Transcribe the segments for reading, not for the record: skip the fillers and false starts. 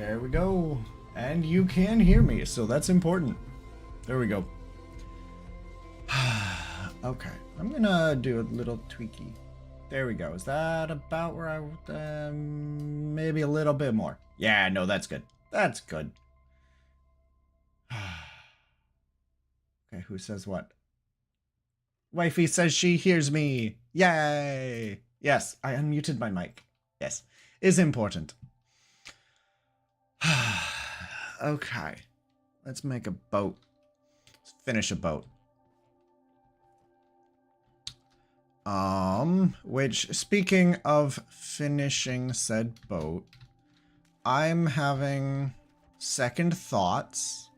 There we go. And you can hear me, so that's important. There we go. Okay, I'm gonna do a little tweaky. There we go. Is that about where I... maybe a little bit more. Yeah, no, that's good. That's good. Okay, who says what? Wifey says she hears me. Yay! Yes, I unmuted my mic. Yes, is important. Okay, let's make a boat. Let's finish a boat. Which, speaking of finishing said boat, I'm having second thoughts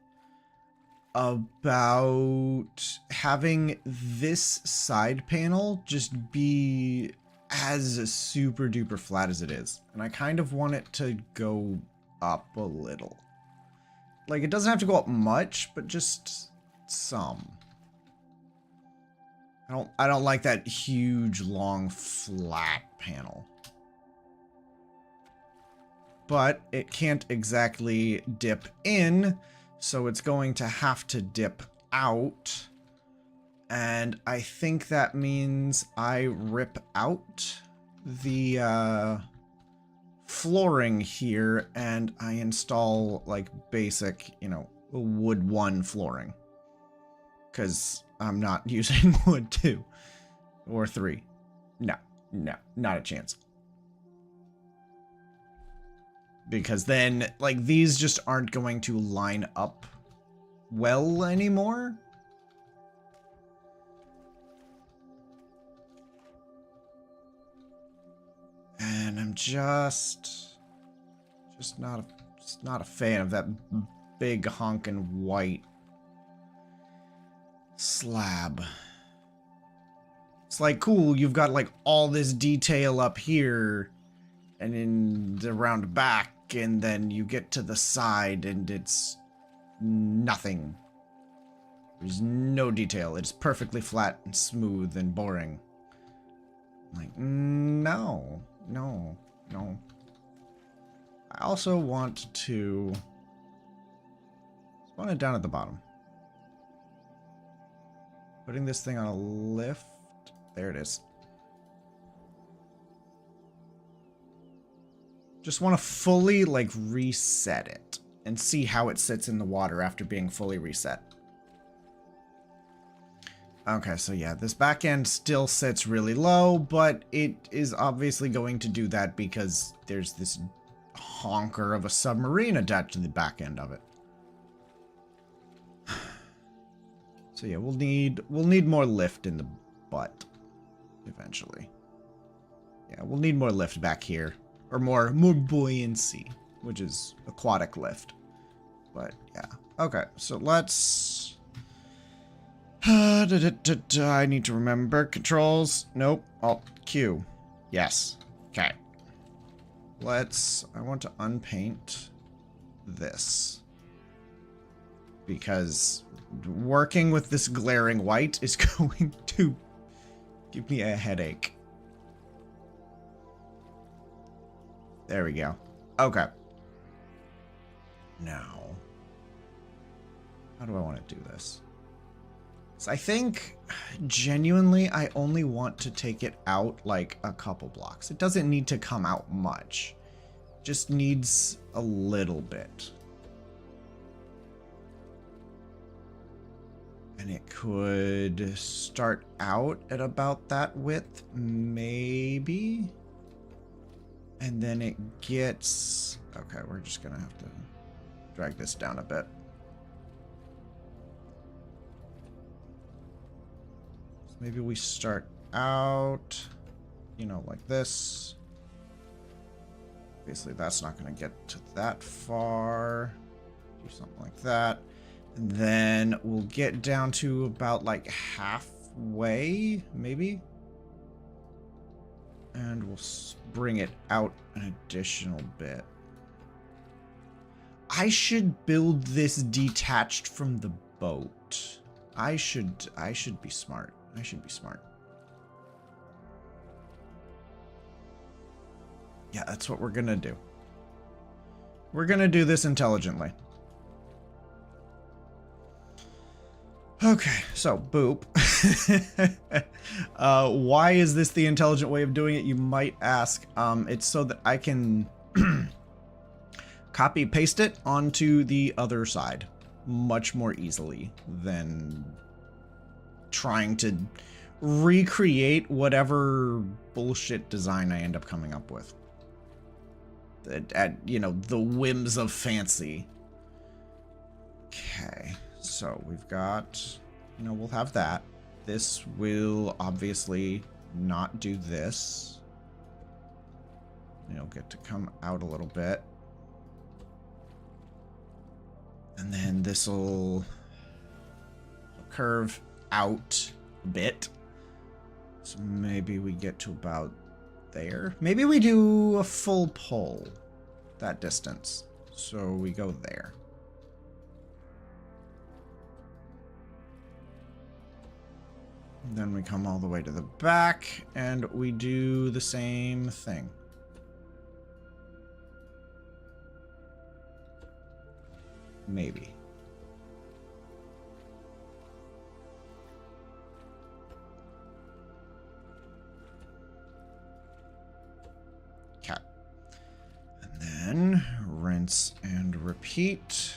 about having this side panel just be as super duper flat as it is. And I kind of want it to go up a little. Like, it doesn't have to go up much, but just some. I don't like that huge, long, flat panel. But it can't exactly dip in, so it's going to have to dip out. And I think that means I rip out the flooring here and I install like basic, you know, wood 1 flooring. Because I'm not using wood 2 or 3. No, not a chance. Because then, like, these just aren't going to line up well anymore. And I'm just not a fan of that big honkin' white slab. It's like, cool, you've got like all this detail up here and in the round back, and then you get to the side and it's nothing. There's no detail. It's perfectly flat and smooth and boring. Like, no. I also want to spawn it down at the bottom. Putting this thing on a lift. There it is. Just want to fully, like, reset it and see how it sits in the water after being fully reset. Okay, so yeah, this back end still sits really low, but it is obviously going to do that because there's this honker of a submarine attached to the back end of it. So yeah, we'll need more lift in the butt eventually. Yeah, we'll need more lift back here, or more buoyancy, which is aquatic lift. But yeah, okay. So let's. I need to remember controls. Nope. Alt Q. Yes. Okay. I want to unpaint this because working with this glaring white is going to give me a headache. There we go. Okay. Now, how do I want to do this? So I think, genuinely, I only want to take it out like a couple blocks. It doesn't need to come out much. Just needs a little bit. And it could start out at about that width, maybe. And then it gets... Okay, we're just gonna have to drag this down a bit. So maybe we start out, you know, like this. Obviously, that's not gonna get to that far. Do something like that. And then we'll get down to about like halfway, maybe. And we'll bring it out an additional bit. I should build this detached from the boat. I should be smart. I should be smart. Yeah, that's what we're gonna do. We're gonna do this intelligently. Okay, so boop. Why is this the intelligent way of doing it, you might ask? It's so that I can copy paste it onto the other side much more easily than trying to recreate whatever bullshit design I end up coming up with. At you know, the whims of fancy. Okay, so we've got, you know, we'll have that. This will obviously not do this. It'll get to come out a little bit. And then this will curve out a bit. So maybe we get to about there. Maybe we do a full pull that distance. So we go there. And then we come all the way to the back and we do the same thing. Maybe. Okay. And then rinse and repeat.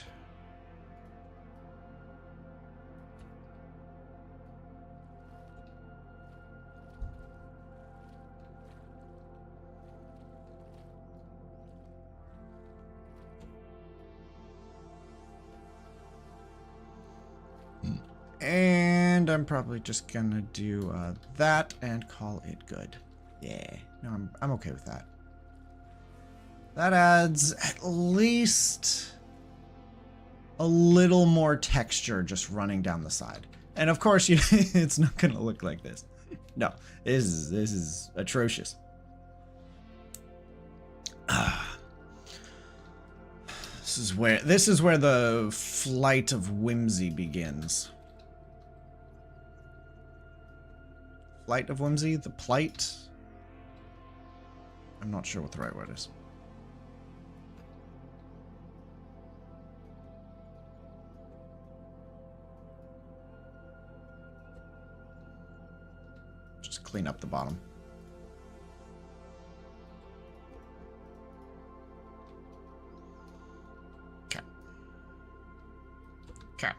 And I'm probably just gonna do that and call it good. Yeah, no, I'm okay with that. That adds at least a little more texture just running down the side. And of course, it's not gonna look like this. No, this is atrocious. This is where the flight of whimsy begins. Flight of whimsy? The plight? I'm not sure what the right word is. Just clean up the bottom. Okay. Okay.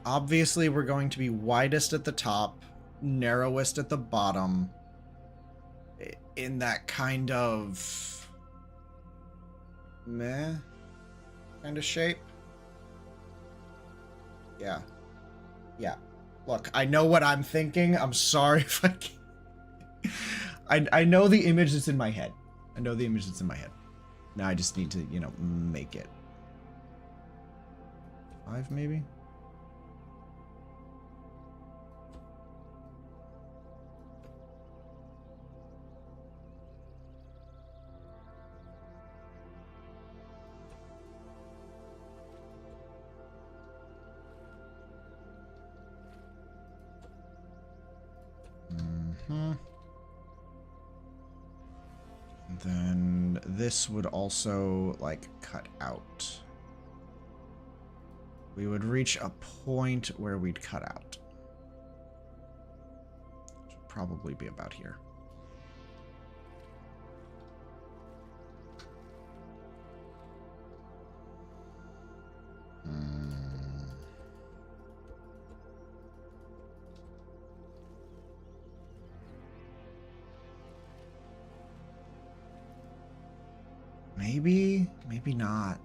Obviously, we're going to be widest at the top, narrowest at the bottom, in that kind of meh kind of shape. Yeah. Yeah. Look, I know what I'm thinking. I'm sorry if I can't. I know the image that's in my head. I know the image that's in my head. Now I just need to, you know, make it. 5 maybe? Then this would also, like, cut out. We would reach a point where we'd cut out. Which would probably be about here. Maybe not.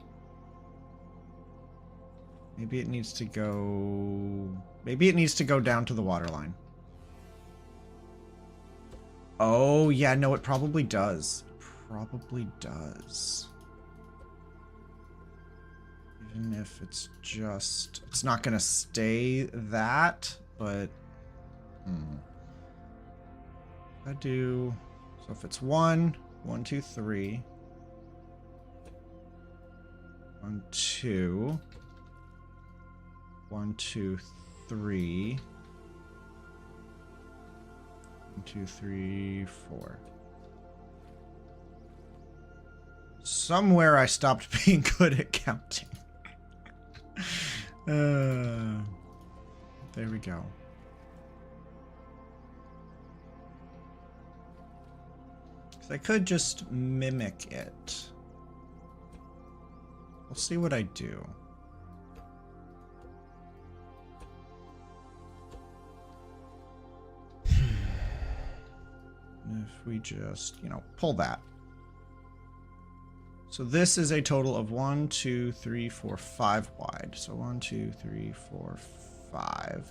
Maybe it needs to go... Maybe it needs to go down to the waterline. Oh, yeah, no, it probably does. Probably does. Even if it's just... It's not gonna stay that, but... I do... So if it's 1, 1, 2, 3... 1, 2... 1, 2, 3... 1, 2, 3, 4. Somewhere I stopped being good at counting. There we go. I could just mimic it. We'll see what I do. If we just, you know, pull that. So this is a total of 1, 2, 3, 4, 5 wide. So 1, 2, 3, 4, 5.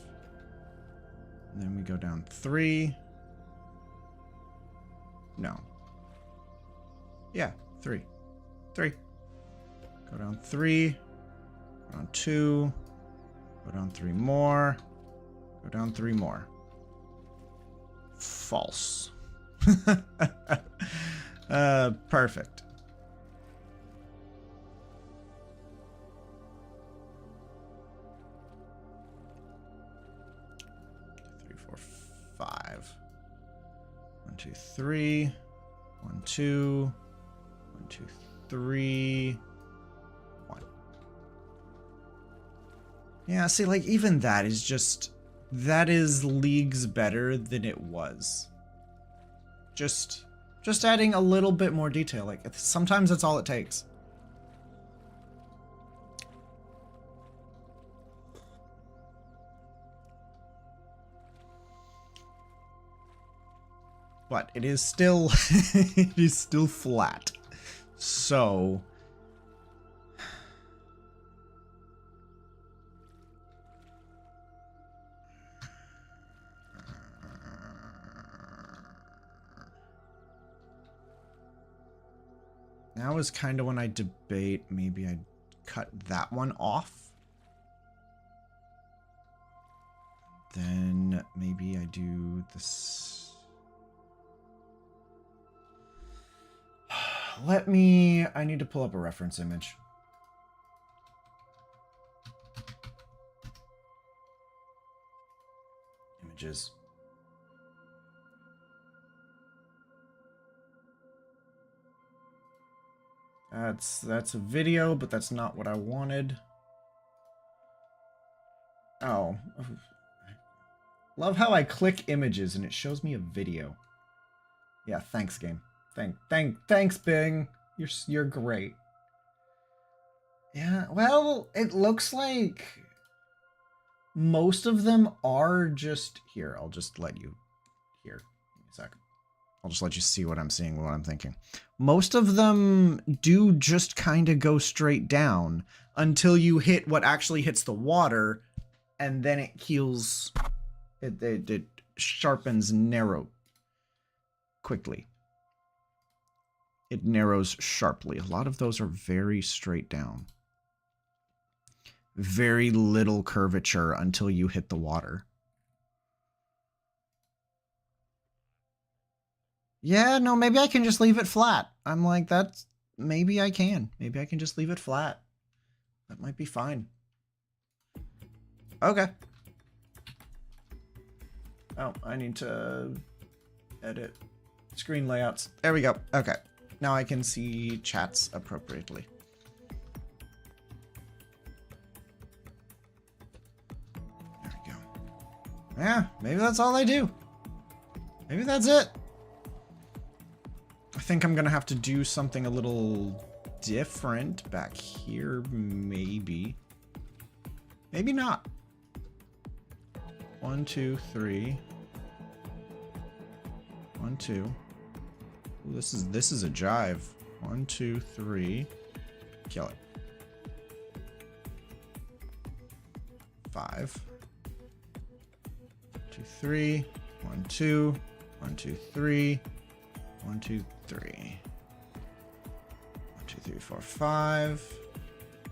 And then we go down 3. No. Yeah, 3. 3. Go down 3. Go down 2. Go down 3 more. Go down 3 more. False. Perfect. Three, four, 5. 1, 2, 3. 1, 2. 1, 2, 3. 1. Yeah, see, like, even that is just... That is leagues better than it was. Just adding a little bit more detail. Like, sometimes that's all it takes. But it is still it is still flat. So now is kind of when I debate maybe I cut that one off. Then maybe I do this. I need to pull up a reference image. Images. That's a video, but that's not what I wanted. Oh. Love how I click images and it shows me a video. Yeah, thanks, game. Thanks, Bing. You're great. Yeah, well, it looks like most of them are just here. I'll just let you here. Give me a second. I'll just let you see what I'm seeing, what I'm thinking. Most of them do just kind of go straight down until you hit what actually hits the water, and then it heals. It sharpens narrow quickly. It narrows sharply. A lot of those are very straight down. Very little curvature until you hit the water. Yeah, no, maybe I can just leave it flat. I'm like, that's... Maybe I can. Maybe I can just leave it flat. That might be fine. Okay. Oh, I need to edit screen layouts. There we go. Okay. Now I can see chats appropriately. There we go. Yeah, maybe that's all I do. Maybe that's it. I think I'm gonna have to do something a little different back here, maybe. Maybe not. 1, 2, 3. 1, 2. Ooh, this is a jive. 1, 2, 3. Kill it. 5. 2, 3. 1, 2. 1, 2, 3. 1, 2, 3. 1, 2, 3, 4, 5.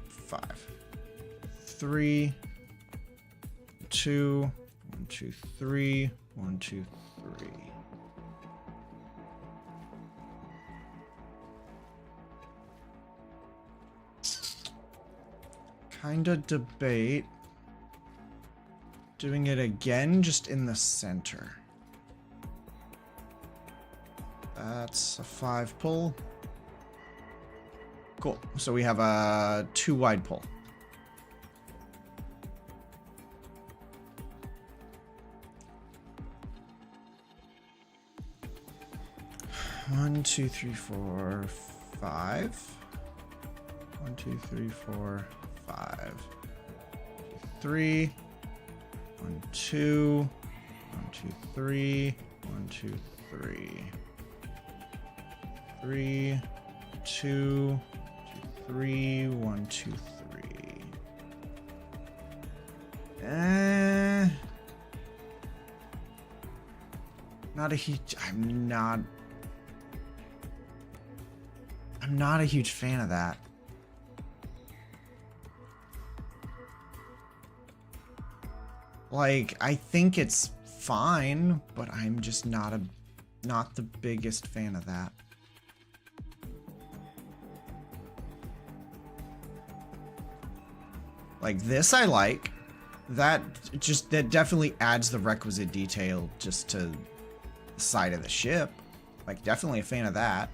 5. 3. 2. 1, 2, 3. 1, 2, 3. Kinda debate doing it again just in the center. That's a 5 pull. Cool. So we have a 2 wide pull. One, two, three, four, 5. 1, 2, 3, 4, 5. 3. 1, 2. 1, 2, 3. 1, 2, 3. 3, 2, 3, 1, 2, 3. Not a huge. I'm not a huge fan of that. Like, I think it's fine, but I'm just not the biggest fan of that. Like this I like. That definitely adds the requisite detail just to the side of the ship. Like, definitely a fan of that.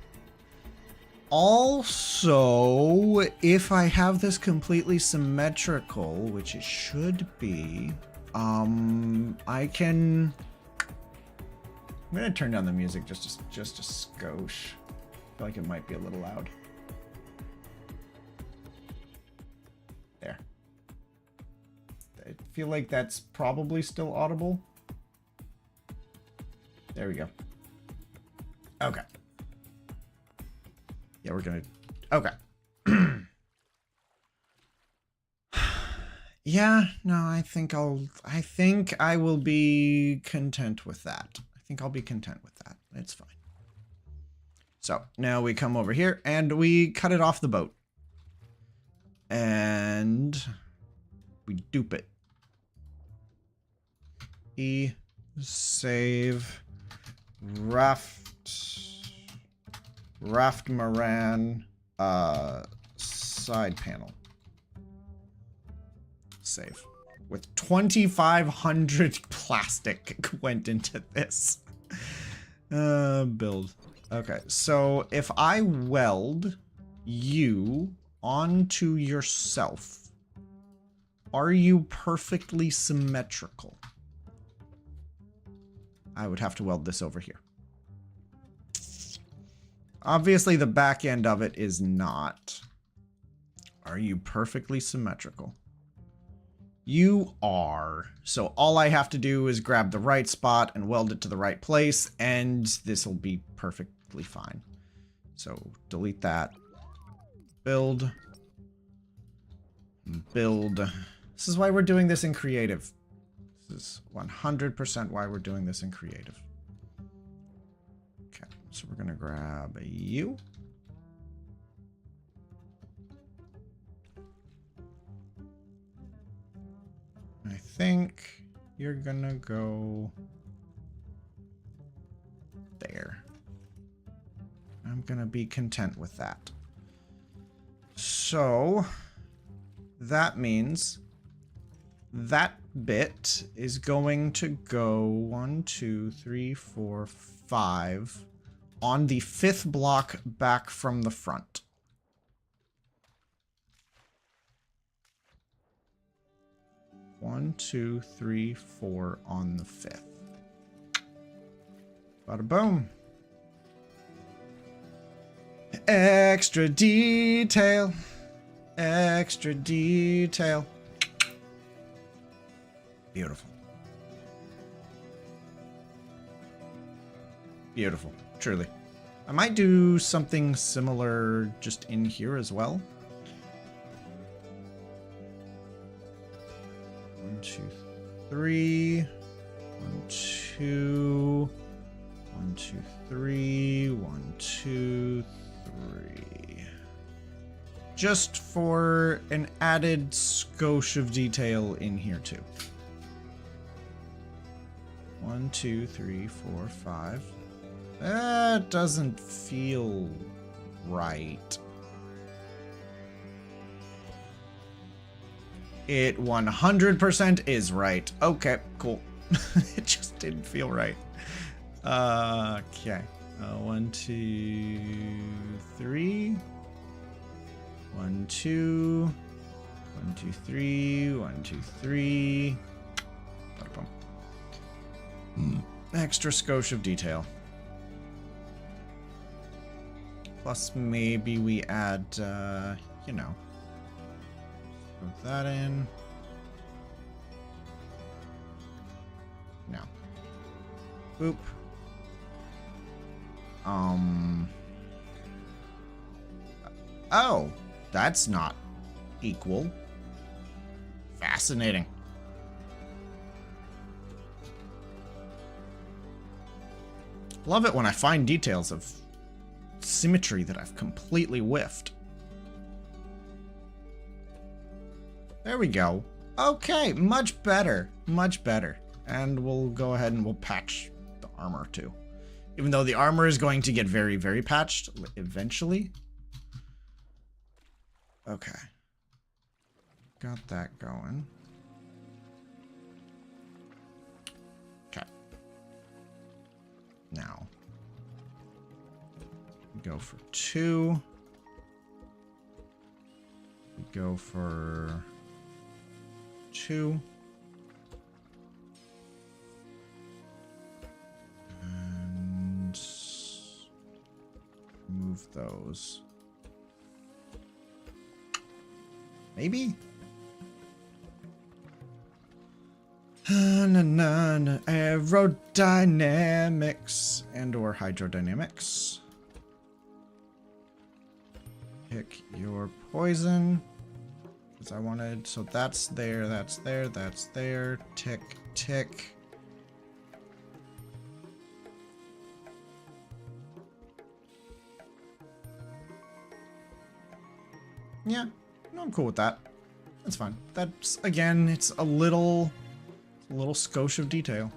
Also, if I have this completely symmetrical, which it should be, I can... I'm gonna turn down the music just a skosh. I feel like it might be a little loud. There. I feel like that's probably still audible. There we go. Okay. Yeah, we're gonna... Okay. Yeah, no, I think I will be content with that. I think I'll be content with that. It's fine. So, now we come over here and we cut it off the boat. And we dupe it. Save Catamaran side panel. Save. With 2,500 plastic went into this. Build. Okay, so if I weld you onto yourself, are you perfectly symmetrical? I would have to weld this over here. Obviously, the back end of it is not. Are you perfectly symmetrical? You are. So all I have to do is grab the right spot and weld it to the right place, and this will be perfectly fine. So delete that. Build. Build. This is why we're doing this in creative. This is 100% why we're doing this in creative. Okay, so we're going to grab you. I think you're gonna go there. I'm gonna be content with that. So that means that bit is going to go 1, 2, 3, 4, 5 on the 5th block back from the front. One, 2, 3, 4 on the 5th. Bada boom. Extra detail. Extra detail. Beautiful. Beautiful. Truly. I might do something similar just in here as well. 1, 2, 3. 1, 2. 1, 2, 3. 1, 2, 3. Just for an added skosh of detail in here too. 1, 2, 3, 4, 5. That doesn't feel right. It 100% is right. Okay, cool. It just didn't feel right. Okay. 1, 2, 3. 1, 2. 1, 2, 3. 1, 2, 3. Extra skosh of detail. Plus, maybe we add, you know, throw that in. No. Boop. Oh, that's not equal. Fascinating. Love it when I find details of symmetry that I've completely whiffed. There we go. Okay, much better. Much better. And we'll go ahead and we'll patch the armor too. Even though the armor is going to get very, very patched eventually. Okay. Got that going. Okay. Now. We go for 2. We go for 2. And move those. Maybe? Aerodynamics and or hydrodynamics. Pick your poison. Because I wanted, so that's there, that's there, that's there. Tick, tick. Yeah, no, I'm cool with that. That's fine. That's, again, it's a little skosh of detail.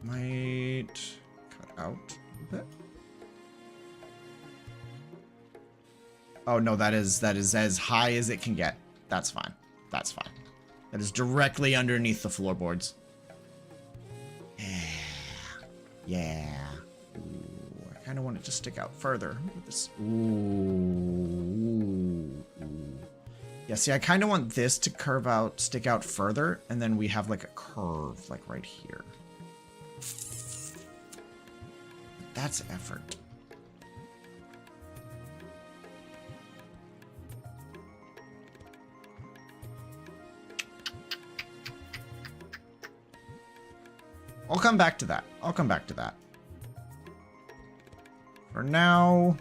Might cut out a bit. Oh no, that is as high as it can get. That's fine. That's fine. That is directly underneath the floorboards. Yeah. Yeah. Ooh, I kind of want it to stick out further with this. Ooh. Yeah, see, I kind of want this to curve out, stick out further, and then we have like a curve, like right here. That's effort. I'll come back to that. I'll come back to that. For now,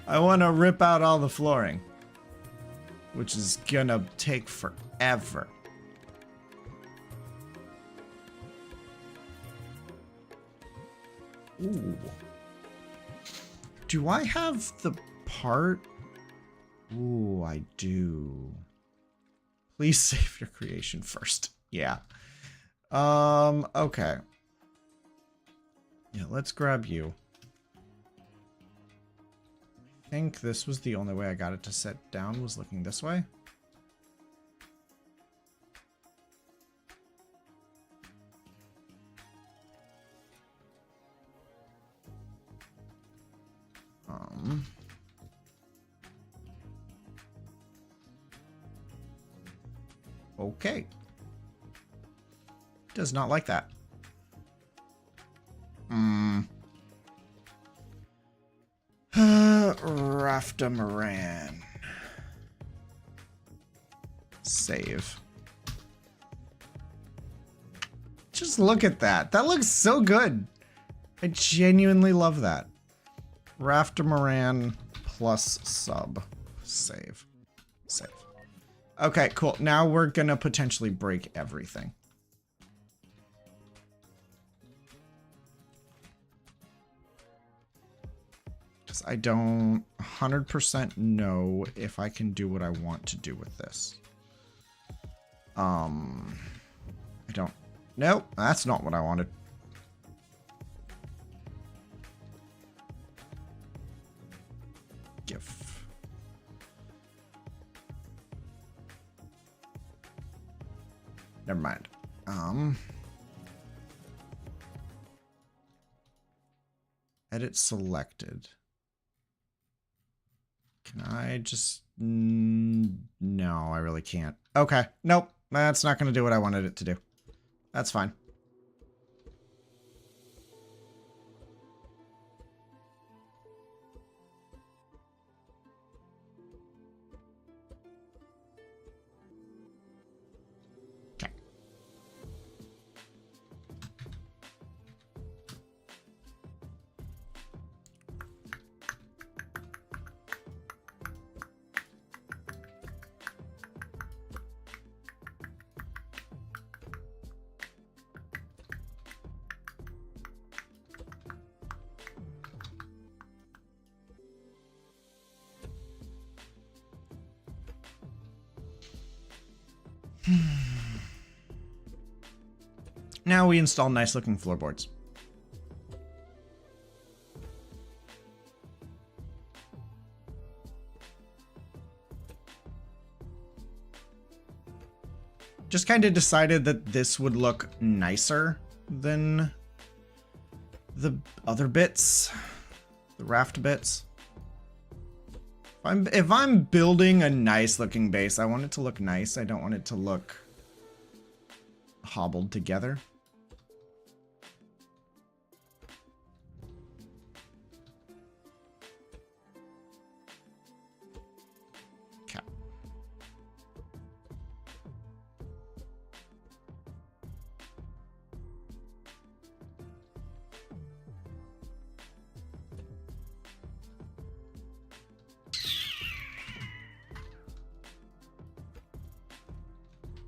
I want to rip out all the flooring, which is gonna take forever. Ooh. Do I have the part? Ooh, I do. Please save your creation first. Yeah. Okay. Yeah, let's grab you. I think this was the only way I got it to set down, was looking this way. Okay. Does not like that. Catamaran. Save. Just look at that. That looks so good. I genuinely love that. Catamaran plus sub. Save. Save. Okay, cool. Now we're gonna potentially break everything. Because I don't 100% know if I can do what I want to do with this. I don't. Nope, that's not what I wanted. GIF. Never mind. Edit selected. Can I just... No, I really can't. Okay, nope. That's not going to do what I wanted it to do. That's fine. Now we install nice looking floorboards. Just kind of decided that this would look nicer than the other bits, the raft bits. If I'm building a nice looking base, I want it to look nice. I don't want it to look hobbled together. Okay.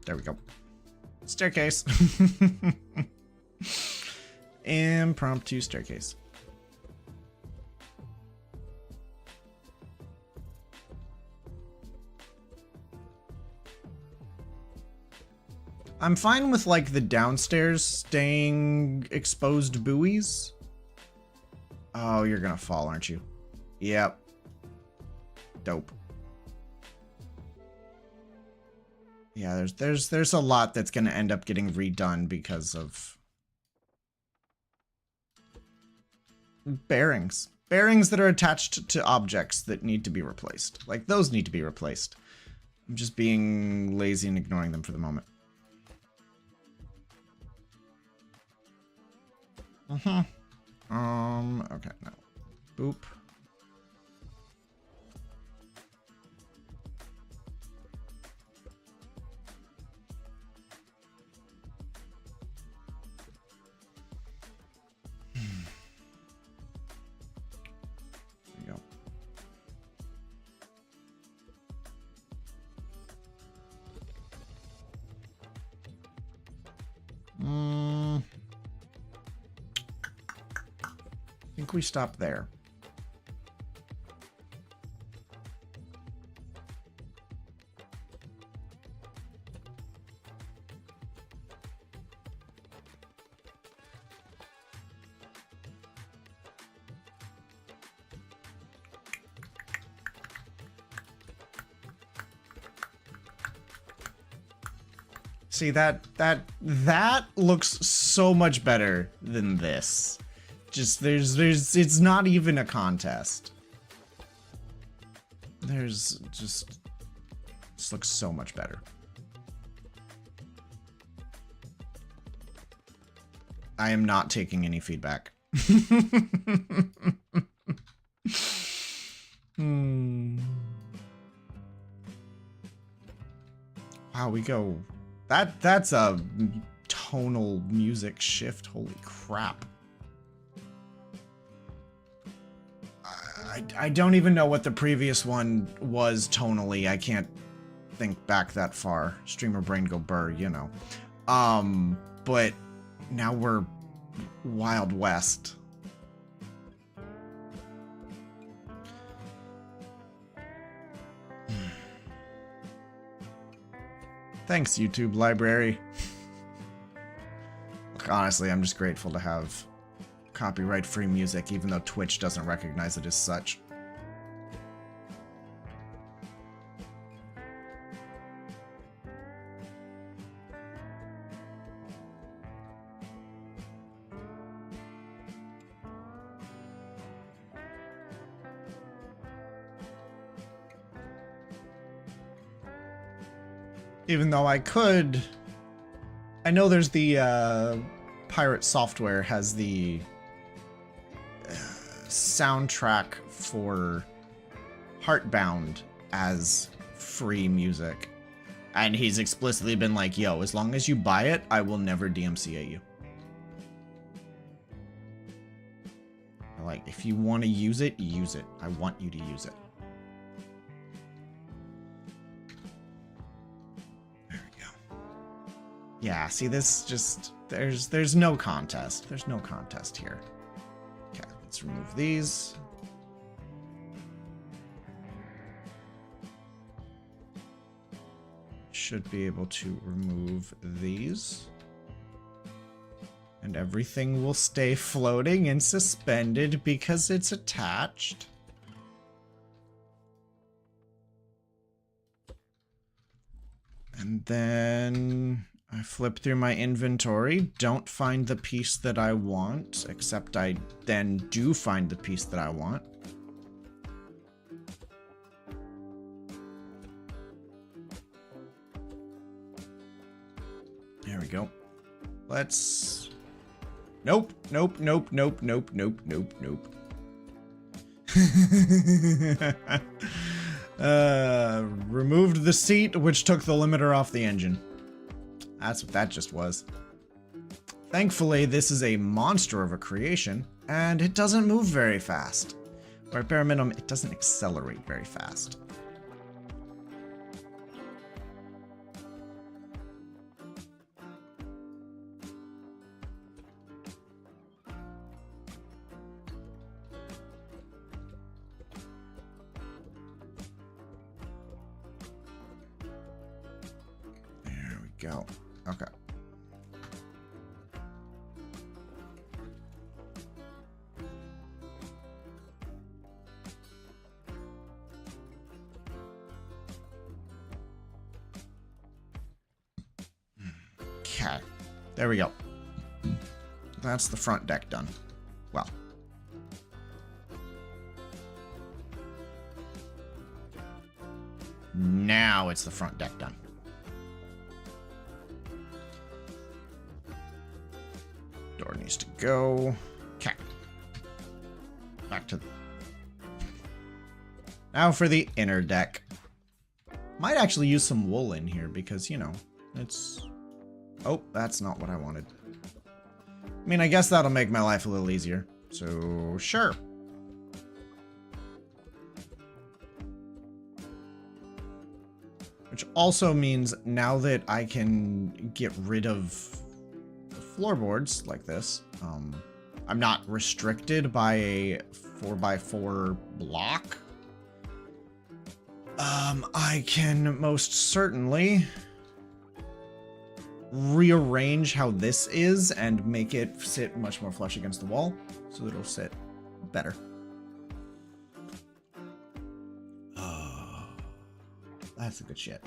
There we go. Staircase. Impromptu staircase. I'm fine with like the downstairs staying exposed buoys. Oh, you're gonna fall, aren't you? Yep. Dope. Yeah, there's a lot that's going to end up getting redone because of bearings. Bearings that are attached to objects that need to be replaced. Like, those need to be replaced. I'm just being lazy and ignoring them for the moment. Okay, no. Boop. I think we stop there. See, that looks so much better than this. Just it's not even a contest. This looks so much better. I am not taking any feedback. Wow, we go. That's a tonal music shift. Holy crap. I don't even know what the previous one was tonally. I can't think back that far. Streamer brain go burr, you know. But now we're Wild West. Thanks, YouTube library. Look, honestly, I'm just grateful to have copyright-free music, even though Twitch doesn't recognize it as such. Even though I could... I know there's the, Pirate Software has the soundtrack for Heartbound as free music. And he's explicitly been like, yo, as long as you buy it, I will never DMCA you. Like, if you want to use it, use it. I want you to use it. There we go. Yeah, see, this just... There's no contest. There's no contest here. Okay, let's remove these. Should be able to remove these. And everything will stay floating and suspended because it's attached. And then I flip through my inventory, don't find the piece that I want, except I then do find the piece that I want. There we go. Let's... Nope, nope, nope, nope, nope, nope, nope, nope. Removed the seat, which took the limiter off the engine. That's what that just was. Thankfully, this is a monster of a creation, and it doesn't move very fast. Or at bare minimum, it doesn't accelerate very fast. Go. Okay. Okay. There we go. That's the front deck done. Well. Now it's the front deck done. Door needs to go. Okay. Back to... Now for the inner deck. Might actually use some wool in here because, you know, it's... Oh, that's not what I wanted. I mean, I guess that'll make my life a little easier. So, sure. Which also means now that I can get rid of floorboards like this, I'm not restricted by a 4x4 block. I can most certainly rearrange how this is and make it sit much more flush against the wall, so it'll sit better. That's the good shit.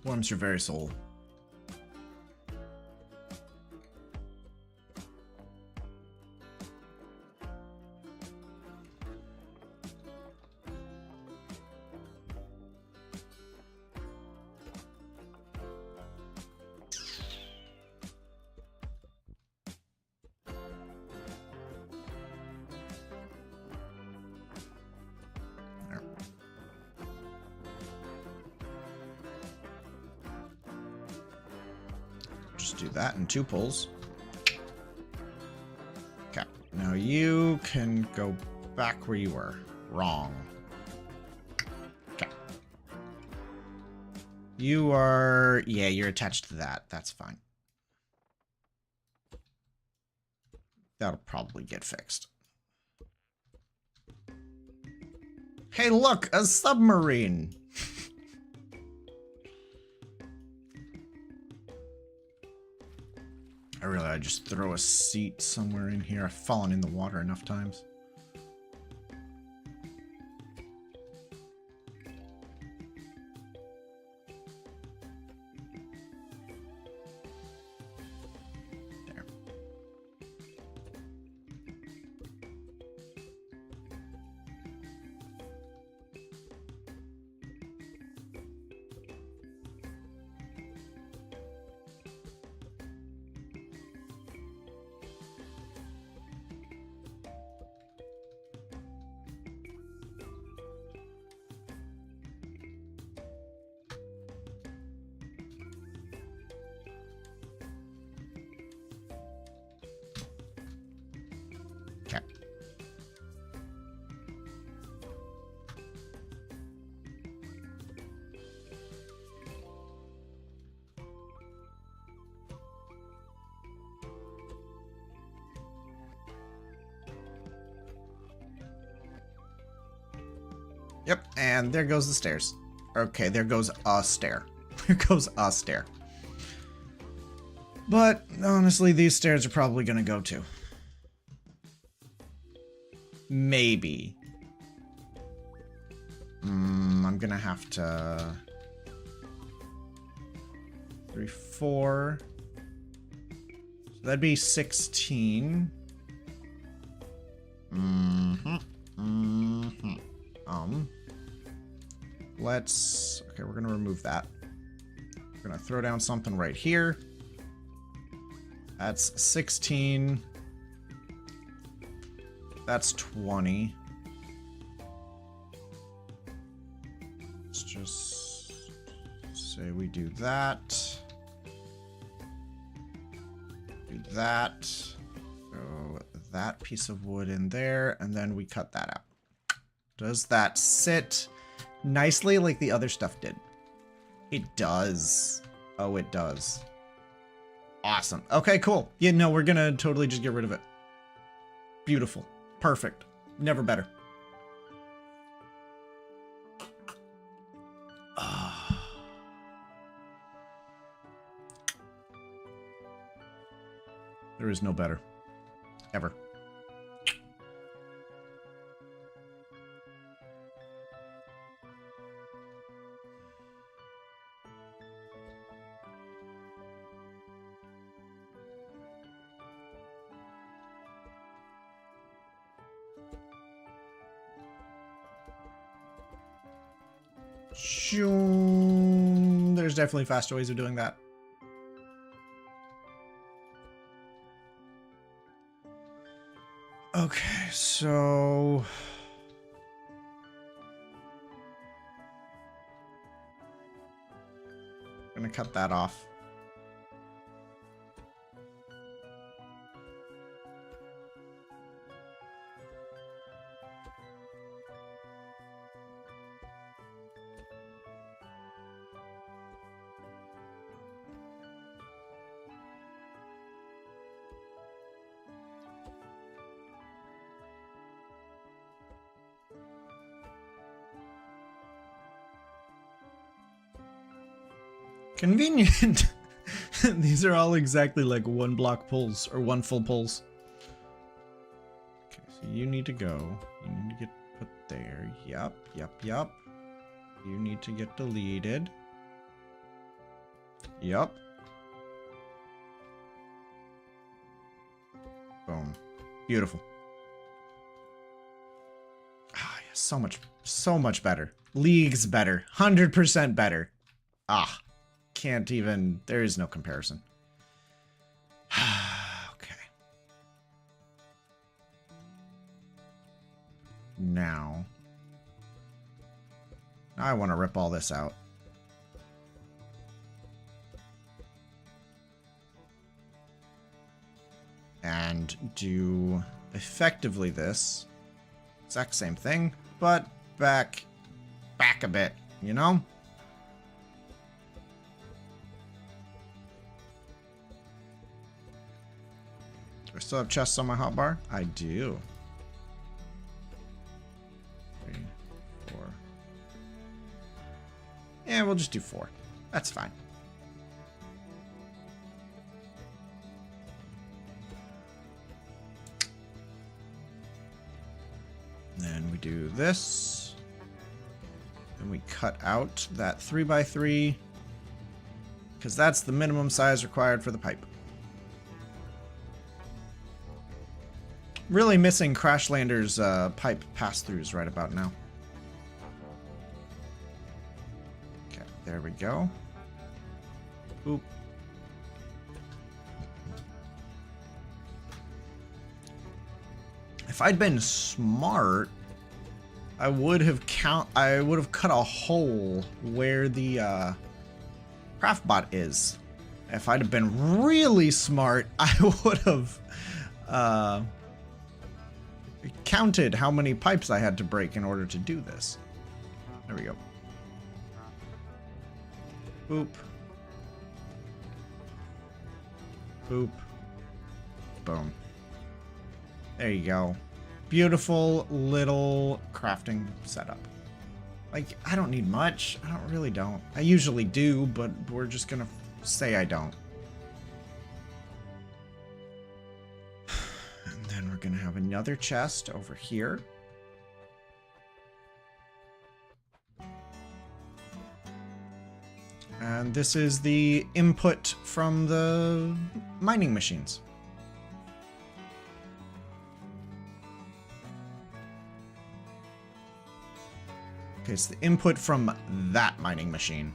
Warms your very soul. Just do that in 2 pulls. Okay, now you can go back where you were. Wrong. Okay. You are... Yeah, you're attached to that. That's fine. That'll probably get fixed. Hey, look! A submarine! I just throw a seat somewhere in here. I've fallen in the water enough times. There. Yep, and there goes the stairs. Okay, there goes a stair. There goes a stair. But honestly, these stairs are probably gonna go too. Maybe. I'm gonna have to... 3, 4. So that'd be 16. Let's... Okay, we're gonna remove that. We're gonna throw down something right here. That's 16. That's 20. Let's just say we do that. Do that. Throw that piece of wood in there, and then we cut that out. Does that sit nicely like the other stuff did? It does. Oh, it does. Awesome. Okay, cool. Yeah, no, we're gonna totally just get rid of it. Beautiful. Perfect. Never better. There is no better. Ever. There's definitely faster ways of doing that. Okay, so... I'm gonna cut that off. Convenient. These are all exactly like 1 block pulls or 1 full pulls. Okay, so you need to go. You need to get put there. Yup. You need to get deleted. Yup. Boom. Beautiful. Ah, yeah, so much better. Leagues better. 100% better. Ah. Can't even, there is no comparison. Okay. Now I want to rip all this out. And do effectively this exact same thing, but back a bit, you know? I still have chests on my hotbar? I do. 3, 4. Yeah, we'll just do 4. That's fine. Then we do this. Then we cut out that 3x3 because that's the minimum size required for the pipe. Really missing Crashlander's pipe pass-throughs right about now. Okay, there we go. Oop. If I'd been smart, I would have cut a hole where the craftbot is. If I'd have been really smart, I would have counted how many pipes I had to break in order to do this. There we go. Boop. Boop. Boom. There you go. Beautiful little crafting setup. Like, I don't need much. I really don't. I usually do, but we're just gonna say I don't. And then we're gonna have another chest over here. And this is the input from the mining machines. Okay, it's the input from that mining machine.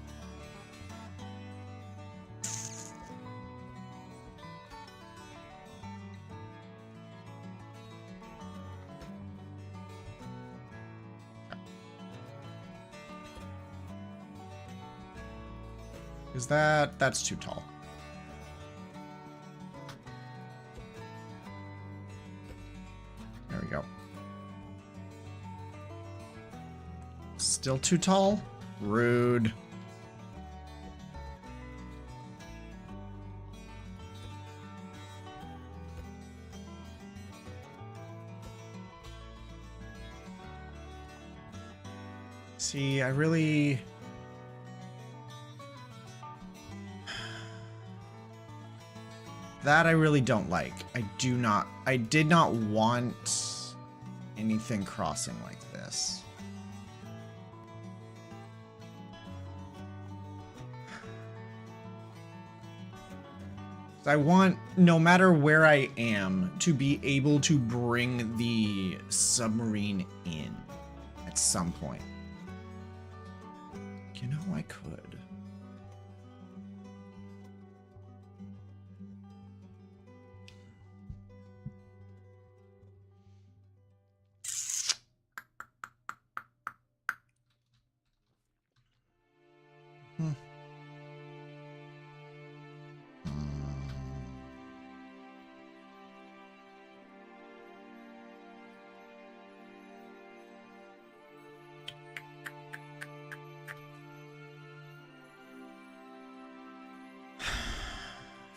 Is that's too tall. There we go. Still too tall? Rude. See, I really... That I really don't like. I did not want anything crossing like this. I want, no matter where I am, to be able to bring the submarine in at some point. You know, I could.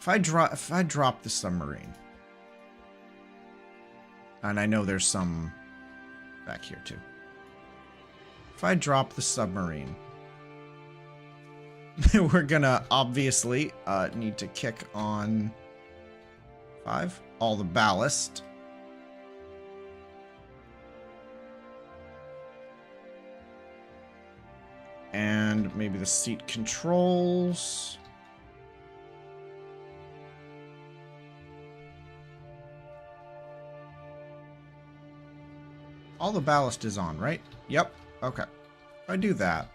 If I drop the submarine, and I know there's some back here too. If I drop the submarine, we're gonna obviously need to kick on 5, all the ballast. And maybe the seat controls. All the ballast is on, right? Yep. Okay. If I do that.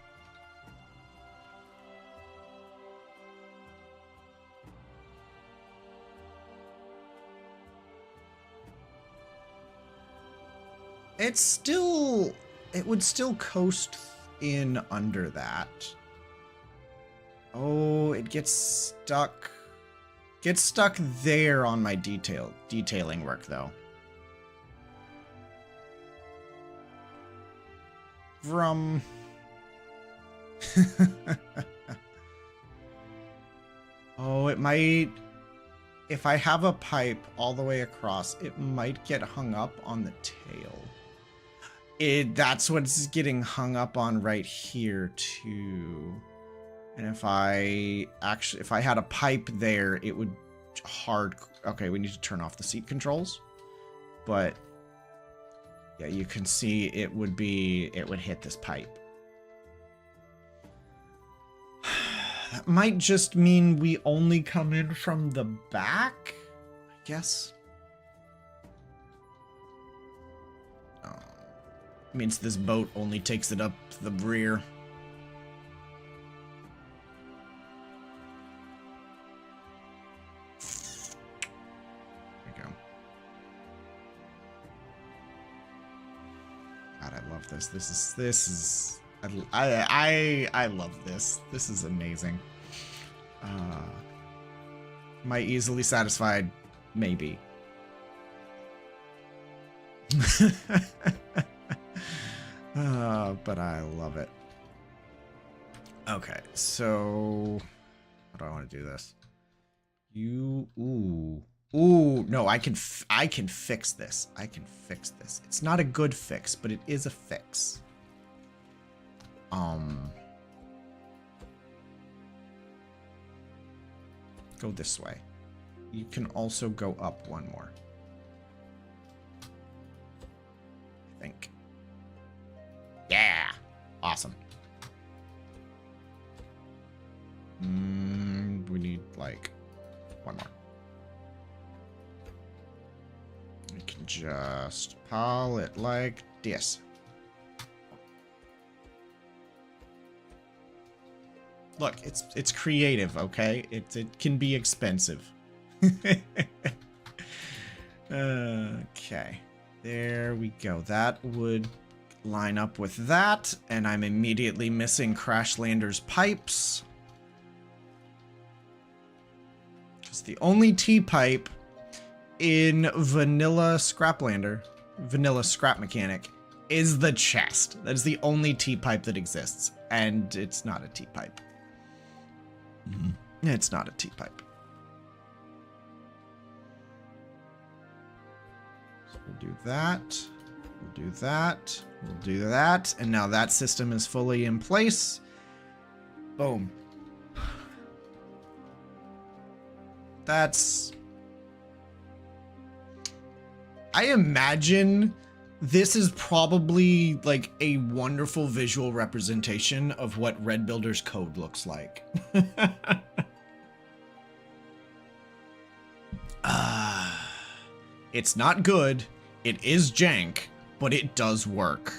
It would still coast in under that. Oh, it gets stuck. Gets stuck there on my detailing work, though. From... Oh, it might... If I have a pipe all the way across, it might get hung up on the tail. That's what's getting hung up on right here, too. And if I had a pipe there, it would hard... Okay, we need to turn off the seat controls. But... yeah, you can see it would hit this pipe. That might just mean we only come in from the back, I guess. Oh, means this boat only takes it up the rear. There you go. God, I love this. This is I love this. This is amazing. Am I easily satisfied? Maybe. But I love it. Okay, so how do I want to do this? Ooh, no, I can fix this. I can fix this. It's not a good fix, but it is a fix. Go this way. You can also go up one more. I think. Yeah! Awesome. We need, like, one more. We can just pile it like this. Look, it's creative, okay? It can be expensive. Okay. There we go. That would line up with that, and I'm immediately missing Crashlander's pipes. Because the only T-pipe in Vanilla Scraplander, Vanilla Scrap Mechanic, is the chest. That is the only T-pipe that exists, and it's not a T-pipe. It's not a T-pipe. So we'll do that. We'll do that. We'll do that. And now that system is fully in place. Boom. That's... I imagine this is probably like a wonderful visual representation of what Red Builder's code looks like. It's not good. It is jank, but it does work.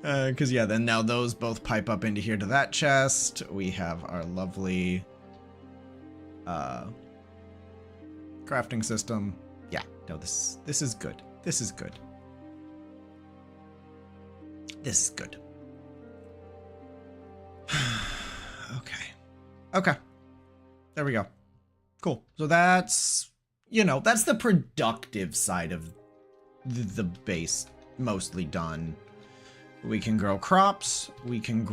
Because yeah, then now those both pipe up into here to that chest. We have our lovely crafting system. Yeah, no, this is good. This is good. This is good. Okay. Okay. There we go. Cool. So that's, you know, that's the productive side of the base mostly done. We can grow crops. We can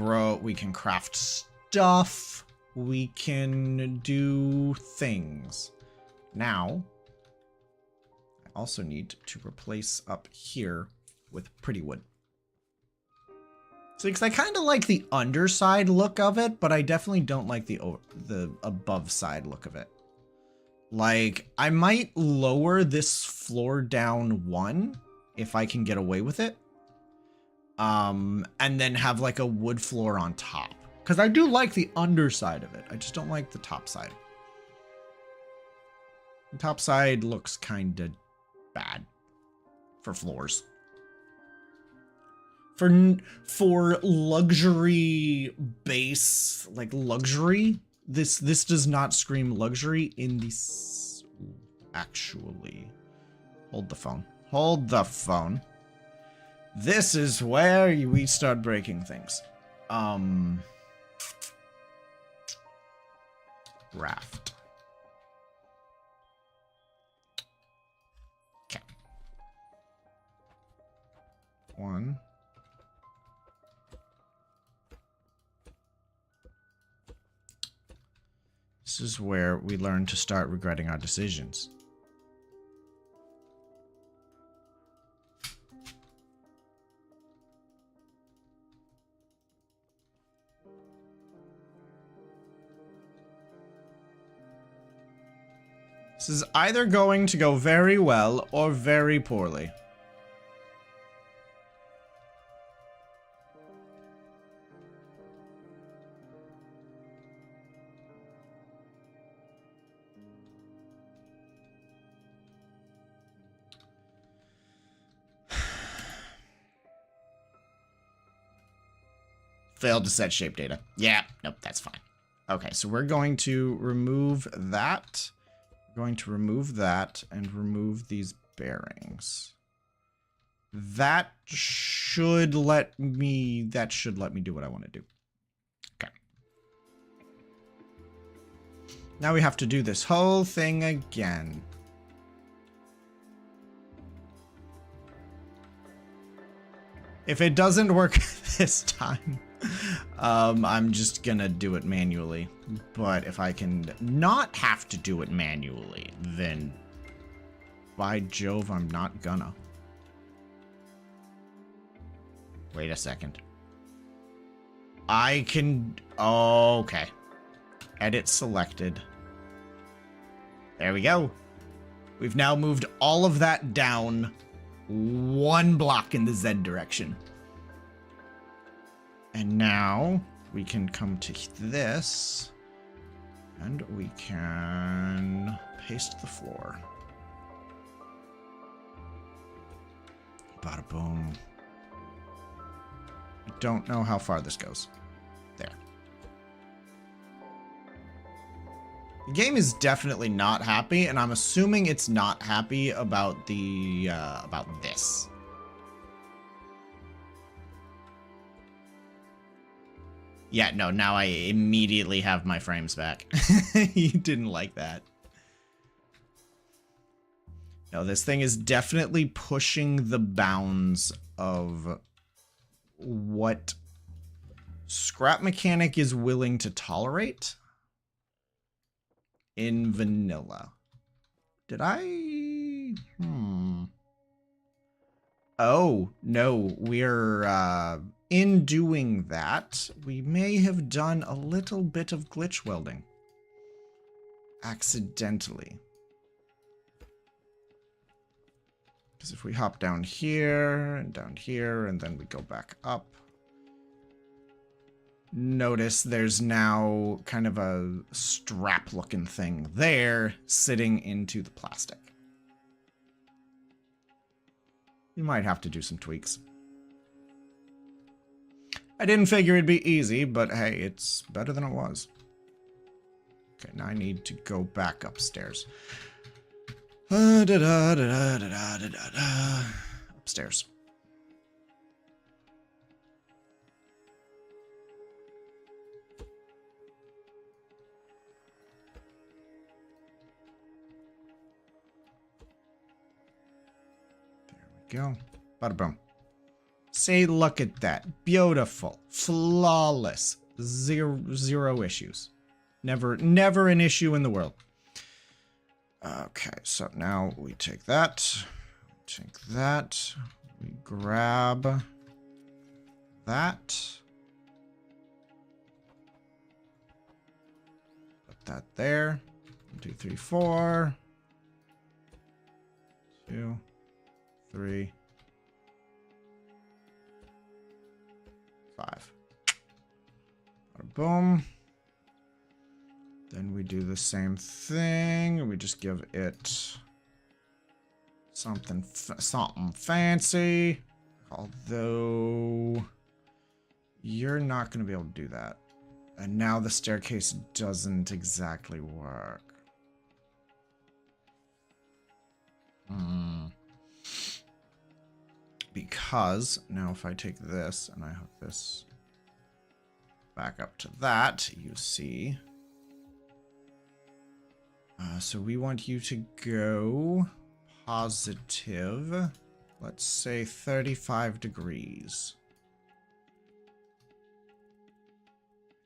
craft stuff. We can do things. Now, I also need to replace up here with pretty wood. So, because I kind of like the underside look of it, but I definitely don't like the above side look of it. Like, I might lower this floor down one if I can get away with it. And then have like a wood floor on top. Because I do like the underside of it. I just don't like the top side. The top side looks kind of bad for floors. For luxury base, like luxury, this does not scream luxury in this. Actually, hold the phone. Hold the phone. This is where we start breaking things. Raft. Okay. One. This is where we learn to start regretting our decisions. This is either going to go very well or very poorly. Failed to set shape data. Yeah, nope, that's fine. Okay, so we're going to remove that. We're going to remove that and remove these bearings. That should let me do what I want to do. Okay. Now we have to do this whole thing again. If it doesn't work this time, I'm just gonna do it manually. But if I can not have to do it manually, then by Jove, I'm not gonna. Wait a second. I can... Oh, okay. Edit selected. There we go. We've now moved all of that down 1 block in the Z direction. And now we can come to this. And we can paste the floor. Bada boom. I don't know how far this goes. There. The game is definitely not happy, and I'm assuming it's not happy about the, about this. Yeah, no, now I immediately have my frames back. You didn't like that. No, this thing is definitely pushing the bounds of what Scrap Mechanic is willing to tolerate in vanilla. Did I? Oh, no, we're, in doing that, we may have done a little bit of glitch welding. Accidentally. Because if we hop down here, and then we go back up, notice there's now kind of a strap-looking thing there sitting into the plastic. You might have to do some tweaks. I didn't figure it'd be easy, but hey, it's better than it was. Okay, now I need to go back upstairs. Upstairs. There we go. Bada boom. Say, look at that. Beautiful. Flawless. Zero issues. Never an issue in the world. Okay, so now we take that. We grab that. Put that there. 1, 2, 3, 4. 2, 3. 5. Boom. Then we do the same thing. We just give it something fancy. Although you're not going to be able to do that. And now the staircase doesn't exactly work. Because now if I take this and I hook this back up to that, you see. So we want you to go positive, let's say 35 degrees.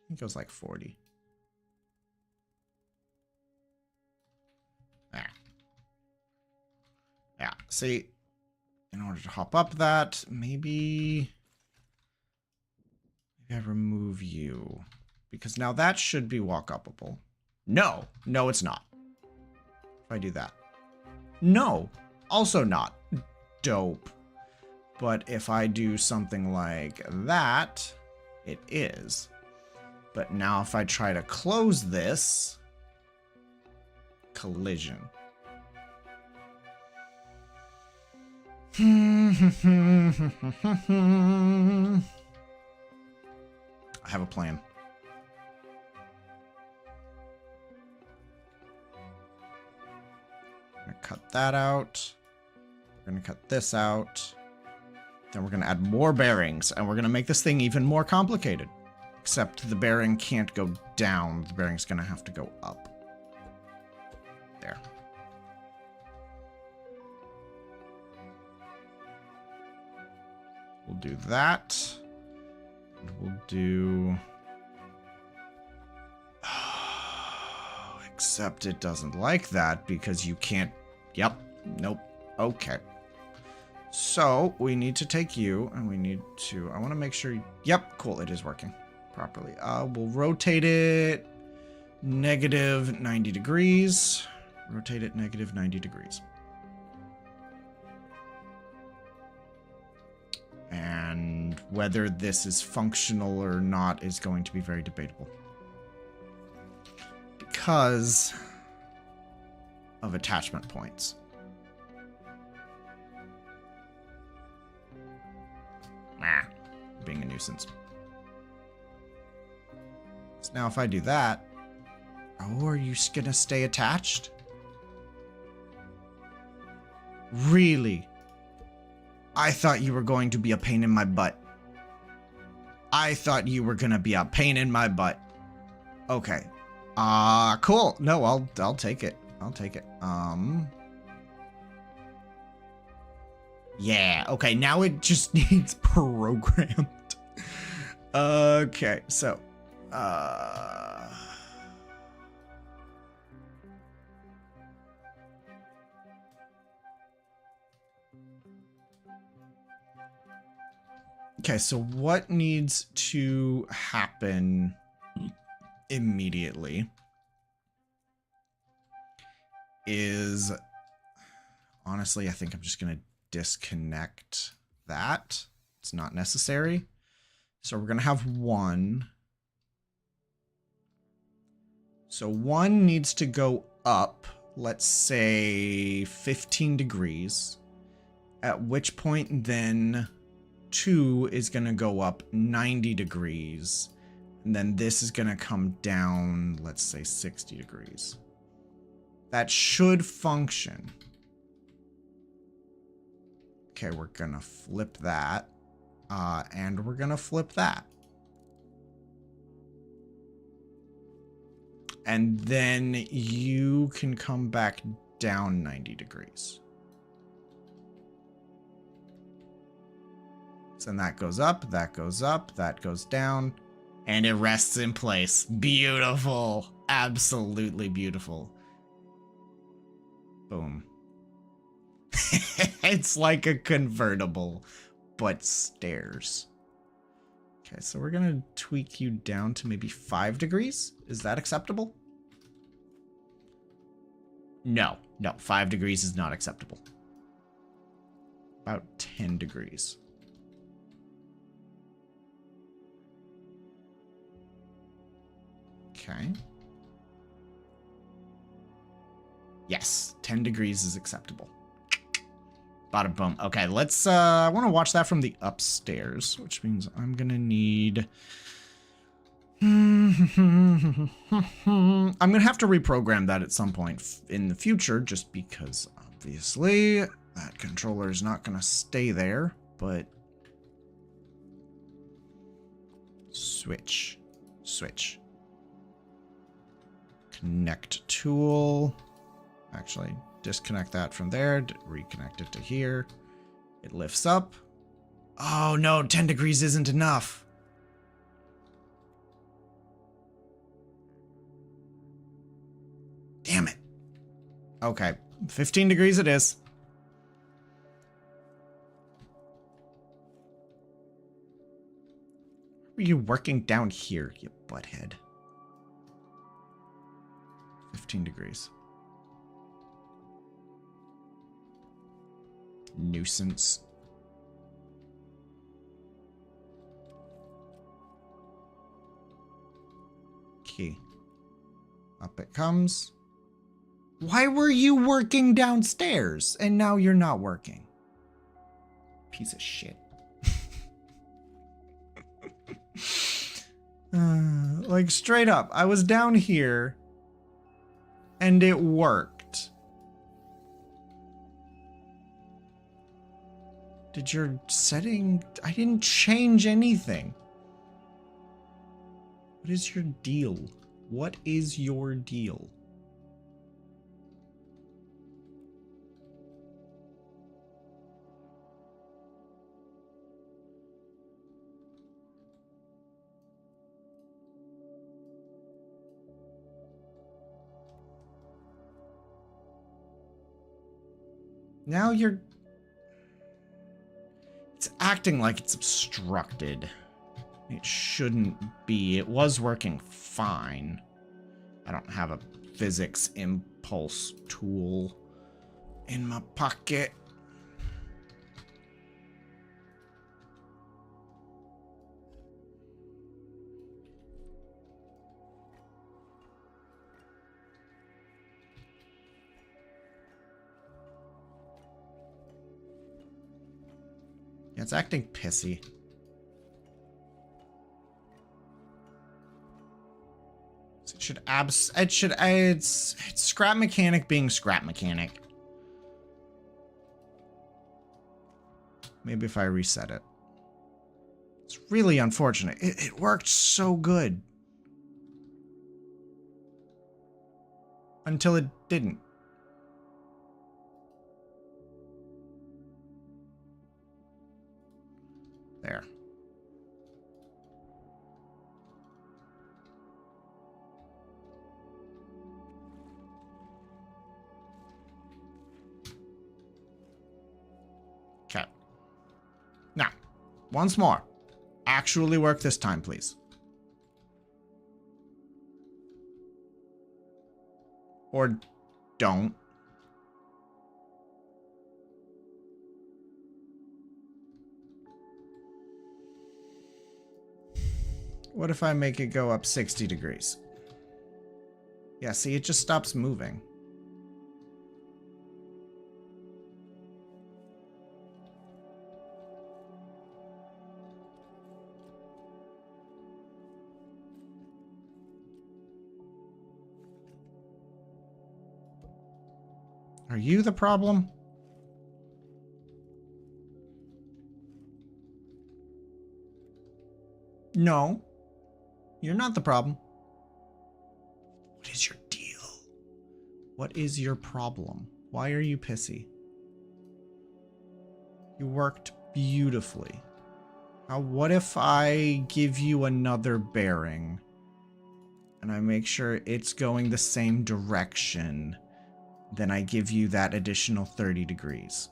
I think it was like 40. There. Yeah, see, in order to hop up that, maybe I remove you. Because now that should be walk-upable. No, it's not. If I do that. No, also not. Dope. But if I do something like that, it is. But now if I try to close this, collision. I have a plan. I'm gonna cut that out. We're gonna cut this out. Then we're gonna add more bearings, and we're gonna make this thing even more complicated. Except the bearing can't go down. The bearing's gonna have to go up. There. We'll do that. And we'll do... except it doesn't like that because you can't... Yep. Nope. Okay. So we need to take you, and we need to, I want to make sure, yep, cool, it is working properly. We'll rotate it negative 90 degrees. Rotate it negative 90 degrees. And whether this is functional or not is going to be very debatable. Because of attachment points. Being a nuisance. So now if I do that, oh, are you gonna stay attached? Really? I thought you were going to be a pain in my butt. I thought you were gonna be a pain in my butt. Okay. Cool. No, I'll take it. I'll take it. Yeah, okay, now it just needs programmed. Okay, so, okay, so what needs to happen immediately is, honestly, I think I'm just gonna disconnect that. It's not necessary. So we're going to have one. So one needs to go up, let's say 15 degrees, at which point then 2 is going to go up 90 degrees, and then this is going to come down, let's say 60 degrees. That should function. Okay, we're gonna flip that, and we're gonna flip that. And then you can come back down 90 degrees. So then that goes up, that goes up, that goes down, and it rests in place. Beautiful. Absolutely beautiful. Boom. It's like a convertible, but stairs. Okay, so we're gonna tweak you down to maybe 5 degrees. Is that acceptable? No, 5 degrees is not acceptable. About 10 degrees. Okay. Yes, 10 degrees is acceptable. Bada boom. Okay, let's, I want to watch that from the upstairs, which means I'm gonna need... I'm gonna have to reprogram that at some point in the future, just because, obviously, that controller is not gonna stay there, but... Switch. Switch. Connect tool. Actually, disconnect that from there, reconnect it to here. It lifts up. Oh no, 10 degrees isn't enough. Damn it. Okay, 15 degrees it is. Are you working down here, you butthead? 15 degrees. Nuisance. Key. Up it comes. Why were you working downstairs and now you're not working? Piece of shit. Like straight up, I was down here and it worked. Did your setting... I didn't change anything. What is your deal? What is your deal? Now you're... It's acting like it's obstructed. It shouldn't be. It was working fine. I don't have a physics impulse tool in my pocket. Yeah, it's acting pissy. It's scrap mechanic being scrap mechanic. Maybe if I reset it. It's really unfortunate. It worked so good. Until it didn't. There. Okay. Now, once more. Actually work this time, please. Or don't. What if I make it go up 60 degrees? Yeah, see, it just stops moving. Are you the problem? No. You're not the problem. What is your deal? What is your problem? Why are you pissy? You worked beautifully. What if I give you another bearing? And I make sure it's going the same direction. Then I give you that additional 30 degrees.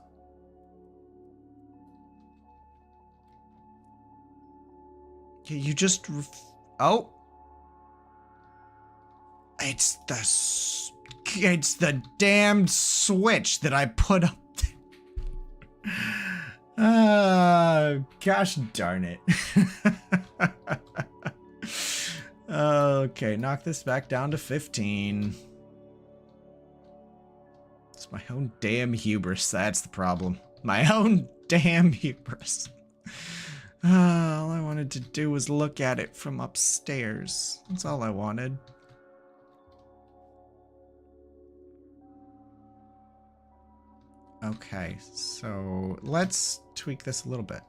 Okay, you just... Oh! It's the damned switch that I put up. Gosh darn it. Okay, knock this back down to 15. It's my own damn hubris. That's the problem. My own damn hubris. All I wanted to do was look at it from upstairs. That's all I wanted. Okay, so let's tweak this a little bit.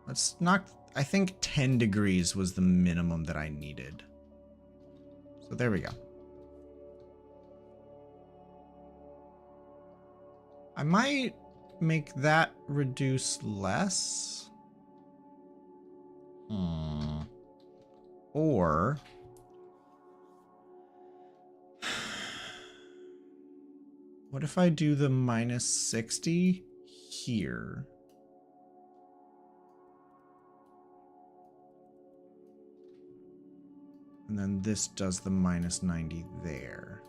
Let's knock... I think 10 degrees was the minimum that I needed. So there we go. I might make that reduce less. Or... what if I do the minus 60 here? And then this does the minus 90 there.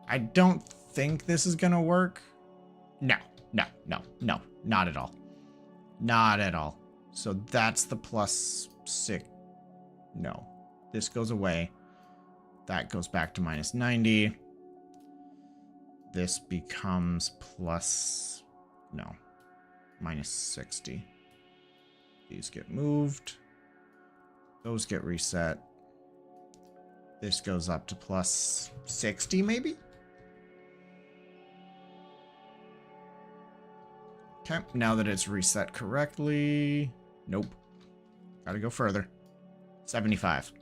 I don't think this is gonna work. No, not at all. Not at all. So that's the plus 6. No, this goes away. That goes back to minus 90. This becomes plus, no, minus 60. These get moved. Those get reset. This goes up to plus 60, maybe? Okay, now that it's reset correctly. Nope. Gotta go further. 75.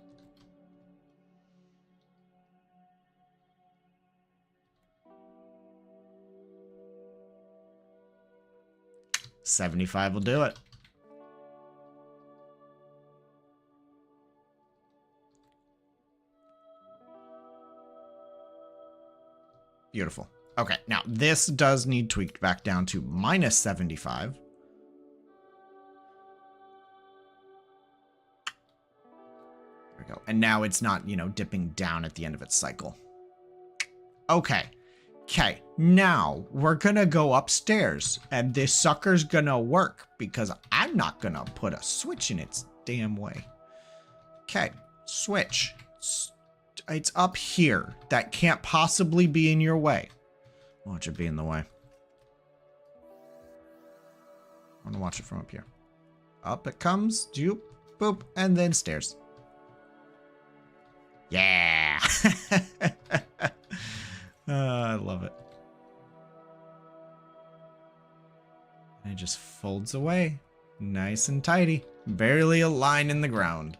$75 will do it. Beautiful. Okay, now this does need tweaked back down to minus 75. There we go. And now it's not, you know, dipping down at the end of its cycle. Okay. Okay, now we're gonna go upstairs and this sucker's gonna work because I'm not gonna put a switch in its damn way. Okay, switch. It's up here. That can't possibly be in your way. Watch it be in the way. I want to watch it from up here. Up it comes, doop, boop, and then stairs. Yeah! I love it. And it just folds away. Nice and tidy. Barely a line in the ground.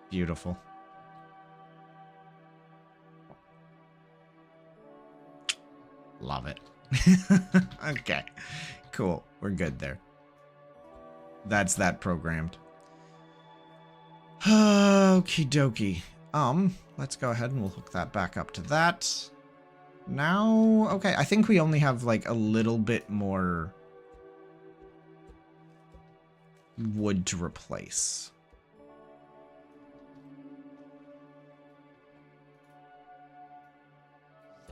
Beautiful. Love it. Okay, cool. We're good there. That's that programmed. Okie dokie. Let's go ahead and we'll hook that back up to that. Now, okay, I think we only have like a little bit more wood to replace.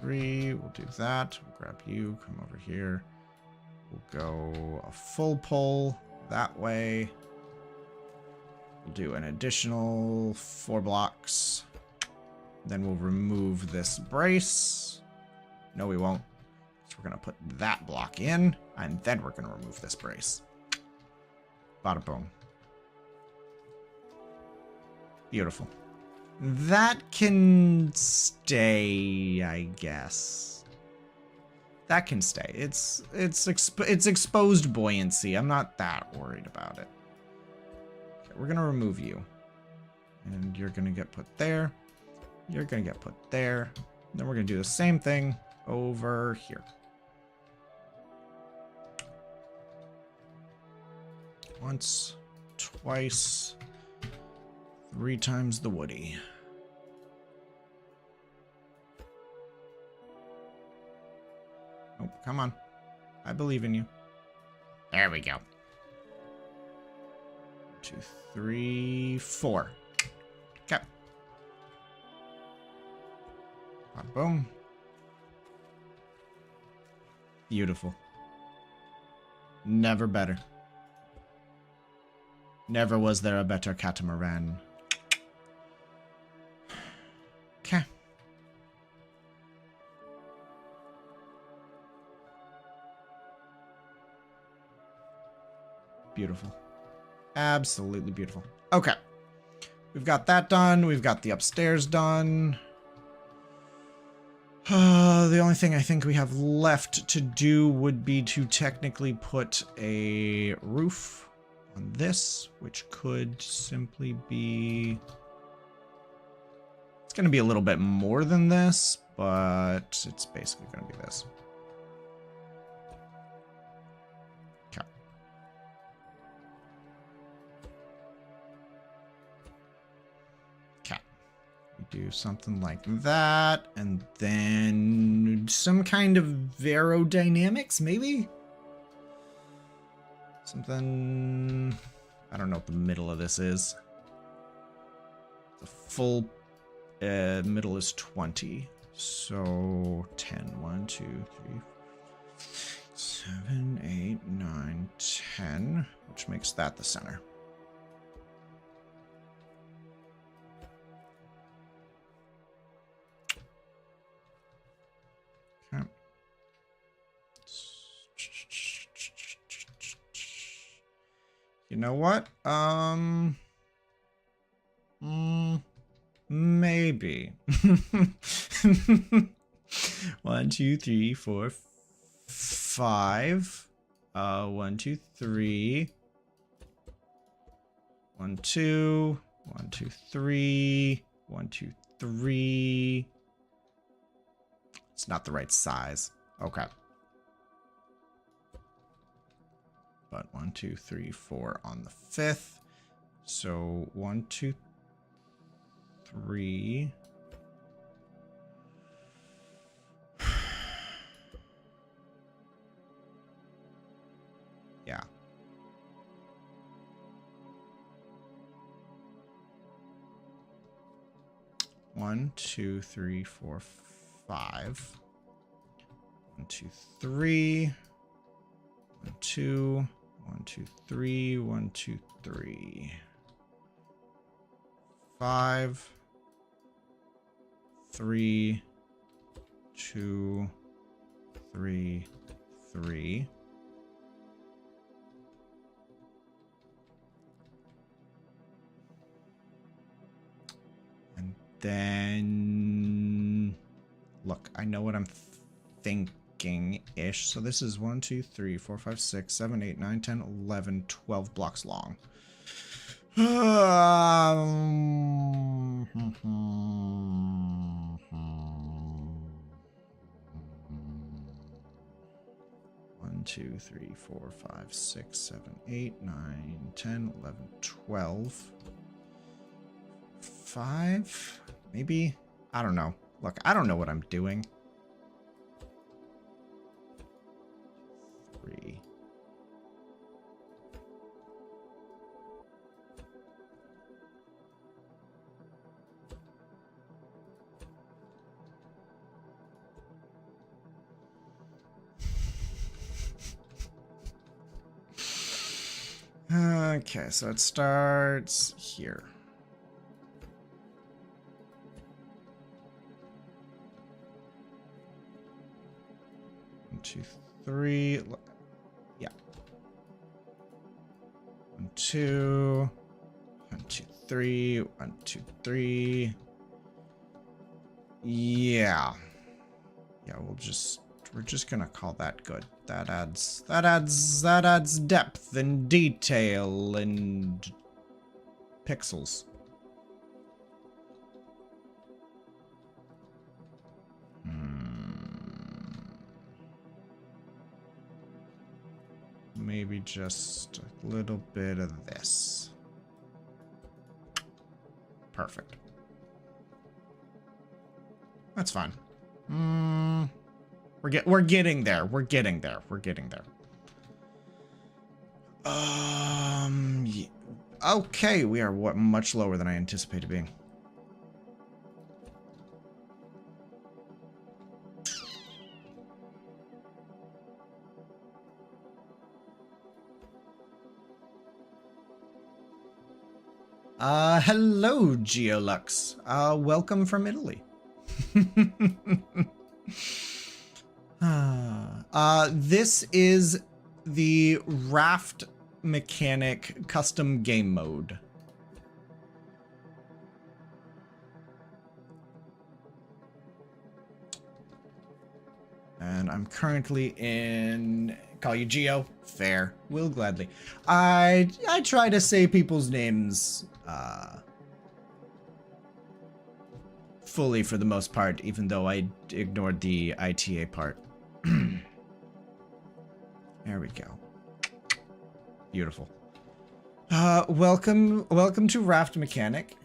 We'll do that. We'll grab you, come over here. We'll go a full pull that way. We'll do an additional 4 blocks. Then we'll remove this brace. No, we won't. So we're going to put that block in, and then we're going to remove this brace. Bada boom. Beautiful. That can stay, I guess. That can stay. It's exposed buoyancy. I'm not that worried about it. Okay, we're gonna remove you, and you're gonna get put there. You're gonna get put there. Then we're gonna do the same thing over here. Once, twice, 3 times the woody. Oh, come on. I believe in you. There we go. 2, 3, 4. Okay. Boom. Beautiful. Never better. Never was there a better catamaran. Okay. Beautiful. Absolutely beautiful. Okay. We've got that done. We've got the upstairs done. The only thing I think we have left to do would be to technically put a roof on this, which could simply be... It's going to be a little bit more than this, but it's basically going to be this. Okay. Okay. We do something like that, and then some kind of aerodynamics, maybe? Something... I don't know what the middle of this is. The full... middle is 20. So 10. 1, 2, 3, 7, 8, 9, 10. Which makes that the center. Okay. You know what? Maybe. 1, 2, 3, 4, 5. 1, 2, 3. 1, 2. 1, 2, 3. 1, 2, 3. It's not the right size. Okay. But 1, 2, 3, 4 on the 5th. So 1, 2, 3. Yeah. One, two, three, four, 5. 1, 2, 3. 1, 2. 1, 2, 3. 1, 2, 3. 5. 3. 2. 3. 3. And then look, I know what I'm thinking-ish. So this is 1, 2, 3, 4, 5, 6, 7, 8, 9, 10, 11, 12 blocks long. 1, 2, 3, 4, 5, 6, 7, 8, 9, 10, 11, 12. 5? Maybe? I don't know. Look, I don't know what I'm doing. 3. Okay, so it starts here. 1, 2, 3. Yeah. 1, 2. 1, 2, 3. 1, 2, 3. Yeah. Yeah, we're just gonna call that good. That adds depth and detail and pixels. Maybe just a little bit of this. Perfect. That's fine. We're getting there. We're getting there. We're getting there. Yeah. Okay, we are much lower than I anticipated being. Hello, Geolux. Welcome from Italy. This is the Raft mechanic custom game mode. And I'm currently in... Call you Geo? Fair. Will gladly. I try to say people's names fully for the most part, even though I ignored the ITA part. There we go. Beautiful. Welcome to Raft Mechanic.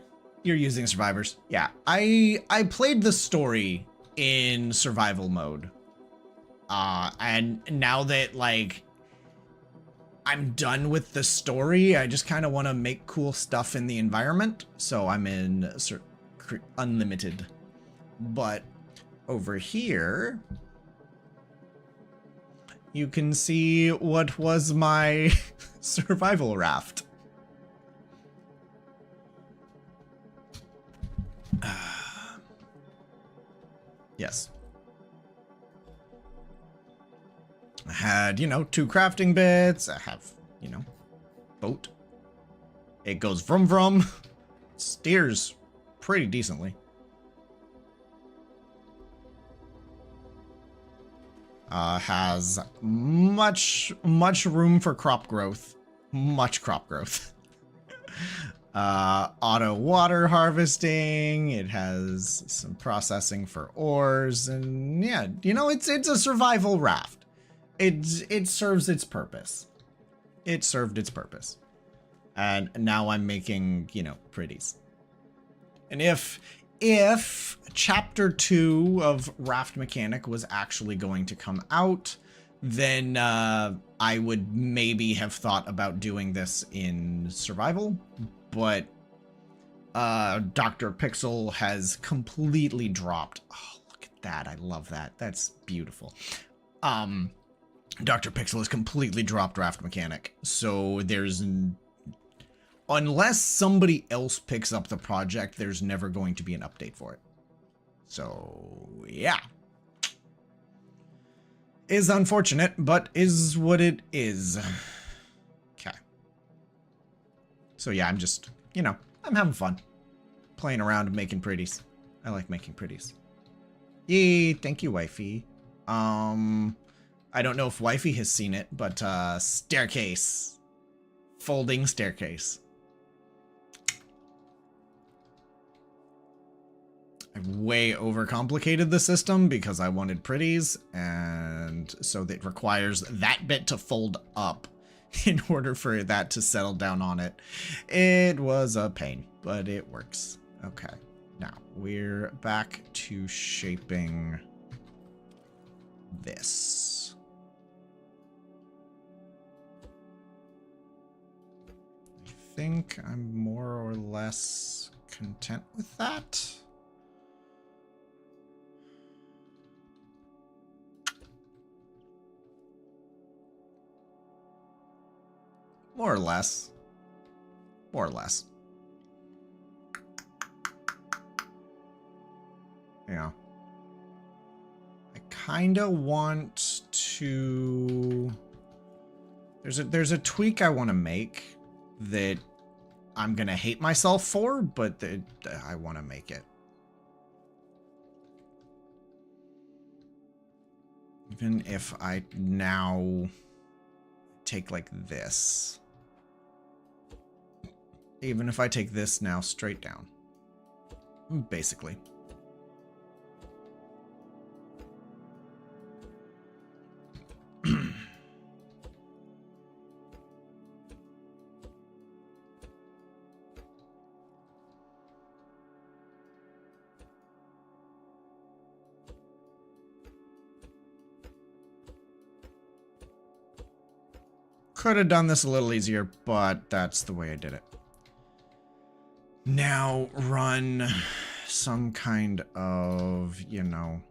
You're using survivors. Yeah, I played the story in survival mode. And now that, like, I'm done with the story, I just kind of want to make cool stuff in the environment. So I'm in unlimited. But over here, you can see what was my survival raft. Yes. I had, 2 crafting bits. I have, boat. It goes vroom vroom. Steers pretty decently. Has much room for crop growth. Much crop growth. Auto water harvesting. It has some processing for ores, and yeah, it's a survival raft. It serves its purpose. It served its purpose. And now I'm making, pretties. And if chapter 2 of Raft Mechanic was actually going to come out, then I would maybe have thought about doing this in survival, but Dr. Pixel has completely dropped. Oh, look at that. I love that. That's beautiful. Dr. Pixel has completely dropped Raft Mechanic. So there's... Unless somebody else picks up the project, there's never going to be an update for it. So, yeah. Is unfortunate, but is what it is. Okay. So yeah, I'm just, you know, I'm having fun. Playing around and making pretties. I like making pretties. Yay, thank you, wifey. I don't know if wifey has seen it, but staircase. Folding staircase. I way overcomplicated the system because I wanted pretties, and so that requires that bit to fold up in order for that to settle down on it. It was a pain, but it works. Okay, now we're back to shaping this. I think I'm more or less content with that. More or less. More or less. Yeah. I kind of want to... There's a tweak I want to make that I'm going to hate myself for, but I want to make it. Even if I now take like this. Even if I take this now straight down. Basically. Could have done this a little easier, but that's the way I did it. Now run some kind of, you know,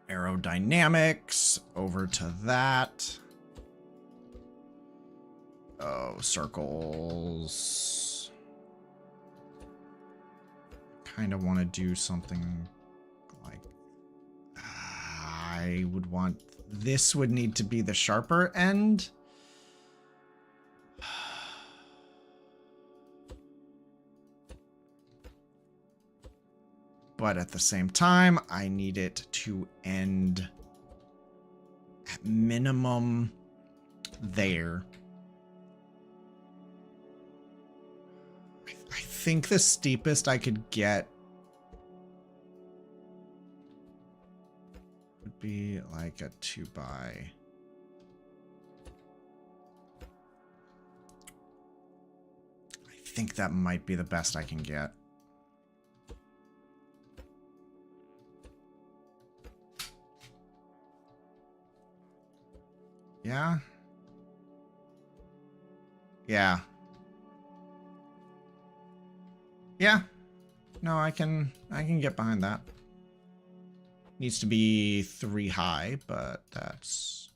aerodynamics over to that. Oh, circles. Kind of want to do something like... I would want... This would need to be the sharper end. But at the same time, I need it to end at minimum there. I think the steepest I could get would be like a 2x. I think that might be the best I can get. Yeah. Yeah. Yeah. No, I can get behind that. Needs to be 3 high, but that's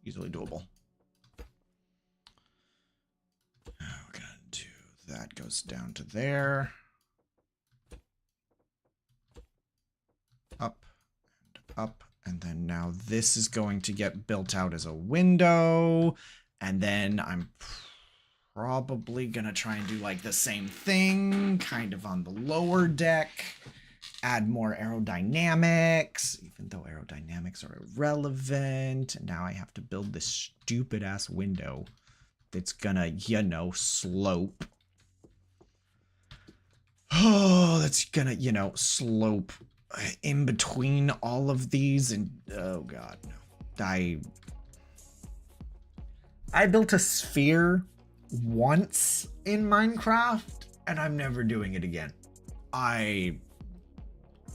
easily doable. We're gonna do that, goes down to there. Up and up. And then now this is going to get built out as a window. And then I'm probably going to try and do like the same thing, kind of on the lower deck. Add more aerodynamics, even though aerodynamics are irrelevant. And now I have to build this stupid ass window that's gonna, you know, slope. Oh, that's gonna, you know, slope in between all of these, and oh god, no. I built a sphere once in Minecraft, and I'm never doing it again. I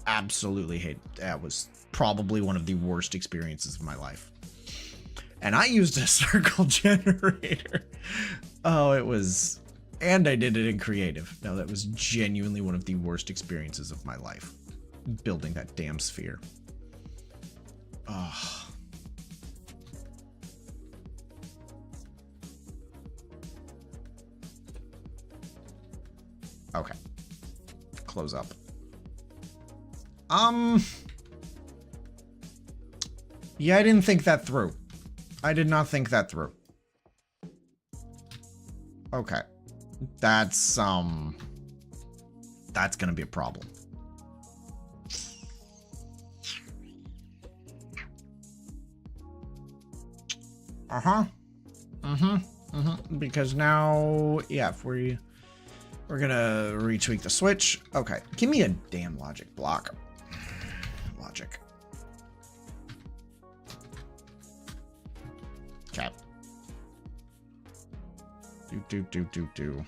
absolutely hate it. That was probably one of the worst experiences of my life. And I used a circle generator. Oh, it was... And I did it in creative. No, that was genuinely one of the worst experiences of my life. Building that damn sphere. Oh. Okay. Close up. Yeah, I didn't think that through. I did not think that through. Okay. That's gonna be a problem. Because now, yeah, if we're gonna retweak the switch. Okay, give me a damn logic block. Logic. Okay. Do.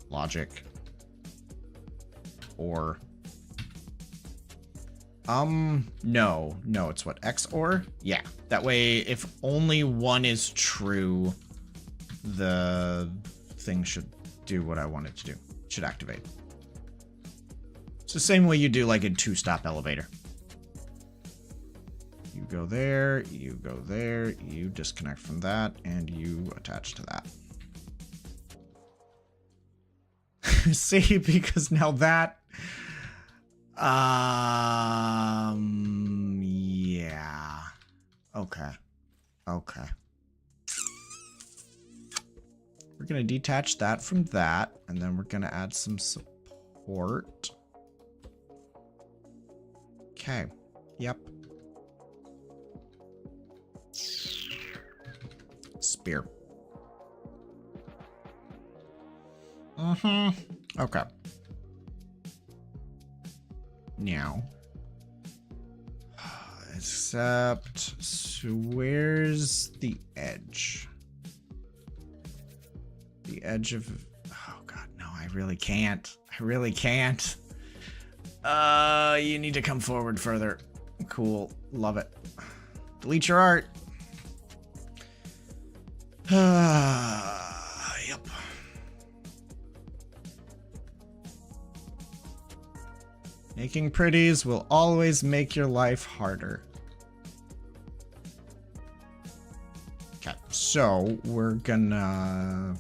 Logic. Or. No, it's what, X or? Yeah, that way if only one is true, the thing should do what I want it to do. It should activate. It's the same way you do like a 2-stop elevator. You go there, you go there, you disconnect from that, and you attach to that. See, because now that... yeah. Okay. We're gonna detach that from that, and then we're gonna add some support. Okay. Yep. Spear. Okay. Now. Except, so where's the edge? The edge of... Oh god, no, I really can't. You need to come forward further. Cool. Love it. Delete your art. Yep. Making pretties will always make your life harder. Okay, so we're gonna...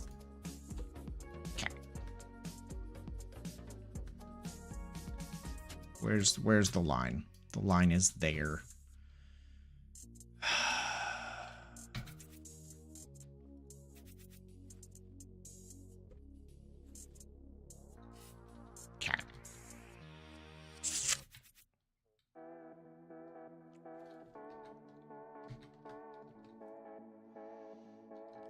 Okay. Where's the line? The line is there.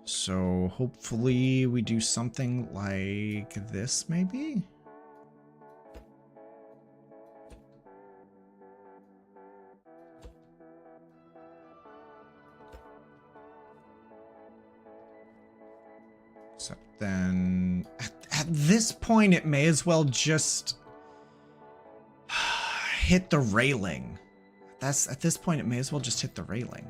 So hopefully we do something like this, maybe? Except then at this point it may as well just hit the railing. At this point it may as well just hit the railing.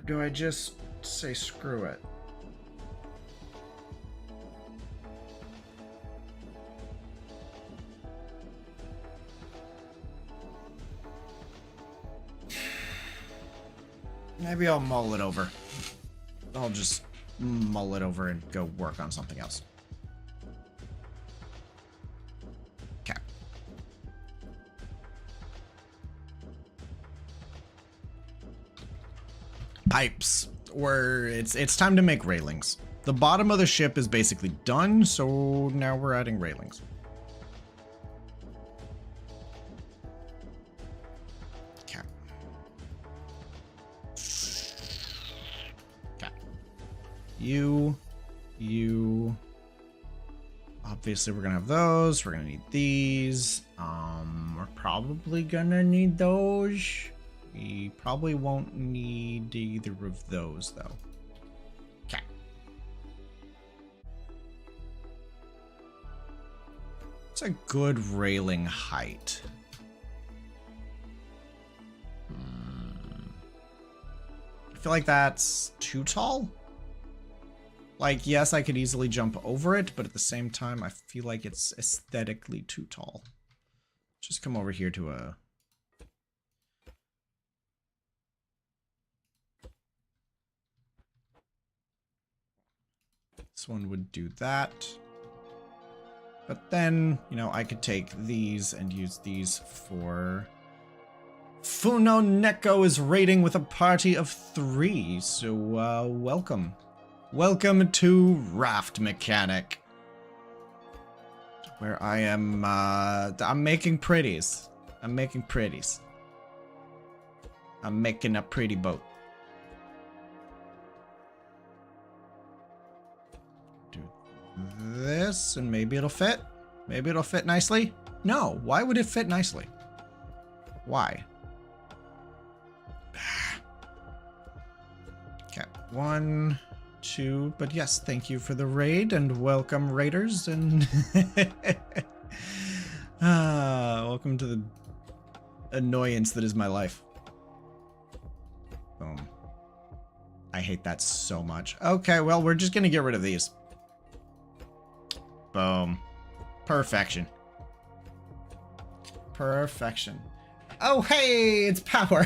Do I just say screw it? Maybe I'll mull it over. I'll just mull it over and go work on something else. Okay. Pipes. It's time to make railings. The bottom of the ship is basically done, so now we're adding railings. Okay. you. Obviously, we're gonna have those. We're gonna need these. We're probably gonna need those. We probably won't need either of those, though. Okay. It's a good railing height. I feel like that's too tall. Like, yes, I could easily jump over it, but at the same time, I feel like it's aesthetically too tall. Just come over here to a... This one would do that. But then, you know, I could take these and use these for... Funo Neko is raiding with a party of 3, so, welcome. Welcome to Raft Mechanic. Where I am, I'm making pretties. I'm making pretties. I'm making a pretty boat. Do this, and maybe it'll fit. Maybe it'll fit nicely. No, why would it fit nicely? Why? Okay, 1... 2, but yes, thank you for the raid and welcome raiders and welcome to the annoyance that is my life. Boom. I hate that so much. Okay, well, we're just gonna get rid of these. Boom. Perfection. Perfection. Oh, hey, it's Power.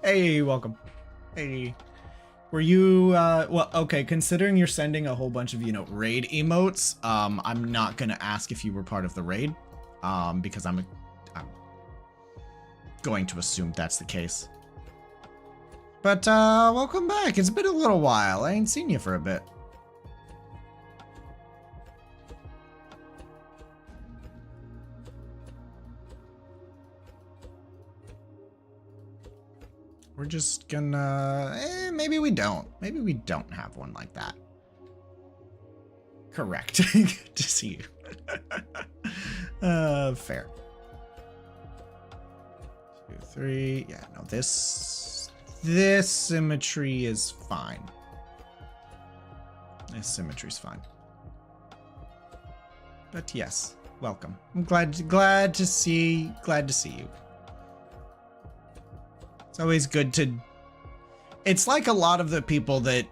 Hey, welcome. Hey. Were you, well, okay, considering you're sending a whole bunch of, you know, raid emotes, I'm not gonna ask if you were part of the raid, because I'm going to assume that's the case. But, welcome back. It's been a little while. I ain't seen you for a bit. We're just gonna... maybe we don't. Maybe we don't have one like that. Correct. Good to see you. Fair. 2, 3. Yeah, no, this symmetry is fine. This symmetry's fine. But yes, welcome. I'm glad to see you. It's always good to... It's like a lot of the people that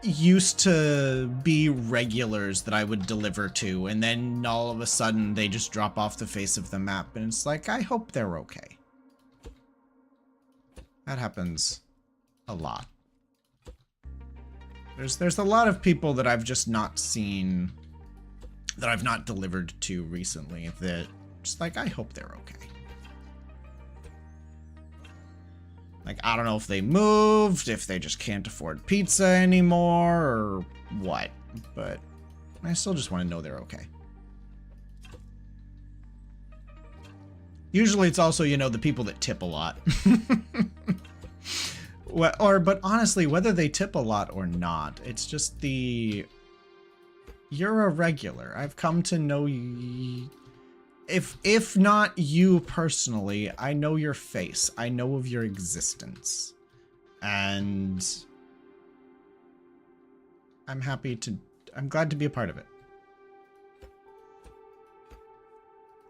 used to be regulars that I would deliver to, and then all of a sudden they just drop off the face of the map, and it's like, I hope they're okay. That happens a lot. There's a lot of people that I've just not seen, that I've not delivered to recently, that just like, I hope they're okay. Like, I don't know if they moved, if they just can't afford pizza anymore, or what. But I still just want to know they're okay. Usually it's also, you know, the people that tip a lot. But honestly, whether they tip a lot or not, it's just the... You're a regular. I've come to know you... If not you personally, I know your face. I know of your existence. And I'm glad to be a part of it.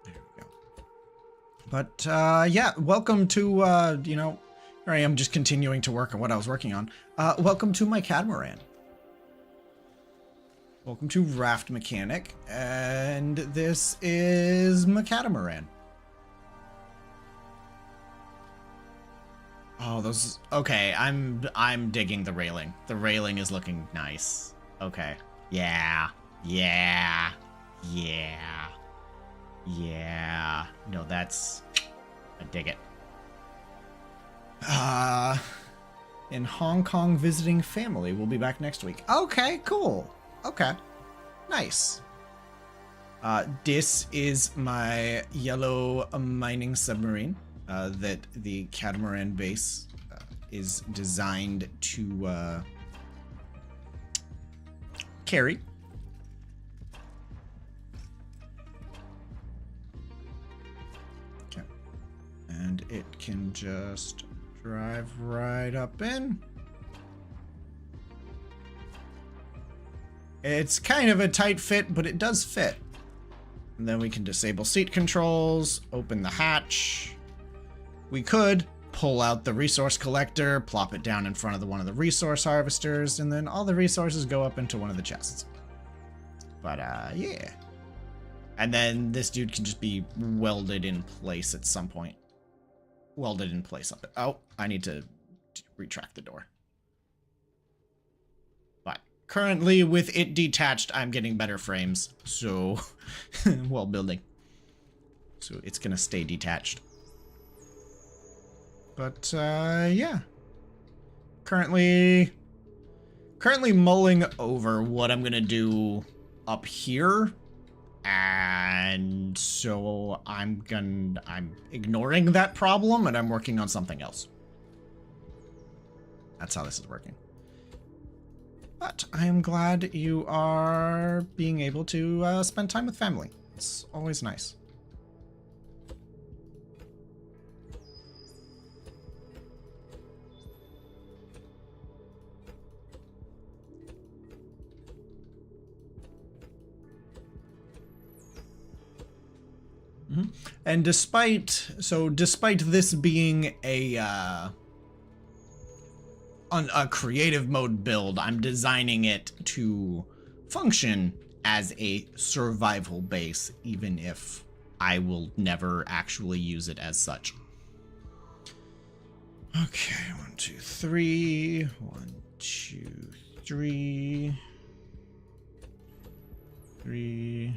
There we go. But, yeah, welcome to, you know, here I am just continuing to work on what I was working on. Welcome to my Catamaran. Welcome to Raft Mechanic, and this is my Catamaran. Oh, those... Okay, I'm digging the railing. The railing is looking nice. Okay. Yeah. Yeah. Yeah. Yeah. No, that's... I dig it. In Hong Kong visiting family. We'll be back next week. Okay, cool. Okay. Nice. This is my yellow mining submarine that the Catamaran base is designed to carry. Okay. And it can just drive right up in. It's kind of a tight fit, but it does fit. And then we can disable seat controls, open the hatch. We could pull out the resource collector, plop it down in front of one of the resource harvesters, and then all the resources go up into one of the chests. But, yeah. And then this dude can just be welded in place at some point. Welded in place up it. Oh, I need to retract the door. But currently, with it detached, I'm getting better frames. So, while building. So it's gonna stay detached. But, yeah. Currently mulling over what I'm gonna do up here. And so I'm ignoring that problem and I'm working on something else. That's how this is working. But I am glad you are being able to spend time with family. It's always nice. And despite this being a creative mode build, I'm designing it to function as a survival base, even if I will never actually use it as such. Okay, 1, 2, 3. 1, 2, 3. 3.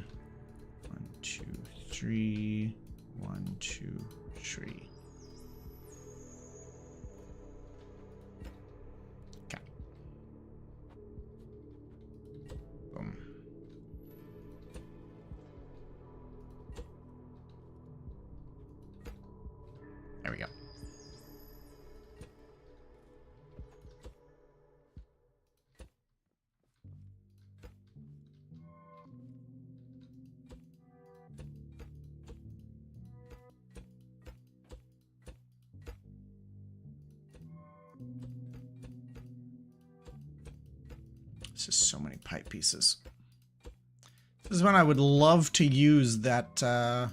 1, 2, 3. 1, 2, 3. Okay. Boom. There we go. This is so many pipe pieces. This is when I would love to use the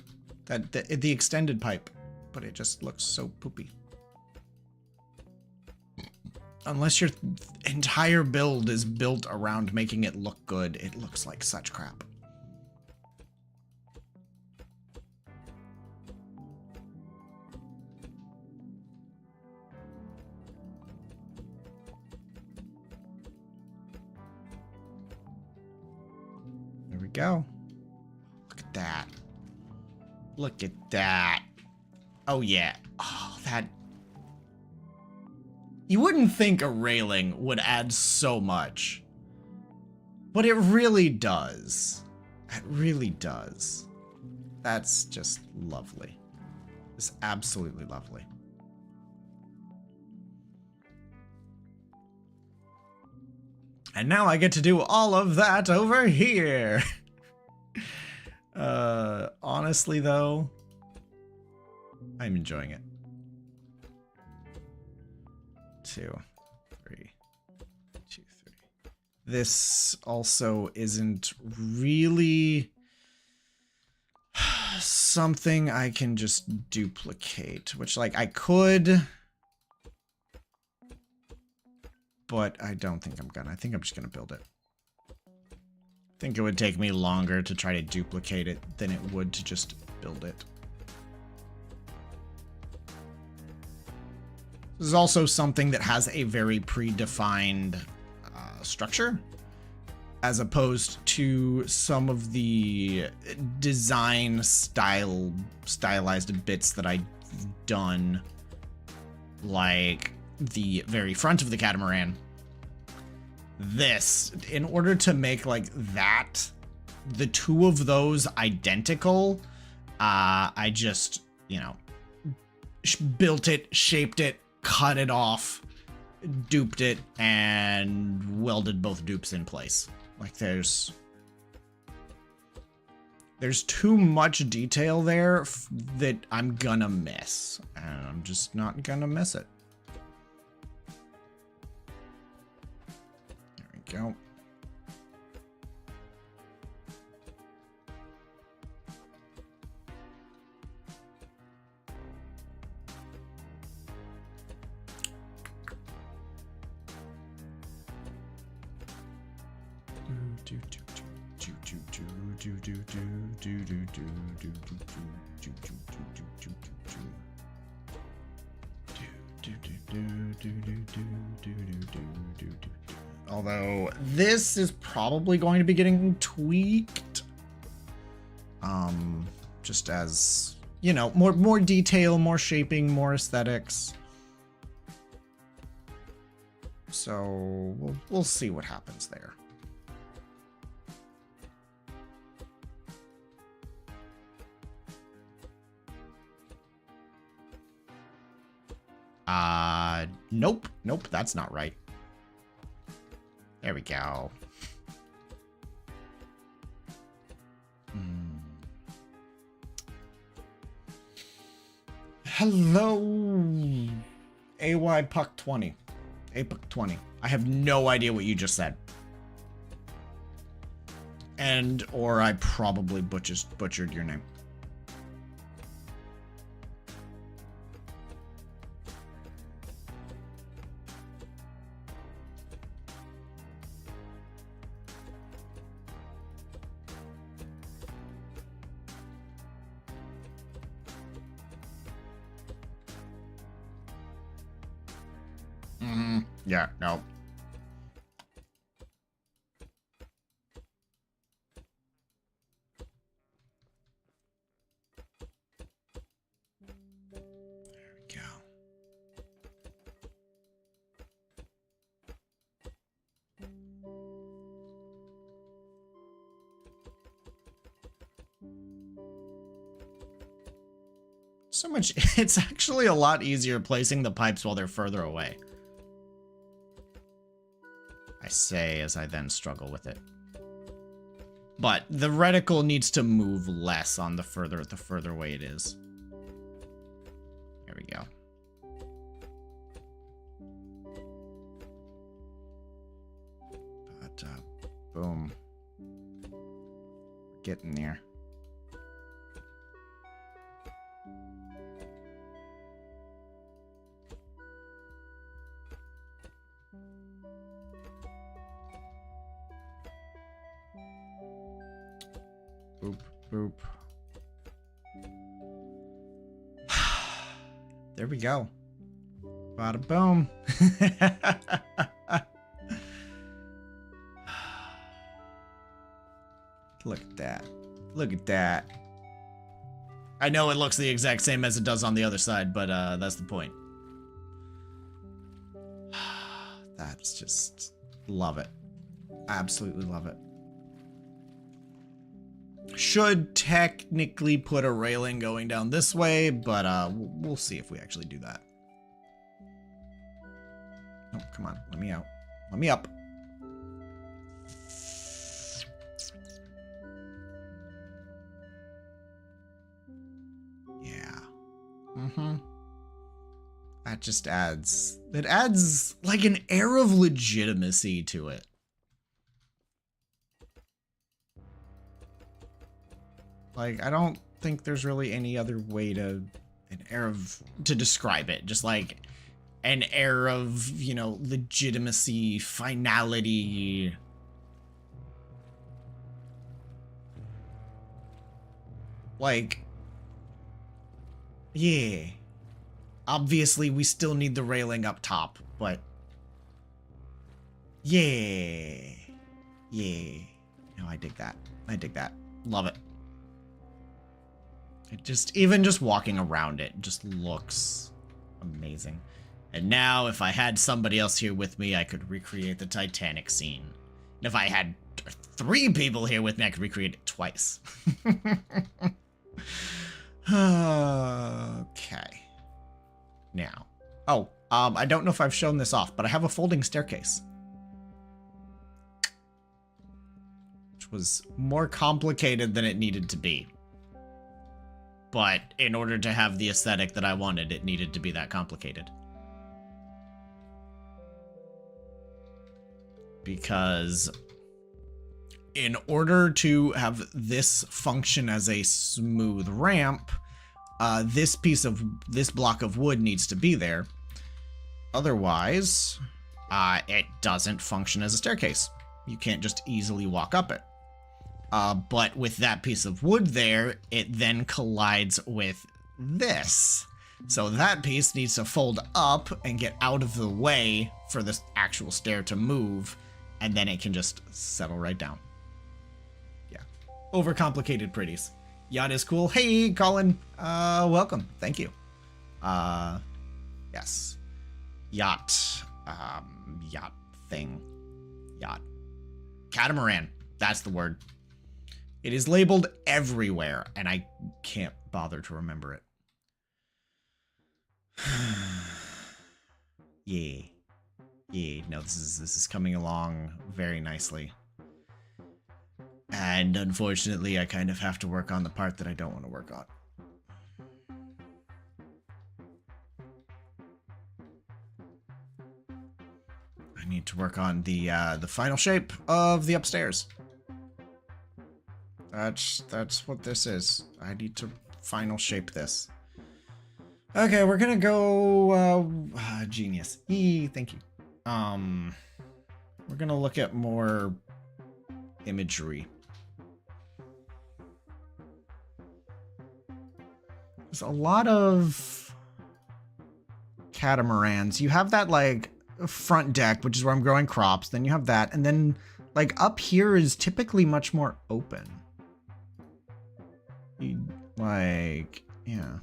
extended pipe, but it just looks so poopy. Unless your entire build is built around making it look good, it looks like such crap. There we go. Look at that. Look at that. Oh yeah. Oh, that. You wouldn't think a railing would add so much, but it really does. It really does. That's just lovely. It's absolutely lovely. And now I get to do all of that over here. Honestly though, I'm enjoying it. 2, 3, 2, 3. This also isn't really something I can just duplicate, which like I could, but I don't think I'm gonna. I think I'm just gonna build it. I think it would take me longer to try to duplicate it than it would to just build it. This is also something that has a very predefined structure, as opposed to some of the stylized bits that I've done, like the very front of the Catamaran. This, in order to make like that, the two of those identical, I just, you know, built it, shaped it, cut it off, duped it, and welded both dupes in place. Like there's too much detail there that I'm gonna miss. And I'm just not gonna miss it. There we go. Although this is probably going to be getting tweaked. Just as, you know, more detail, more shaping, more aesthetics. So we'll see what happens there. Nope, that's not right. There we go. Hello, AY Puck 20. APUC 20. I have no idea what you just said. Or I probably butchered your name. Yeah, no. There we go. So much, it's actually a lot easier placing the pipes while they're further away. I say as I then struggle with it. But the reticle needs to move less on the further away it is. There we go. But, boom. We're getting there. Boop, boop. There we go. Bada boom. Look at that. Look at that. I know it looks the exact same as it does on the other side, but that's the point. That's just... love it. Absolutely love it. Should technically put a railing going down this way, but we'll see if we actually do that. Oh, come on. Let me out. Let me up. Yeah. Mm-hmm. That just adds... it adds like an air of legitimacy to it. Like, I don't think there's really any other way to describe it. Just like an air of, you know, legitimacy, finality. Like, yeah. Obviously, we still need the railing up top, but yeah. Yeah. No, I dig that. I dig that. Love it. It just, even just walking around it just looks amazing. And now, if I had somebody else here with me, I could recreate the Titanic scene. And if I had 3 people here with me, I could recreate it twice. Okay. Now. Oh, I don't know if I've shown this off, but I have a folding staircase. was more complicated than it needed to be. But in order to have the aesthetic that I wanted, it needed to be that complicated. Because in order to have this function as a smooth ramp, this block of wood needs to be there. Otherwise, it doesn't function as a staircase. You can't just easily walk up it. But with that piece of wood there, it then collides with this. So that piece needs to fold up and get out of the way for this actual stair to move, and then it can just settle right down. Yeah. Overcomplicated pretties. Yacht is cool. Hey, Colin. Welcome. Thank you. Yes. Yacht. Yacht thing. Yacht. Catamaran. That's the word. It is labeled everywhere, and I can't bother to remember it. Yeah. Yeah, no, this is coming along very nicely. And unfortunately, I kind of have to work on the part that I don't want to work on. I need to work on the final shape of the upstairs. That's what this is. I need to final shape this. Okay, we're gonna go genius. Thank you. We're gonna look at more imagery. There's a lot of catamarans. You have that like front deck, which is where I'm growing crops. Then you have that, and then like up here is typically much more open. Like, yeah.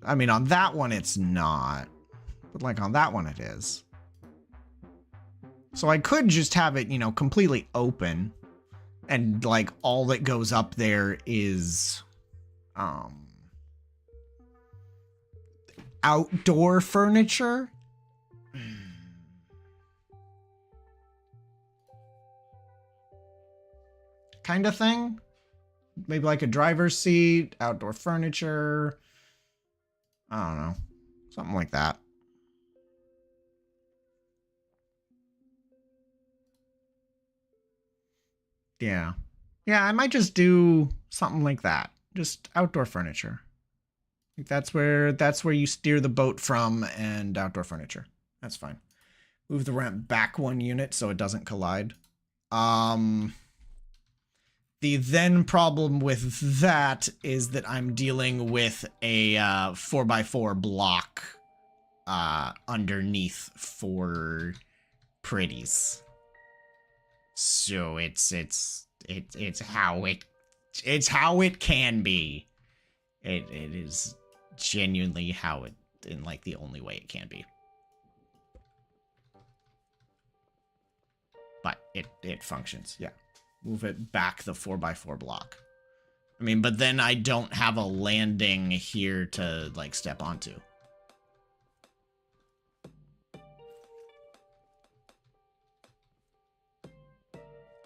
I mean, on that one, it's not. But, like, on that one, it is. So I could just have it, you know, completely open. And, like, all that goes up there is... outdoor furniture? Kind of thing? Maybe like a driver's seat, outdoor furniture... I don't know. Something like that. Yeah. Yeah, I might just do something like that. Just outdoor furniture. Like that's where you steer the boat from, and outdoor furniture. That's fine. Move the ramp back 1 unit so it doesn't collide. The then problem with that is that I'm dealing with a 4x4 block underneath for pretties. So it's how it can be. It is genuinely how it, in like the only way it can be. But it functions, yeah. Move it back the 4x4 block. I mean, but then I don't have a landing here to, like, step onto.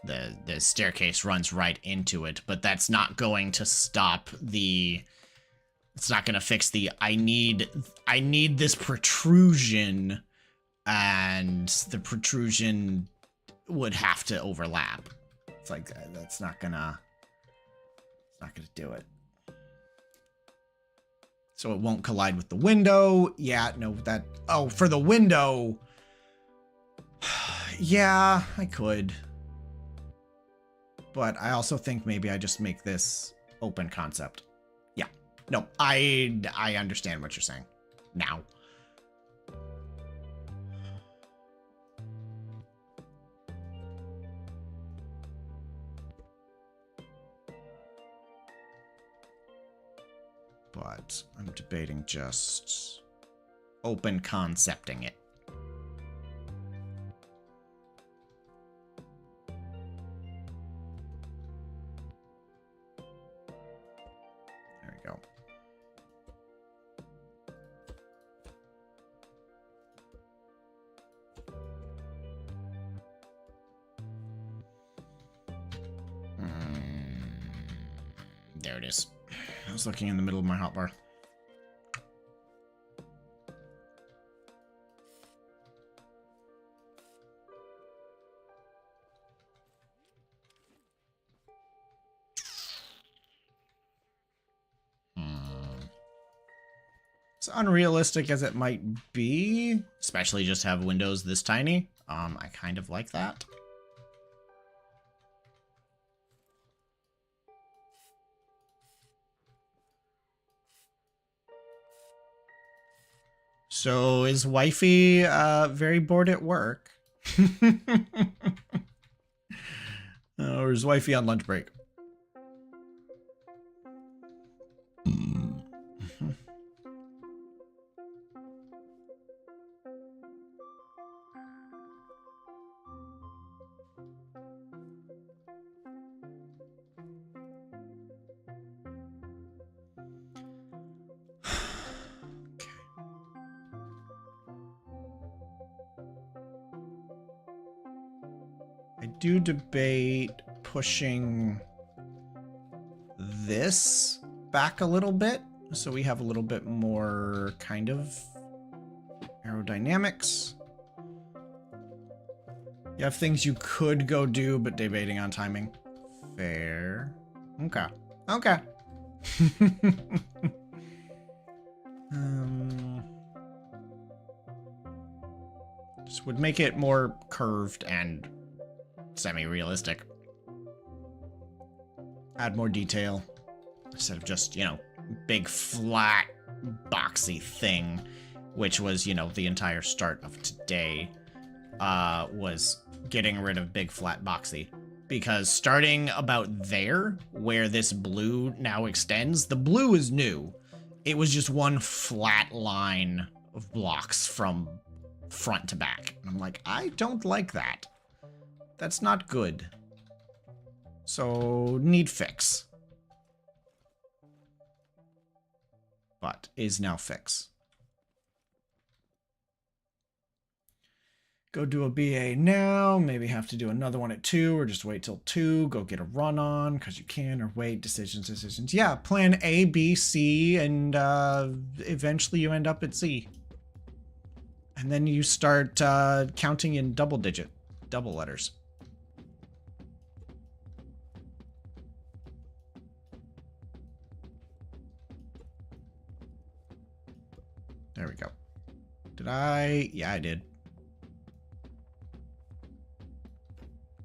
The staircase runs right into it, but that's not going to stop the... It's not going to fix the... I need this protrusion, and the protrusion would have to overlap. It's like, that's not gonna... It's not gonna do it. So it won't collide with the window. Yeah, no, that... Oh, for the window... Yeah, I could. But I also think maybe I just make this open concept. Yeah. No, I understand what you're saying. Now. But I'm debating just open concepting it. There we go. There it is. I was looking in the middle of my hotbar. As unrealistic as it might be, especially just have windows this tiny, I kind of like that. So is wifey very bored at work? Or is wifey on lunch break? I do debate pushing this back a little bit so we have a little bit more kind of aerodynamics. You have things you could go do, but debating on timing. Fair. Okay. Okay. Just would make it more curved and semi-realistic. Add more detail instead of just, you know, big flat boxy thing, which was, you know, the entire start of today, was getting rid of big flat boxy. Because starting about there, where this blue now extends, the blue is new. It was just one flat line of blocks from front to back. And I'm like, I don't like that. That's not good. So, need fix. But is now fix. Go do a BA now, maybe have to do another one at 2, or just wait till 2, go get a run on, because you can, or wait, decisions. Yeah, plan A, B, C, and eventually you end up at Z. And then you start counting in double letters. There we go. Did I? Yeah, I did.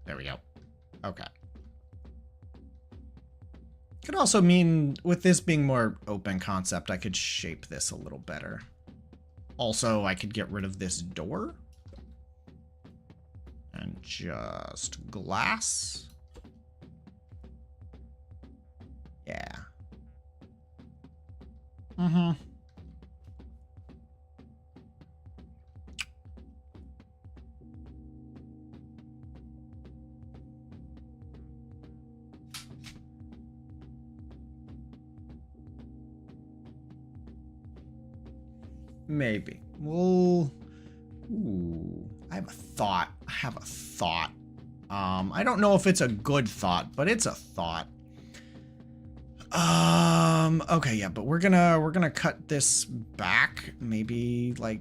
There we go. Okay. Could also mean, with this being more open concept, I could shape this a little better. Also, I could get rid of this door. And just glass. Yeah. Mm-hmm. Maybe. Well, ooh, I have a thought. I don't know if it's a good thought, but it's a thought. Okay, yeah, but we're gonna cut this back. Maybe like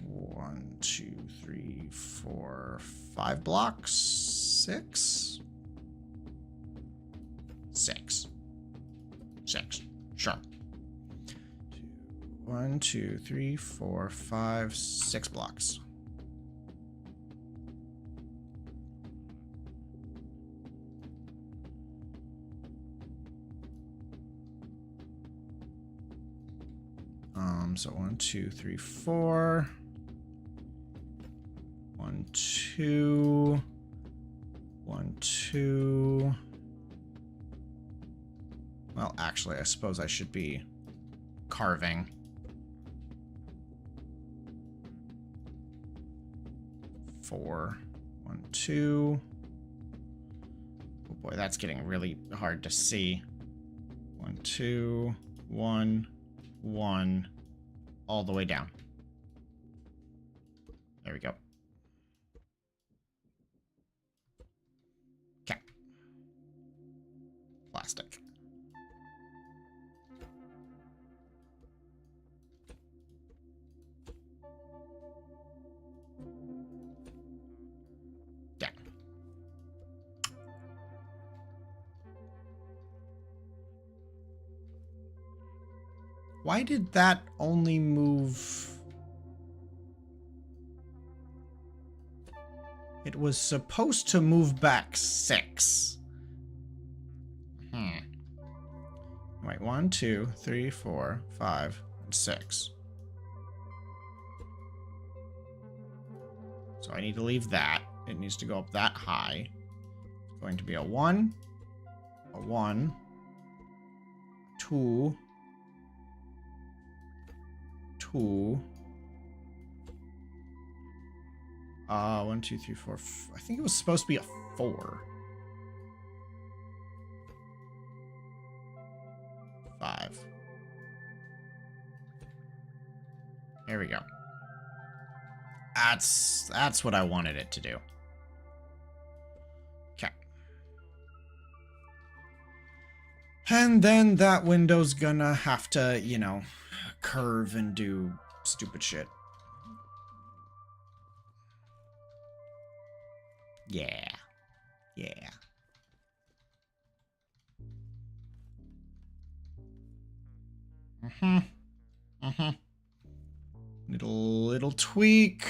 1, 2, 3, 4, 5 blocks. 6. Sure. 1, 2, 3, 4, 5, 6 blocks. So 1, 2, 3, 4. 1, 2. 1, 2. Well, actually, I suppose I should be carving. 4. 1, 2. Oh boy, that's getting really hard to see. 1, 2. 1. 1. All the way down. There we go. Okay. Plastic. Why did that only move? It was supposed to move back 6. Wait, 1, 2, 3, 4, 5, and 6. So I need to leave that. It needs to go up that high. It's going to be a 1, a 1, 2, 2. 1, 2, 3, 4. I think it was supposed to be a 4. 5. There we go. That's what I wanted it to do. Okay. And then that window's gonna have to, you know, curve and do stupid shit. Yeah. Yeah. It'll tweak.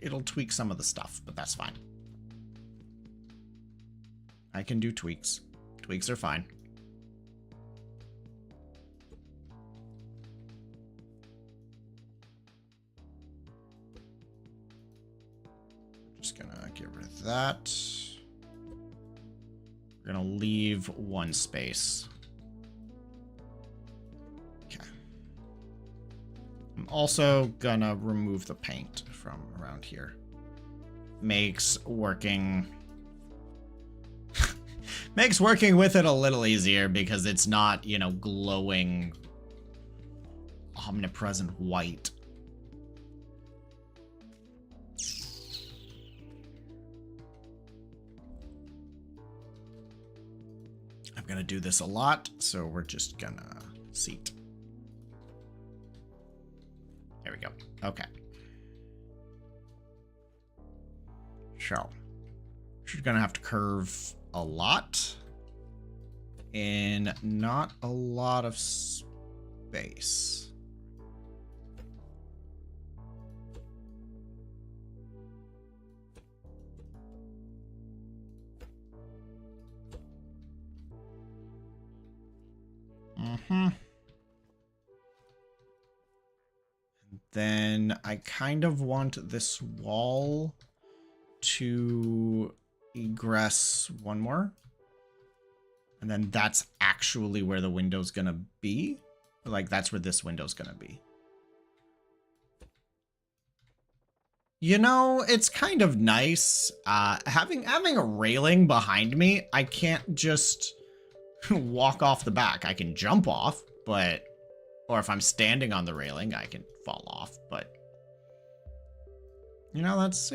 It'll tweak some of the stuff, but that's fine. I can do tweaks. Tweaks are fine. Just gonna get rid of that. We're gonna leave 1 space. Okay. I'm also gonna remove the paint from around here. Makes working with it a little easier because it's not, you know, glowing omnipresent white. I'm gonna do this a lot, so we're just gonna seat. There we go. Okay. So, she's gonna have to curve a lot in not a lot of space. Then I kind of want this wall to egress 1 more. And then that's actually where the window's gonna be. Like, that's where this window's gonna be. You know, it's kind of nice. Having a railing behind me, I can't just walk off the back. I can jump off, but... Or if I'm standing on the railing, I can fall off, but... You know, it's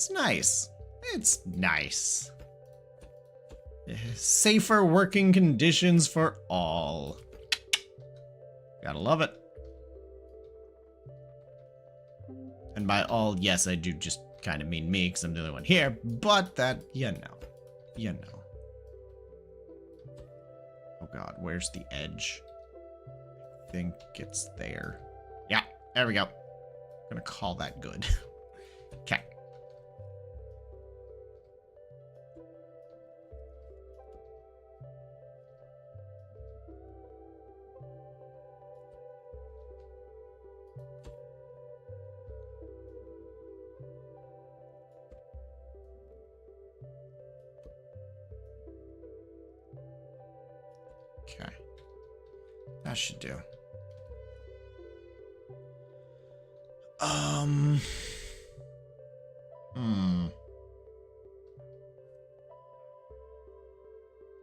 nice. It's nice. Safer working conditions for all. Gotta love it. And by all, yes, I do just kind of mean me, because I'm the only one here, but that, you know. You know. Oh god, where's the edge? I think it's there. Yeah, there we go. I'm gonna call that good. Okay. Okay. That should do.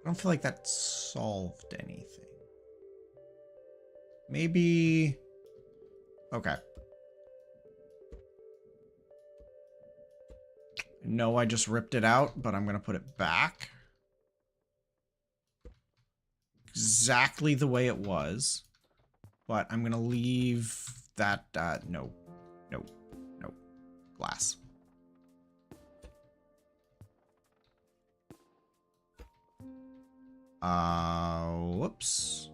I don't feel like that solved anything. Maybe... Okay. No, I just ripped it out, but I'm gonna put it back. Exactly the way it was. But I'm gonna leave that, no. Glass. Whoops.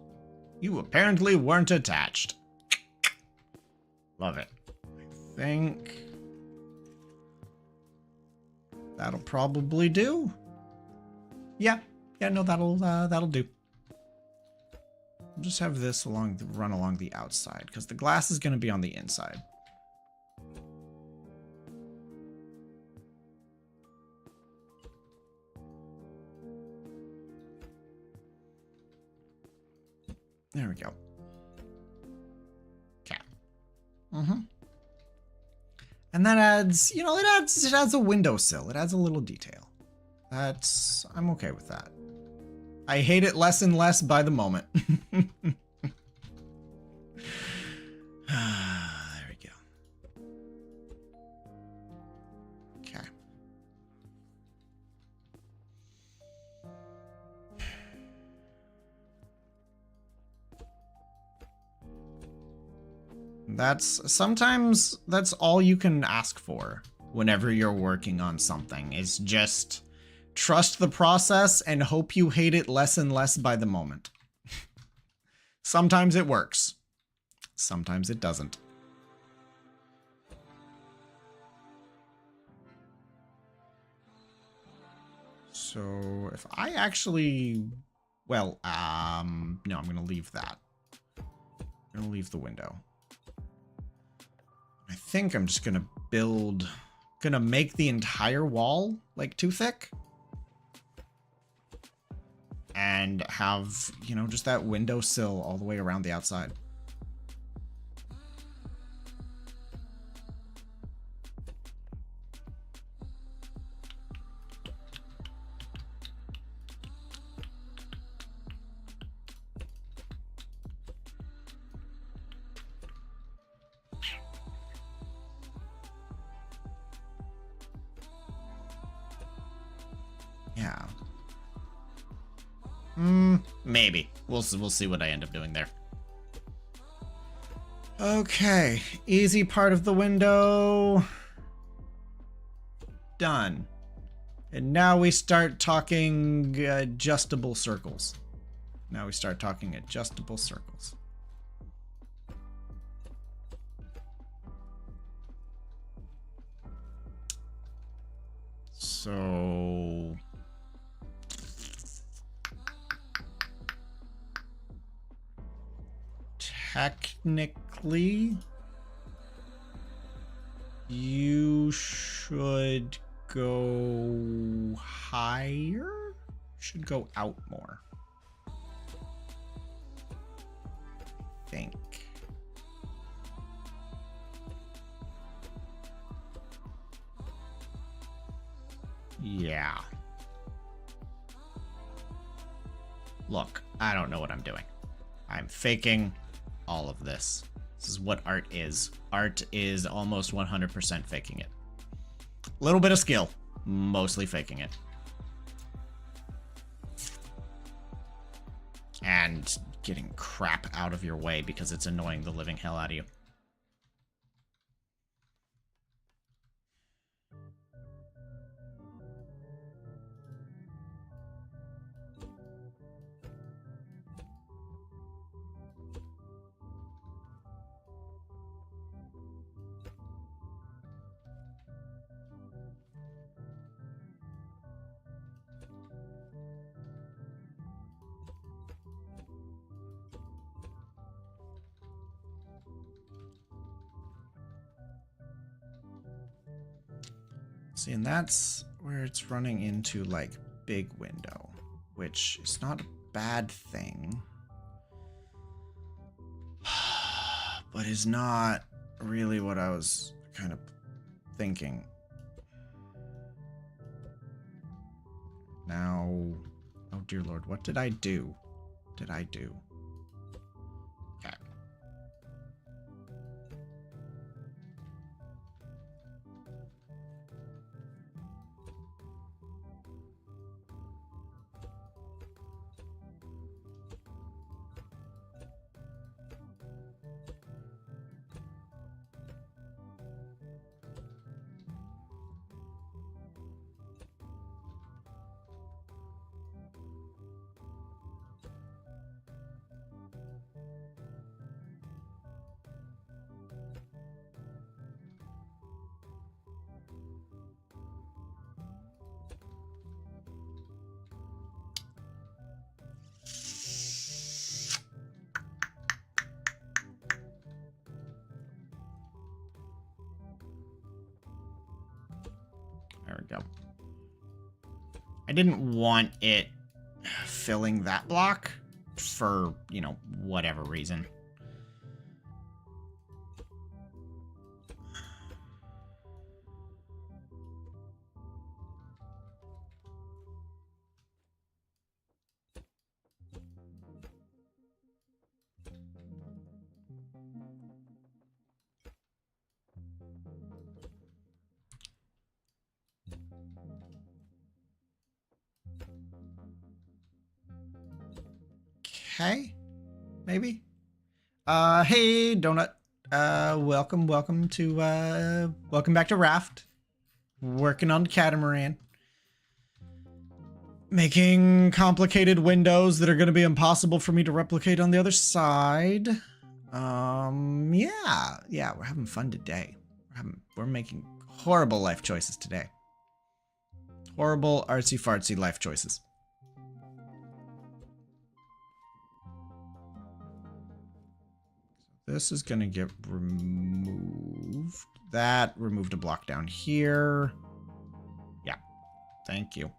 You apparently weren't attached. Love it. I think that'll probably do. Yeah, no, that'll do. We'll just have this run along the outside, because the glass is going to be on the inside. There we go. Okay. And that adds, you know, it adds a windowsill. It adds a little detail. I'm okay with that. I hate it less and less by the moment. There we go. Okay. Sometimes that's all you can ask for whenever you're working on something, is just trust the process and hope you hate it less and less by the moment. Sometimes it works. Sometimes it doesn't. So if I actually, well, no, I'm going to leave that. I'm going to leave the window. I think I'm just going to make the entire wall like too thick. And have, you know, just that windowsill all the way around the outside. Yeah. Maybe. We'll see what I end up doing there. Okay. Easy part of the window. Done. And now we start talking adjustable circles. So technically, you should go higher. Should go out more. I think. Yeah. Look, I don't know what I'm doing. I'm faking all of this. This is what art is. Art is almost 100% faking it. A little bit of skill, mostly faking it. And getting crap out of your way because it's annoying the living hell out of you. See, and that's where it's running into, like, big window, which is not a bad thing, but is not really what I was kind of thinking. Now, oh dear Lord, what did I do? Okay. I didn't want it filling that block for, you know, whatever reason. Okay, maybe. Hey, Donut. Welcome back to Raft. Working on the Catamaran. Making complicated windows that are going to be impossible for me to replicate on the other side. Yeah, we're having fun today. We're making horrible life choices today. Horrible artsy-fartsy life choices. This is gonna get removed. That removed a block down here. Yeah, thank you.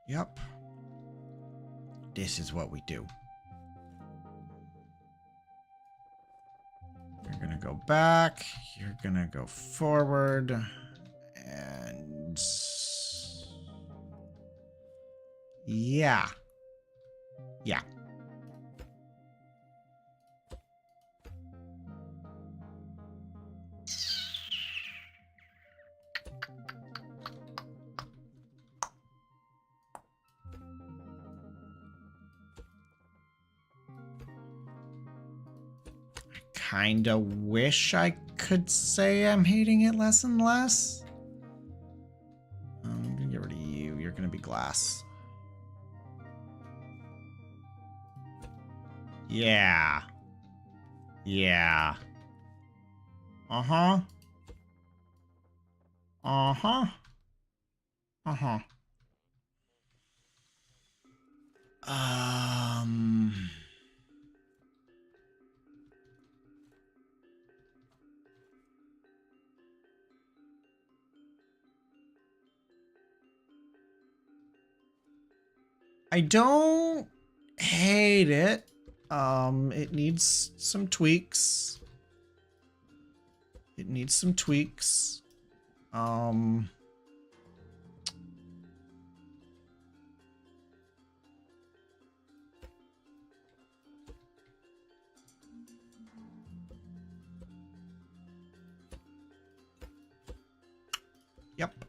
Yep. This is what we do. You're gonna go back. You're gonna go forward. And... yeah. Yeah. Kinda wish I could say I'm hating it less and less. I'm gonna get rid of you. You're gonna be glass. Yeah. Yeah. Uh-huh. Uh-huh. Uh-huh. I don't hate it. It needs some tweaks. It needs some tweaks. Yep.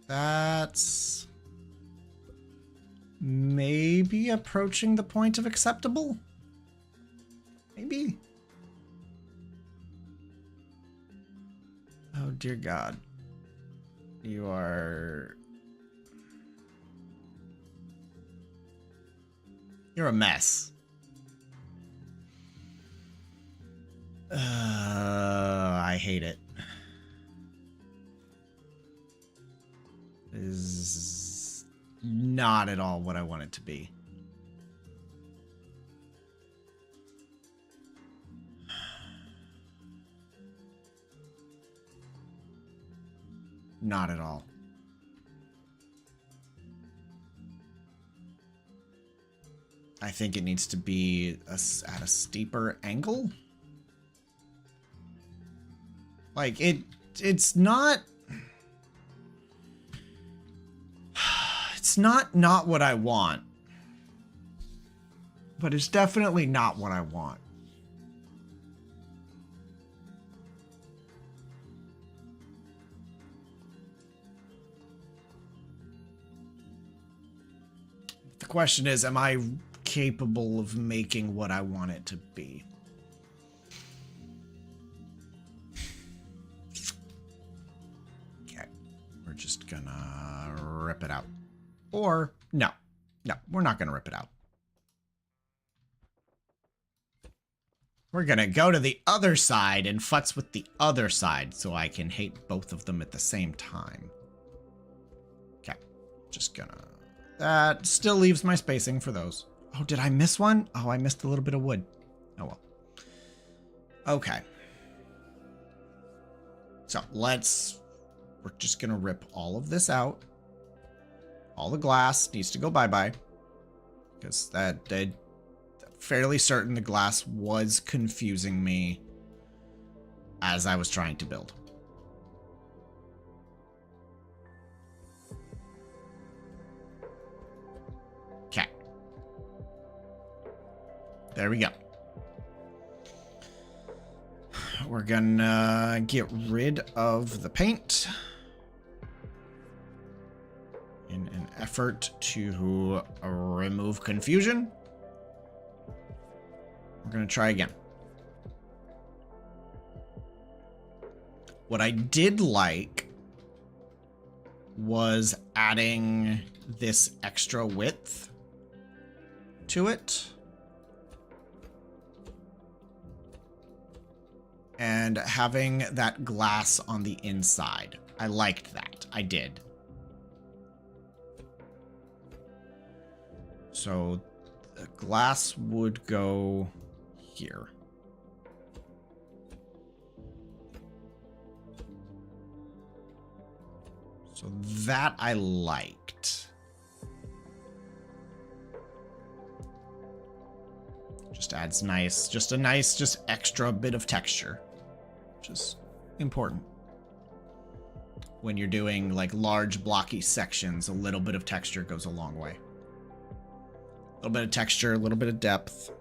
That's maybe approaching the point of acceptable. Maybe. Oh, dear God. You are... you're a mess. I hate it. This is not at all what I want it to be. Not at all. I think it needs to be at a steeper angle. Like, it's not... it's not what I want. But it's definitely not what I want. The question is, am I capable of making what I want it to be? Okay, we're just gonna rip it out. Or, no, we're not gonna rip it out. We're gonna go to the other side and futz with the other side so I can hate both of them at the same time. Okay, just gonna... That still leaves my spacing for those. Oh, did I miss one? Oh, I missed a little bit of wood. Oh well. Okay. So we're just gonna rip all of this out. All the glass needs to go bye-bye. Because I'm fairly certain the glass was confusing me as I was trying to build. Okay. There we go. We're gonna get rid of the paint in an effort to remove confusion. We're gonna try again. What I did like was adding this extra width to it. And having that glass on the inside. I liked that. I did. So the glass would go here. So that I liked. Just adds just a nice extra bit of texture, which is important. When you're doing like large blocky sections, a little bit of texture goes a long way. A little bit of texture, a little bit of depth.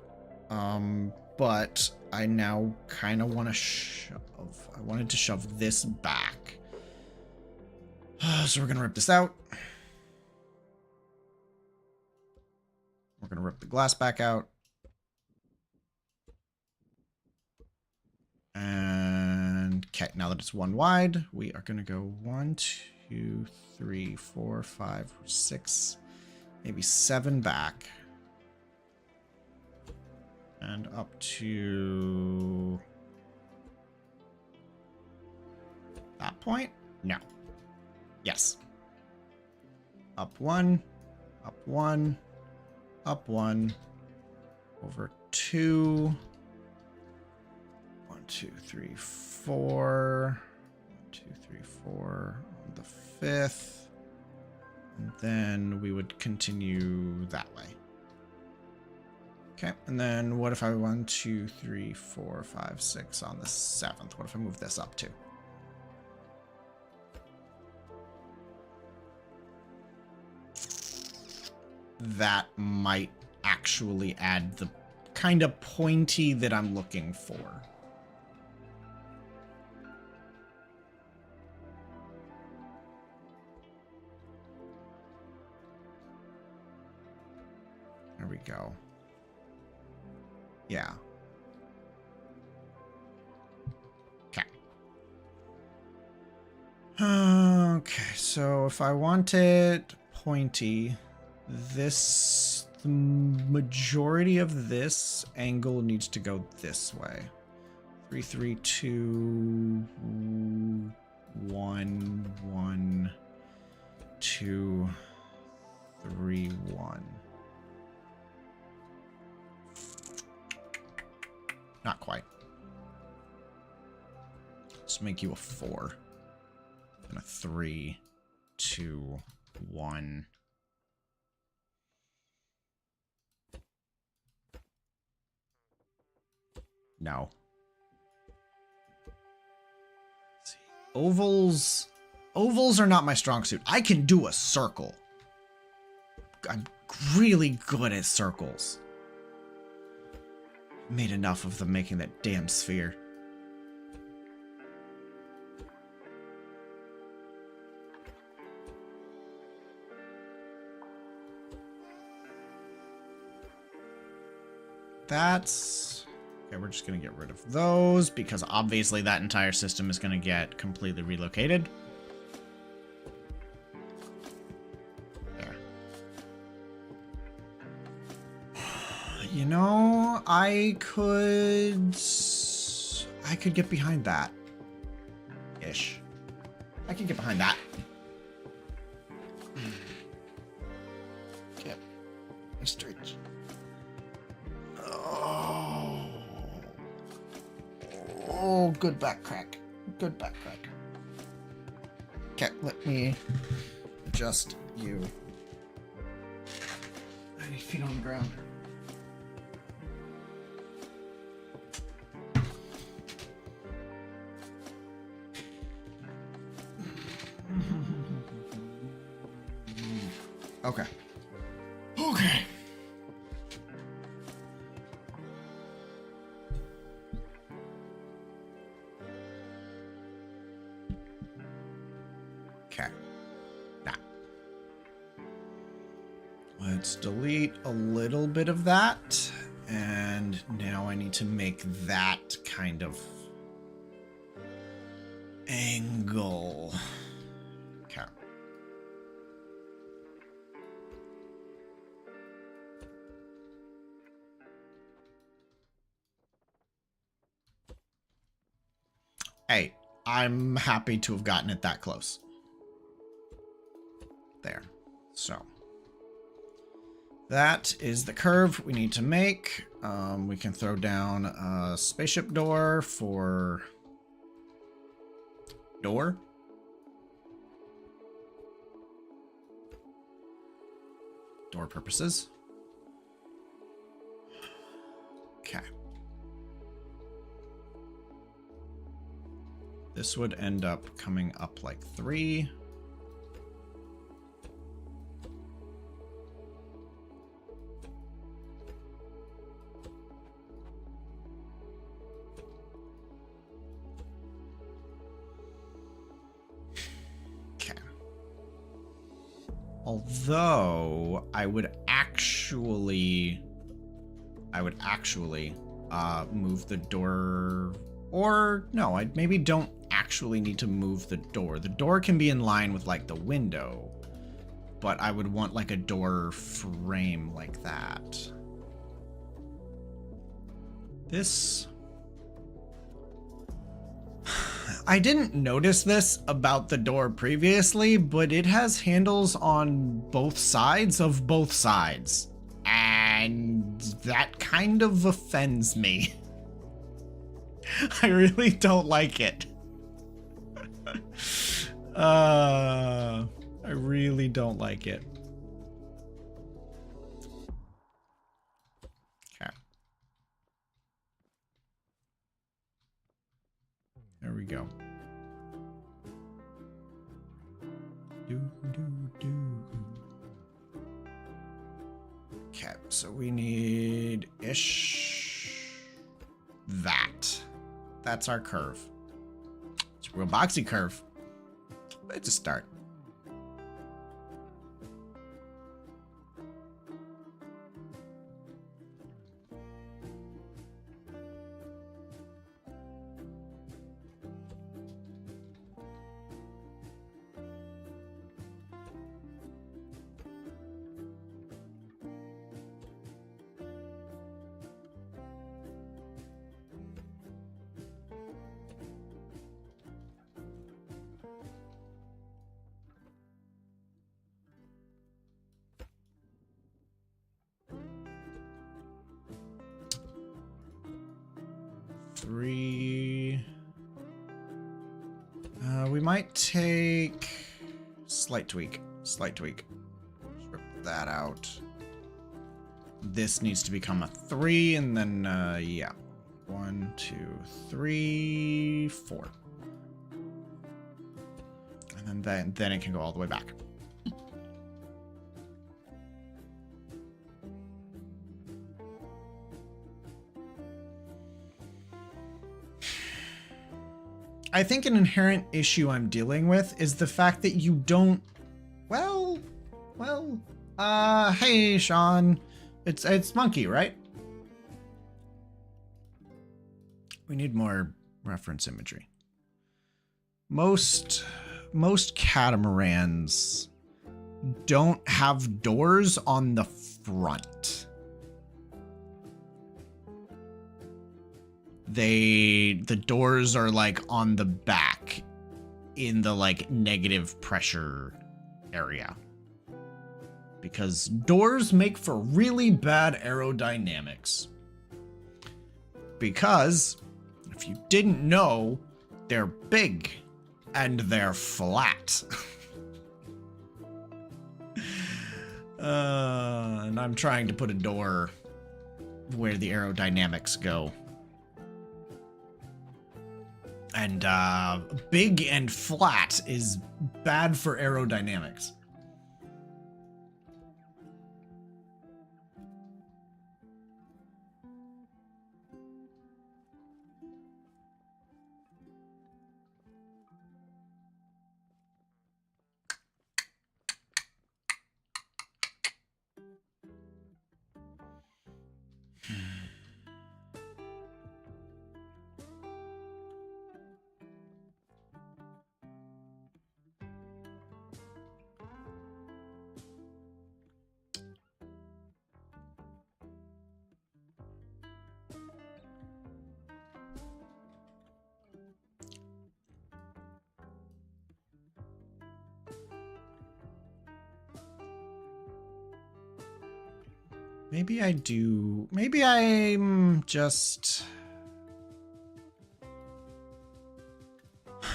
But I now kind of want to shove. I wanted to shove this back. So we're going to rip this out. We're going to rip the glass back out. And okay, now that it's one wide, we are going to go 1, 2, 3, 4, 5, 6, maybe 7 back. And up to that point? No. Yes. Up 1, up 1, up 1, over 2. 1, 2, 3, 4. 1, 2, 3, 4 on the 5th. And then we would continue that way. Okay, and then what if I 1, 2, 3, 4, 5, 6 on the 7th? What if I move this up to? That might actually add the kind of pointy that I'm looking for. There we go. Yeah. Okay. Okay, so if I want it pointy, the majority of this angle needs to go this way. 3, 3, 2, 1, 1, 2, 3, 1. Not quite. Let's make you a 4. And a 3, 2, 1. No. Let's see. Ovals are not my strong suit. I can do a circle. I'm really good at circles. Made enough of them making that damn sphere. That's... Okay, we're just going to get rid of those because obviously that entire system is going to get completely relocated. There. You know, I could get behind that. Ish. I could get behind that. Okay. Stretch. Oh, good back crack. Good back crack. Okay, let me adjust you. 90 feet on the ground. Okay. Okay. Okay. Now, let's delete a little bit of that. And now I need to make that kind of angle. Okay. Hey, I'm happy to have gotten it that close. There. So that is the curve we need to make. We can throw down a spaceship door for door. Door purposes. Okay. This would end up coming up like 3. Although I would actually move the door, or no, I maybe don't actually need to move the door. The door can be in line with like the window, but I would want like a door frame like that. This, I didn't notice this about the door previously, but it has handles on both sides of both sides. And that kind of offends me. I really don't like it. I really don't like it. Okay. There we go. Okay, so we need ish that. That's our curve. It's a real boxy curve. But it's a start. We might take slight tweak. Strip that out. This needs to become a 3, and then yeah, 1, 2, 3, 4, and then it can go all the way back. I think an inherent issue I'm dealing with is the fact that you don't, hey, Sean, it's Monkey, right? We need more reference imagery. Most catamarans don't have doors on the front. the doors are like on the back in the like negative pressure area. Because doors make for really bad aerodynamics. Because if you didn't know, they're big and they're flat. And I'm trying to put a door where the aerodynamics go. And big and flat is bad for aerodynamics. Maybe I do. Maybe I'm just... I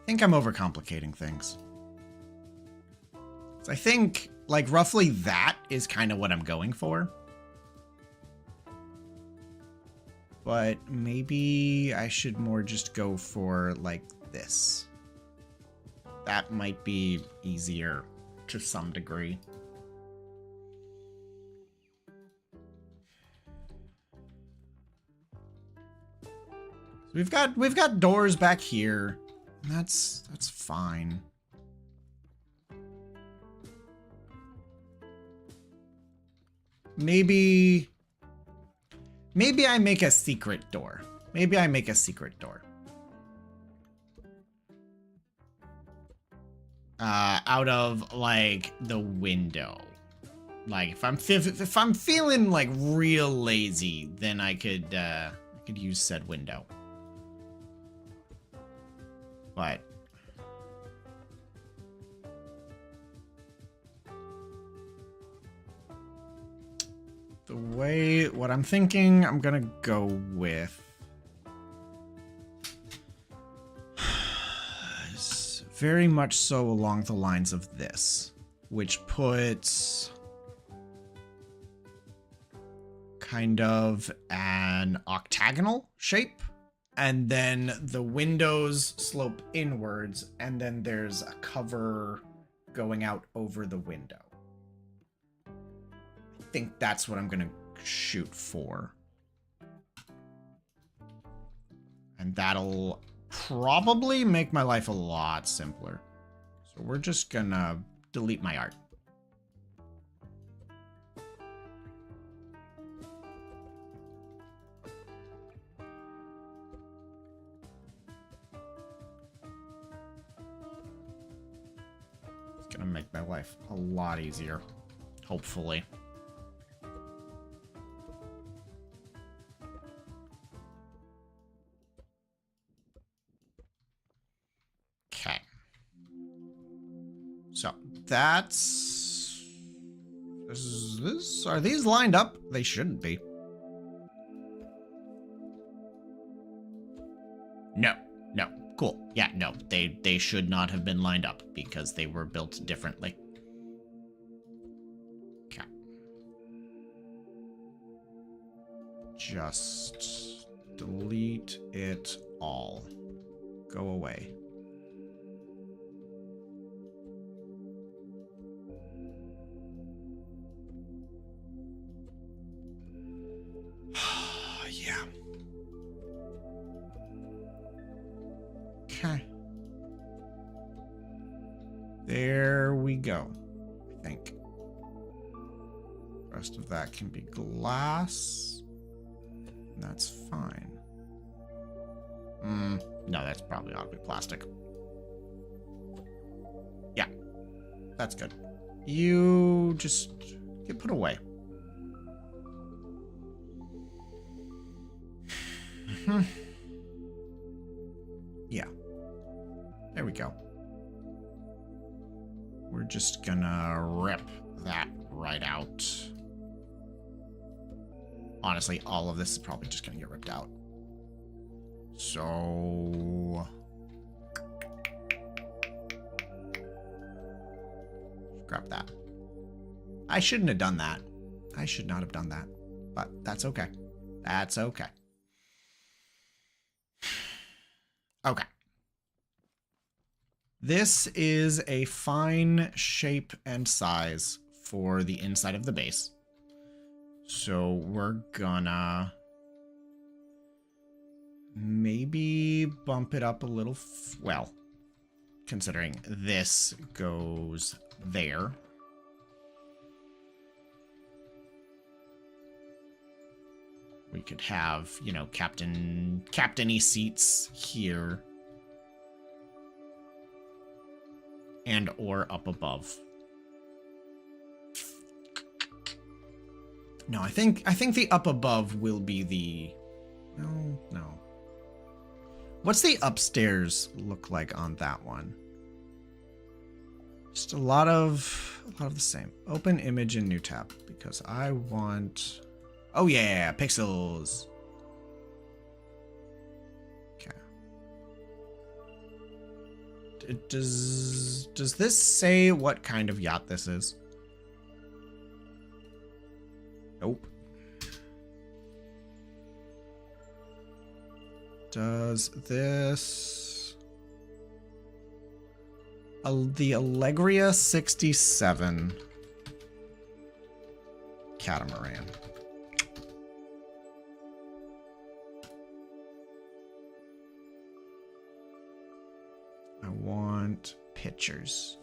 think I'm overcomplicating things. So I think, like, roughly that is kind of what I'm going for. But maybe I should more just go for, like, this. That might be easier to some degree. We've got doors back here. That's fine. Maybe I make a secret door. Maybe I make a secret door. Out of like the window. Like if I'm feeling like real lazy, then I could use said window. But what I'm thinking I'm gonna go with is very much so along the lines of this, which puts kind of an octagonal shape. And then the windows slope inwards, and then there's a cover going out over the window. I think that's what I'm gonna shoot for. And that'll probably make my life a lot simpler. So we're just gonna delete my art. Gonna make my life a lot easier, hopefully. Okay. So that's are these lined up? They shouldn't be. No. Cool. Yeah, no, they should not have been lined up because they were built differently. Okay. Just delete it all. Go away. Yeah. Okay. There we go, I think. Rest of that can be glass. That's fine. No, that's probably ought to be plastic. Yeah, that's good. You just get put away. Yeah. There we go. We're just gonna rip that right out. Honestly, all of this is probably just gonna get ripped out. So... grab that. I shouldn't have done that. I should not have done that. But that's okay. That's okay. Okay. This is a fine shape and size for the inside of the base. So we're gonna maybe bump it up a little. Well, considering this goes there. We could have, you know, captain-y seats here. And or up above. No, I think the up above will be the... No. What's the upstairs look like on that one? Just a lot of the same. Open image in new tab because I want... Oh yeah, pixels. Okay. Does this say what kind of yacht this is? Nope. Does this... the Allegria 67 Catamaran. I want pictures.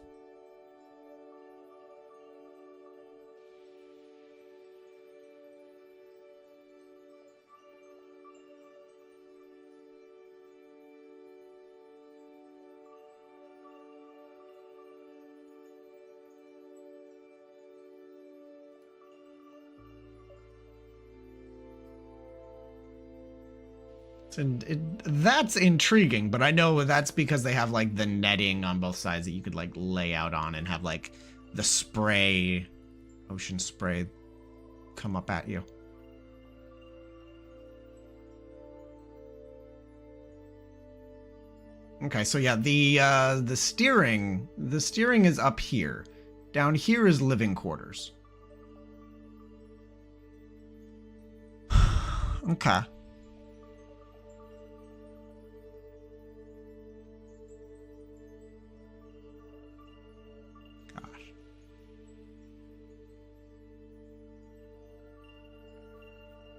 That's intriguing, but I know that's because they have like the netting on both sides that you could like lay out on and have like the spray, ocean spray come up at you. Okay, so yeah, the steering is up here. Down here is living quarters. Okay.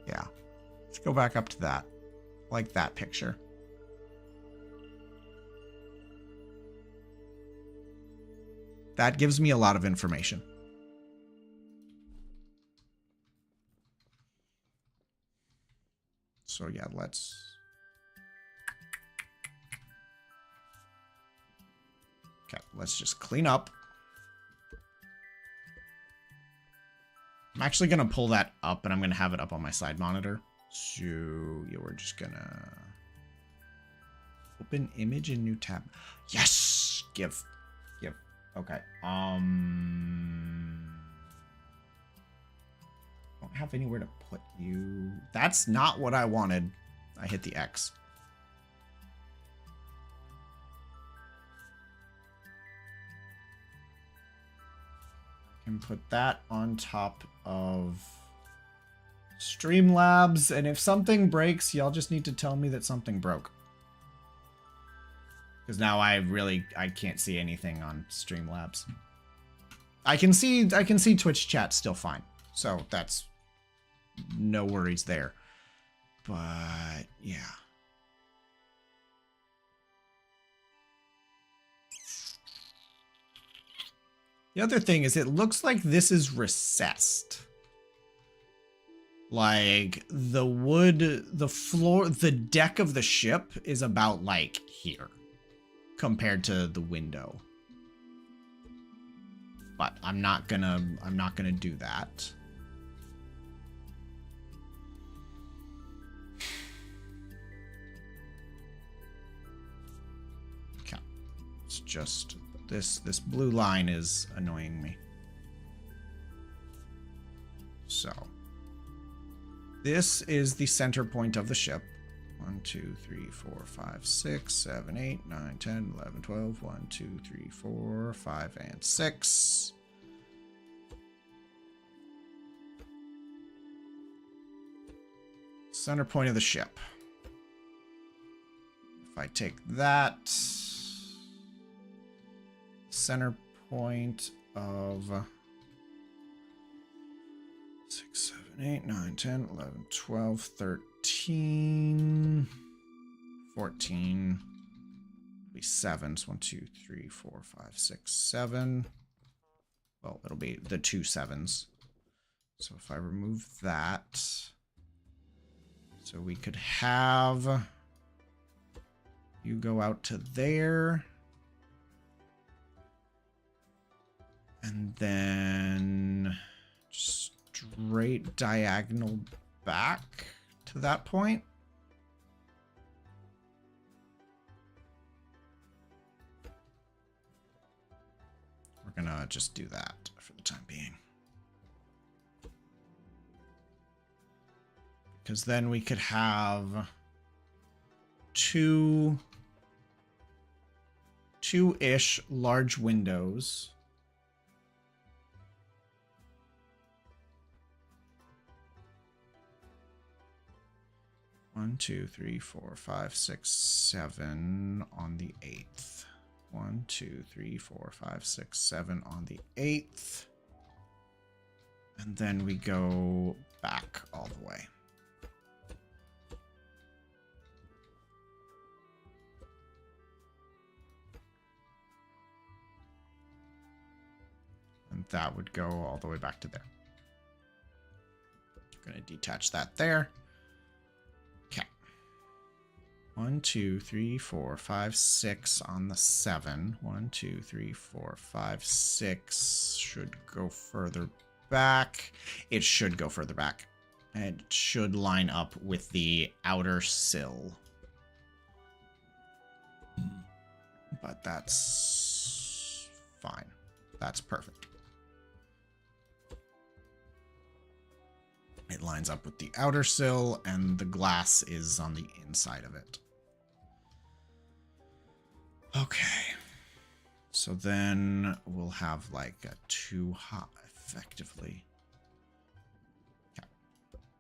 Yeah, let's go back up to that. Like that picture. That gives me a lot of information. So yeah, let's... Okay, let's just clean up. I'm actually going to pull that up, and I'm going to have it up on my side monitor. So, yeah, we're just going to... Open image in new tab. Yes! Give. Okay. Don't have anywhere to put you. That's not what I wanted. I hit the X. Can put that on top of Streamlabs, and if something breaks, y'all just need to tell me that something broke. Because now I can't see anything on Streamlabs. I can see Twitch chat still fine, so that's no worries there. But yeah. The other thing is it looks like this is recessed. Like the wood, the floor, the deck of the ship is about like here compared to the window. But I'm not gonna do that. just... This blue line is annoying me. So. This is the center point of the ship. 1, 2, 3, 4, 5, 6, 7, 8, 9, 10, 11, 12. 1, 2, 3, 4, 5, and 6. Center point of the ship. If I take that, center point of 6, 7, 8, 9, 10, 11, 12, 13, 14, be 7. So 1, 2, 3, 4, 5, 6, 7. Well, it'll be the 2 7s. So if I remove that, so we could have you go out to there. And then straight diagonal back to that point. We're gonna just do that for the time being. Because then we could have two-ish large windows. One, 2, 3, 4, 5, 6, 7 on the 8th. 1, 2, 3, 4, 5, 6, 7 on the 8th. And then we go back all the way. And that would go all the way back to there. I'm going to detach that there. Okay. 1, 2, 3, 4, 5, 6 on the 7. 1, 2, 3, 4, 5, 6 should go further back. It should go further back. It should line up with the outer sill. But that's fine. That's perfect. It lines up with the outer sill, and the glass is on the inside of it. Okay. So then we'll have like a 2 high, effectively. Okay.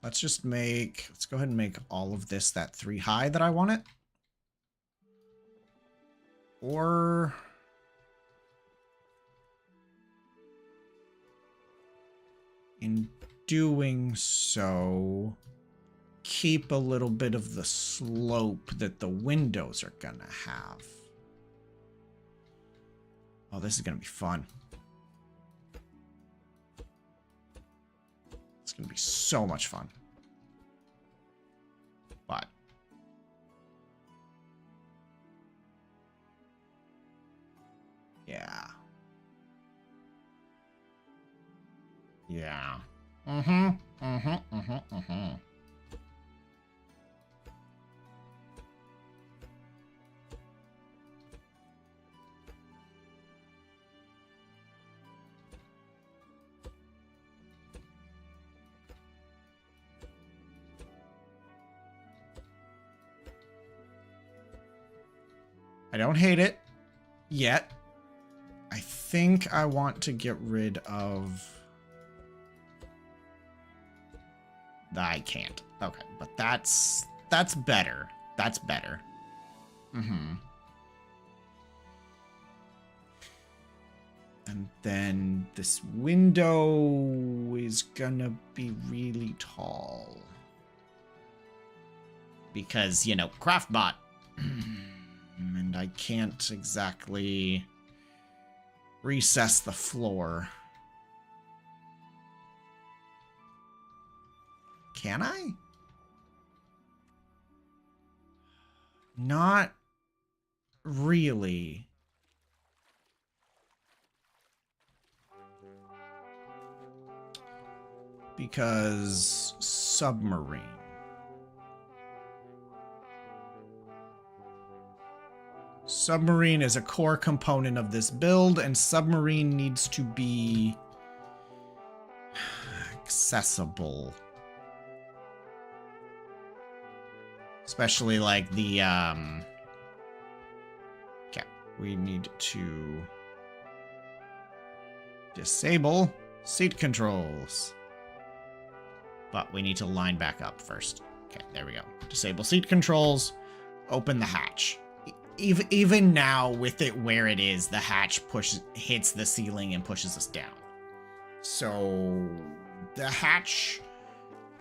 Let's go ahead and make all of this that 3 high that I want it. Or... in doing so, keep a little bit of the slope that the windows are gonna have. Oh, this is gonna be fun. It's gonna be so much fun. But yeah. Yeah. I don't hate it yet. I think I want to get rid of... I can't. Okay, but that's better. That's better. And then this window is gonna be really tall. Because, you know, Craftbot. And I can't exactly recess the floor. Can I? Not really. Because submarine. Submarine is a core component of this build, and submarine needs to be accessible. Especially like the, okay, we need to disable seat controls. But we need to line back up first. Okay, there we go. Disable seat controls, open the hatch. Even now, with it where it is, the hatch hits the ceiling and pushes us down. So the hatch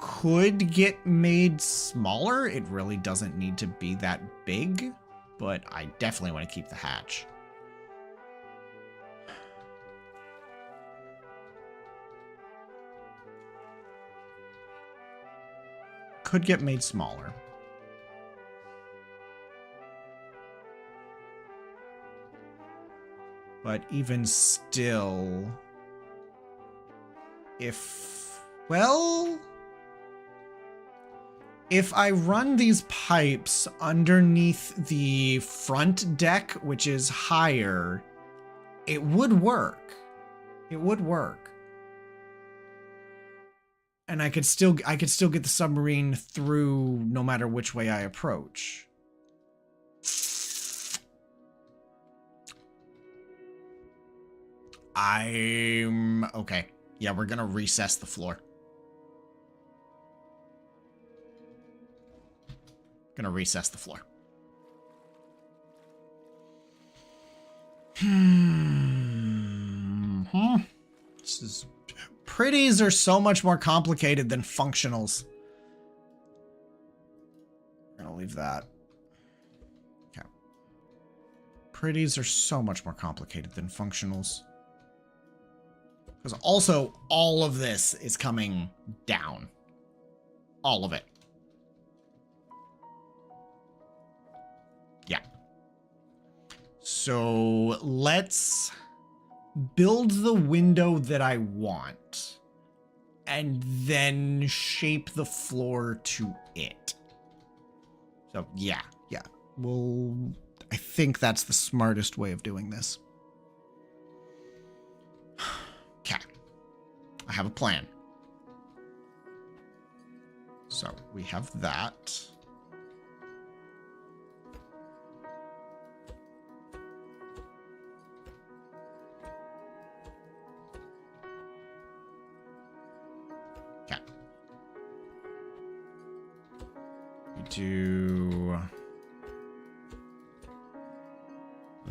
could get made smaller. It really doesn't need to be that big, but I definitely want to keep the hatch. Could get made smaller. But even still, if I run these pipes underneath the front deck, which is higher, it would work. It would work. And I could still get the submarine through no matter which way I approach. Okay. Yeah, we're gonna recess the floor. Gonna recess the floor. This is... Pretties are so much more complicated than functionals. I'm gonna leave that. Okay. Pretties are so much more complicated than functionals. Because also, all of this is coming down. All of it. Yeah. So let's build the window that I want. And then shape the floor to it. So, yeah. I think that's the smartest way of doing this. Okay. I have a plan. So, we have that. Okay. We do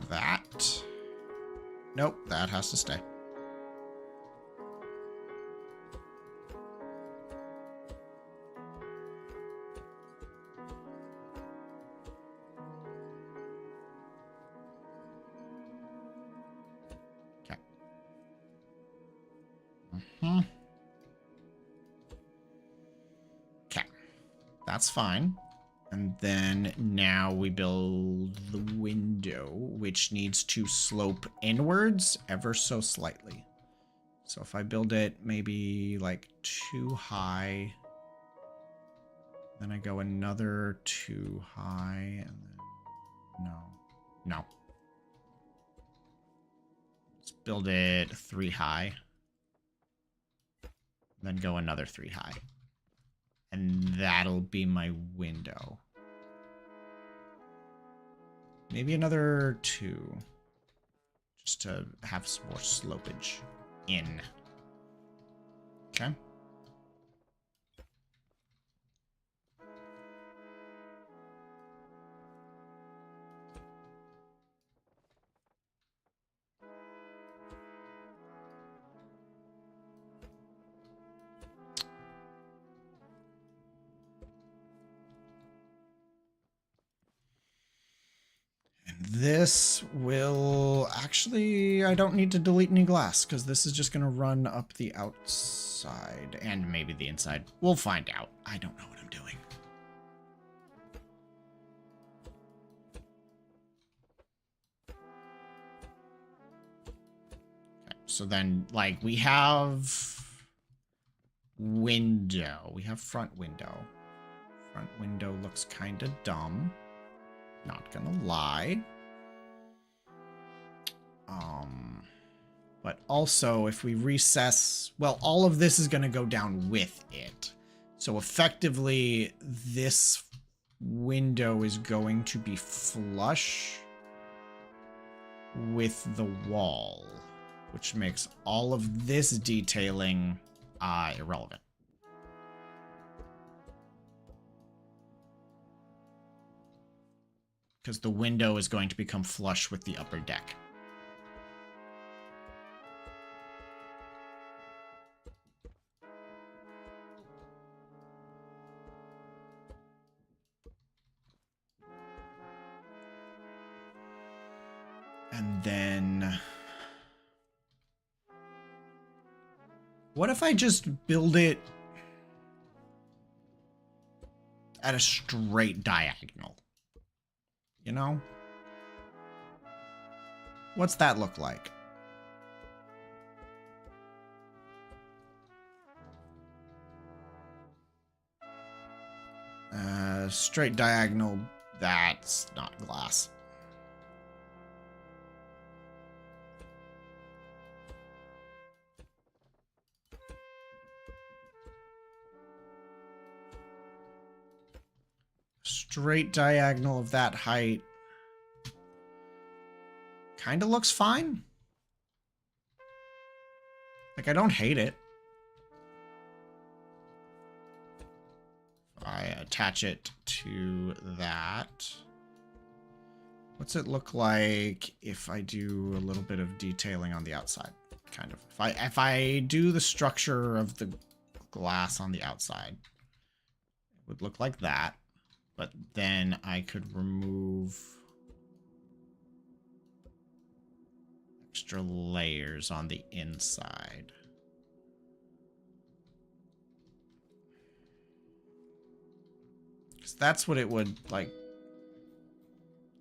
that. Nope, that has to stay. Okay, that's fine. And then now we build the window, which needs to slope inwards ever so slightly. So if I build it maybe like too high, then I go another too high, and then no. Let's build it 3 high. Then go another 3 high. And that'll be my window. Maybe another 2. Just to have some more slopage in. Okay. This will actually, I don't need to delete any glass because this is just going to run up the outside and maybe the inside. We'll find out. I don't know what I'm doing. Okay, so then like we have window, we have front window. Front window looks kind of dumb. Not gonna lie. But also, if we recess... Well, all of this is going to go down with it. So effectively, this window is going to be flush with the wall, which makes all of this detailing irrelevant. Because the window is going to become flush with the upper deck. And then... What if I just build it at a straight diagonal? You know? What's that look like? Straight diagonal, that's not glass. Straight diagonal of that height kind of looks fine. Like, I don't hate it. I attach it to that. What's it look like if I do a little bit of detailing on the outside? Kind of. If I do the structure of the glass on the outside, it would look like that. But then I could remove extra layers on the inside. Because that's what it would, like...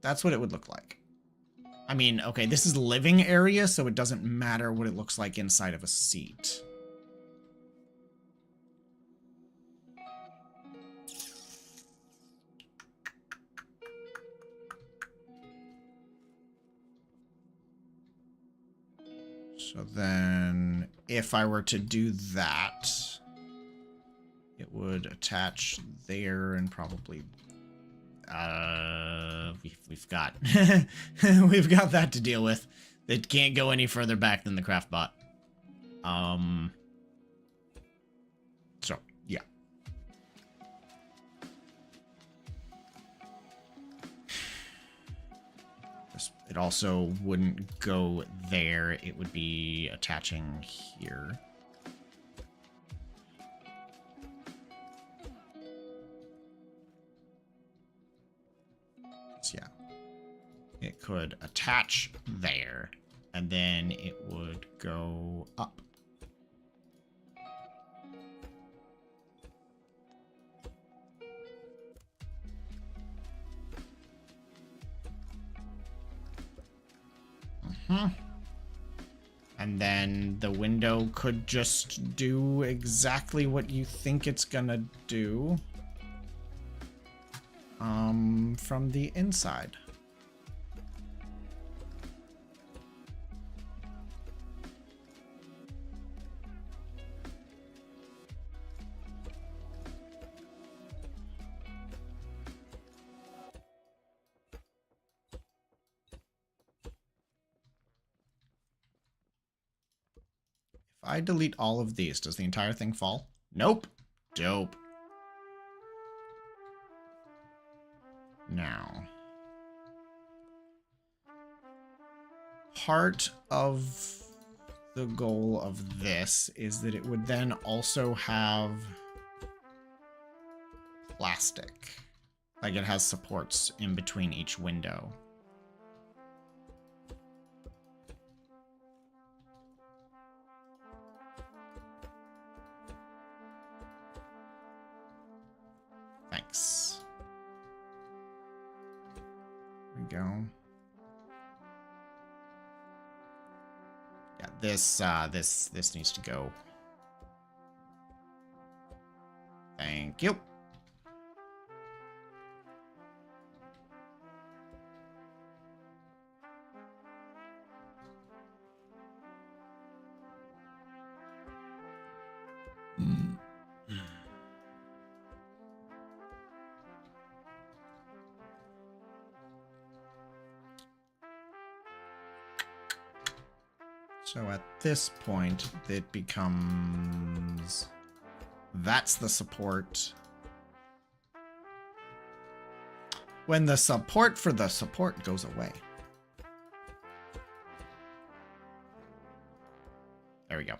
That's what it would look like. I mean, okay, this is living area, so it doesn't matter what it looks like inside of a seat. So then, if I were to do that, it would attach there and probably... we've got we've got that to deal with. It can't go any further back than the craft bot. So yeah. It also wouldn't go there. It would be attaching here. Yeah, it could attach there, and then it would go up. And then the window could just do exactly what you think it's gonna do. From the inside. If I delete all of these, does the entire thing fall? Nope. Dope. Now, part of the goal of this is that it would then also have plastic. Like it has supports in between each window. Thanks. There we go. Yeah, this needs to go. Thank you. So at this point, it becomes... That's the support. When the support for the support goes away. There we go.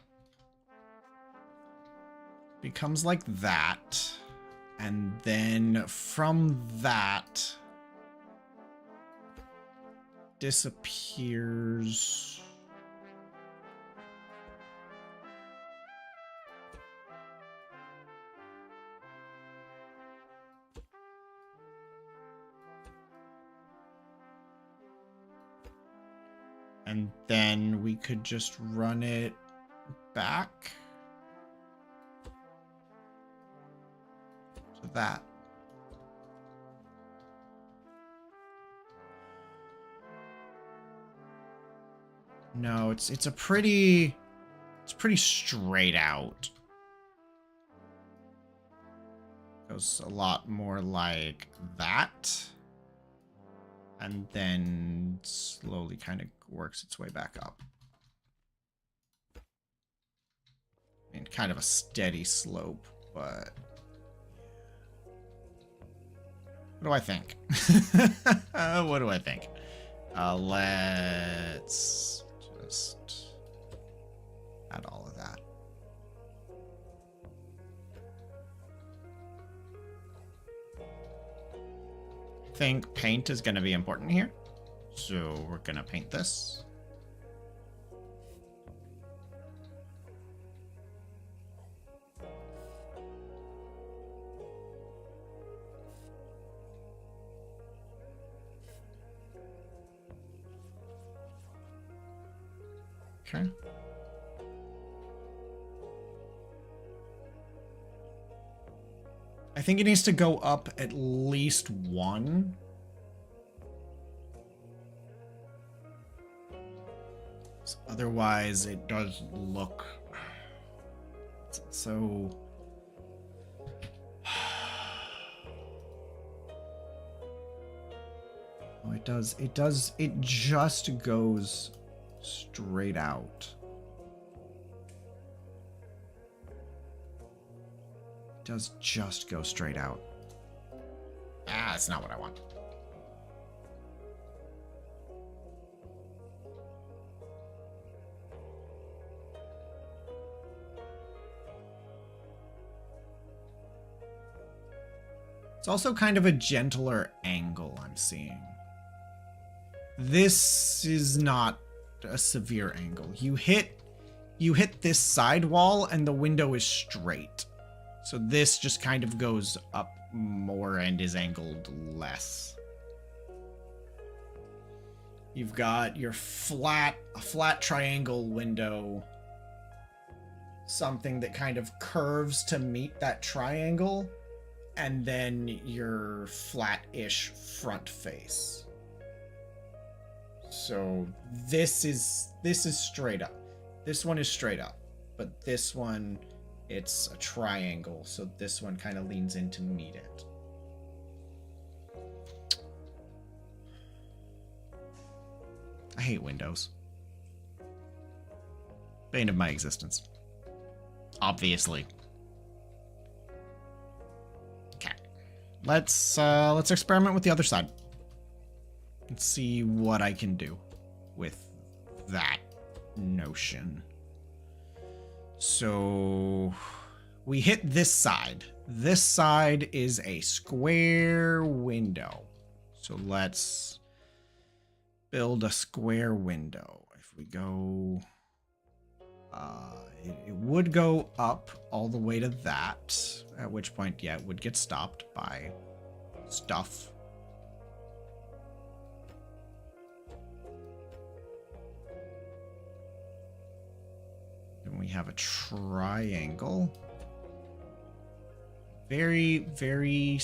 Becomes like that. And then from that... disappears... And then we could just run it back to that. No, it's pretty straight out. Goes a lot more like that. And then slowly kind of works its way back up. I mean, kind of a steady slope, but... What do I think? What do I think? Let's just add all of that. I think paint is going to be important here. So we're going to paint this. Okay. I think it needs to go up at least one. Otherwise, it does look so... Oh, it does. It just goes straight out. It does just go straight out. Ah, that's not what I want. It's also kind of a gentler angle I'm seeing. This is not a severe angle. You hit this side wall and the window is straight. So this just kind of goes up more and is angled less. You've got your a flat triangle window. Something that kind of curves to meet that triangle. And then your flat-ish front face. So this is straight up. This one is straight up. But this one, it's a triangle. So this one kind of leans in to meet it. I hate windows. Bane of my existence. Obviously. Let's experiment with the other side. Let's see what I can do with that notion. So we hit this side. This side is a square window. So let's build a square window. If we go... it would go up all the way to that, at which point, yeah, it would get stopped by stuff. Then we have a triangle. Very, very...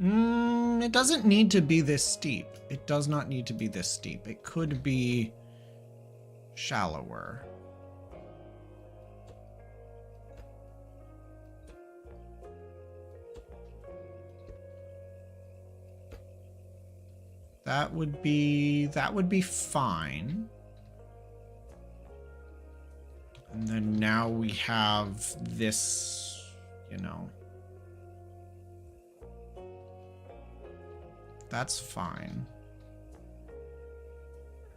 it doesn't need to be this steep. It does not need to be this steep. It could be shallower. That would be fine. And then now we have this, you know. That's fine.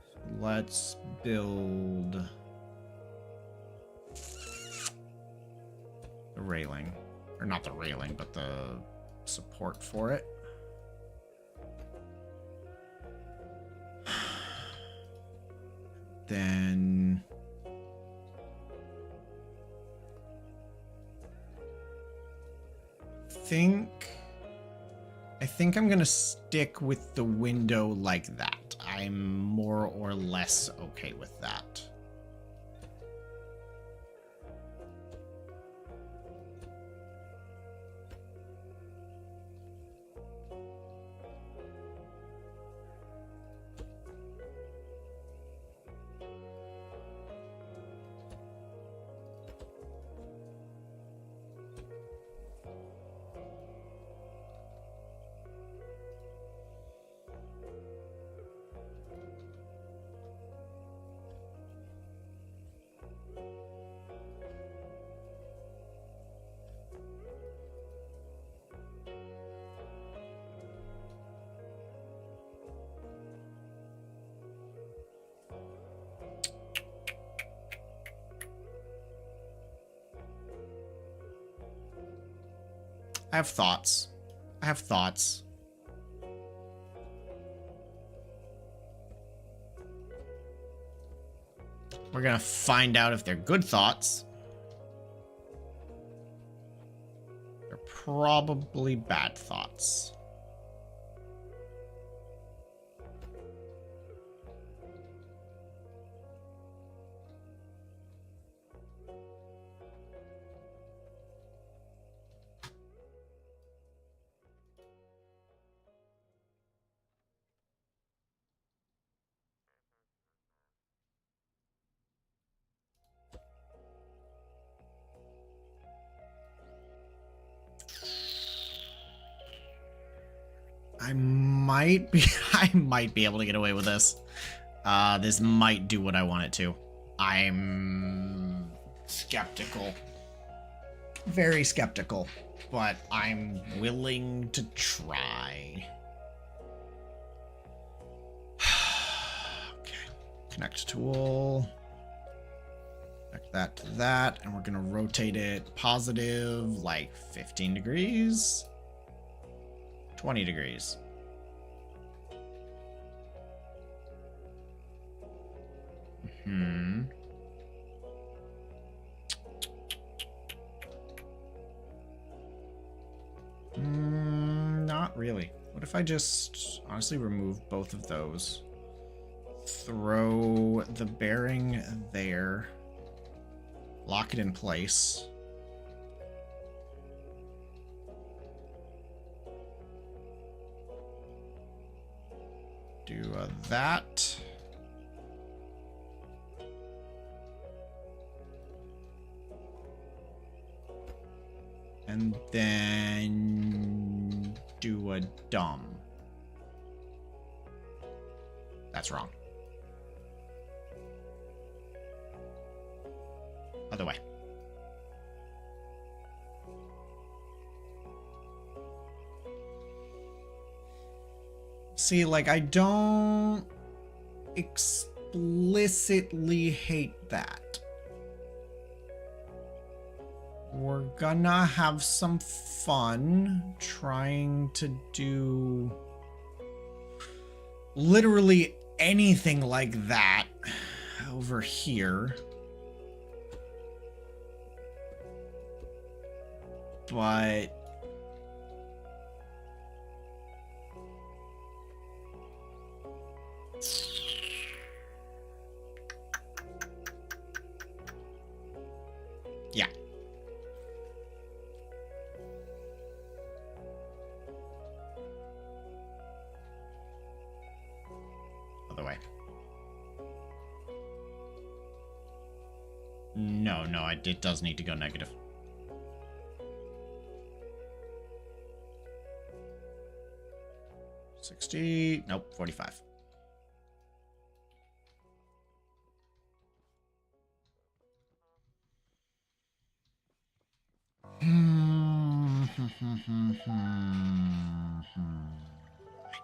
So let's build the railing. Or not the railing, but the support for it. Then I think I'm gonna stick with the window like that. I'm more or less okay with that. I have thoughts. We're gonna find out if they're good thoughts. They're probably bad thoughts. I might be able to get away with this. This might do what I want it to. I'm skeptical. Very skeptical, but I'm willing to try. Okay. Connect tool. Connect that to that, and we're gonna rotate it positive like 15 degrees. 20 degrees. Not really. What if I just honestly remove both of those? Throw the bearing there. Lock it in place. Do that. And then do a dumb. That's wrong. Other way. See, like, I don't explicitly hate that. We're gonna have some fun trying to do literally anything like that over here. But yeah. Other way. No, it does need to go negative. $60, nope, 45.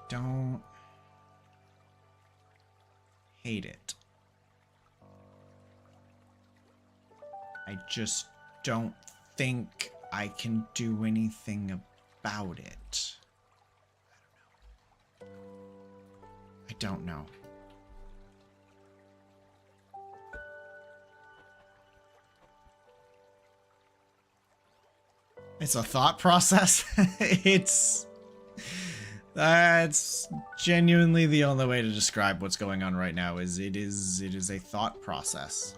don't hate it. I just don't think I can do anything about it. I don't know. It's a thought process. That's genuinely the only way to describe what's going on right now. It is a thought process.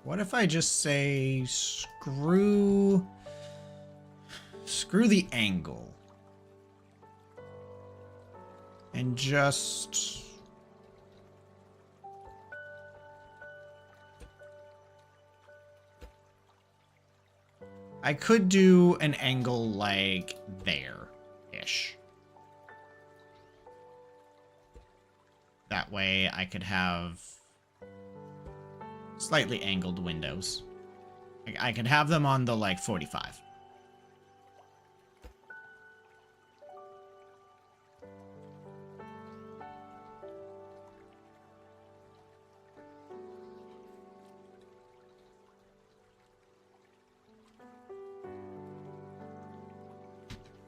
What if I just say screw the angle and just I could do an angle like there-ish. That way I could have slightly angled windows. I could have them on the, like, 45.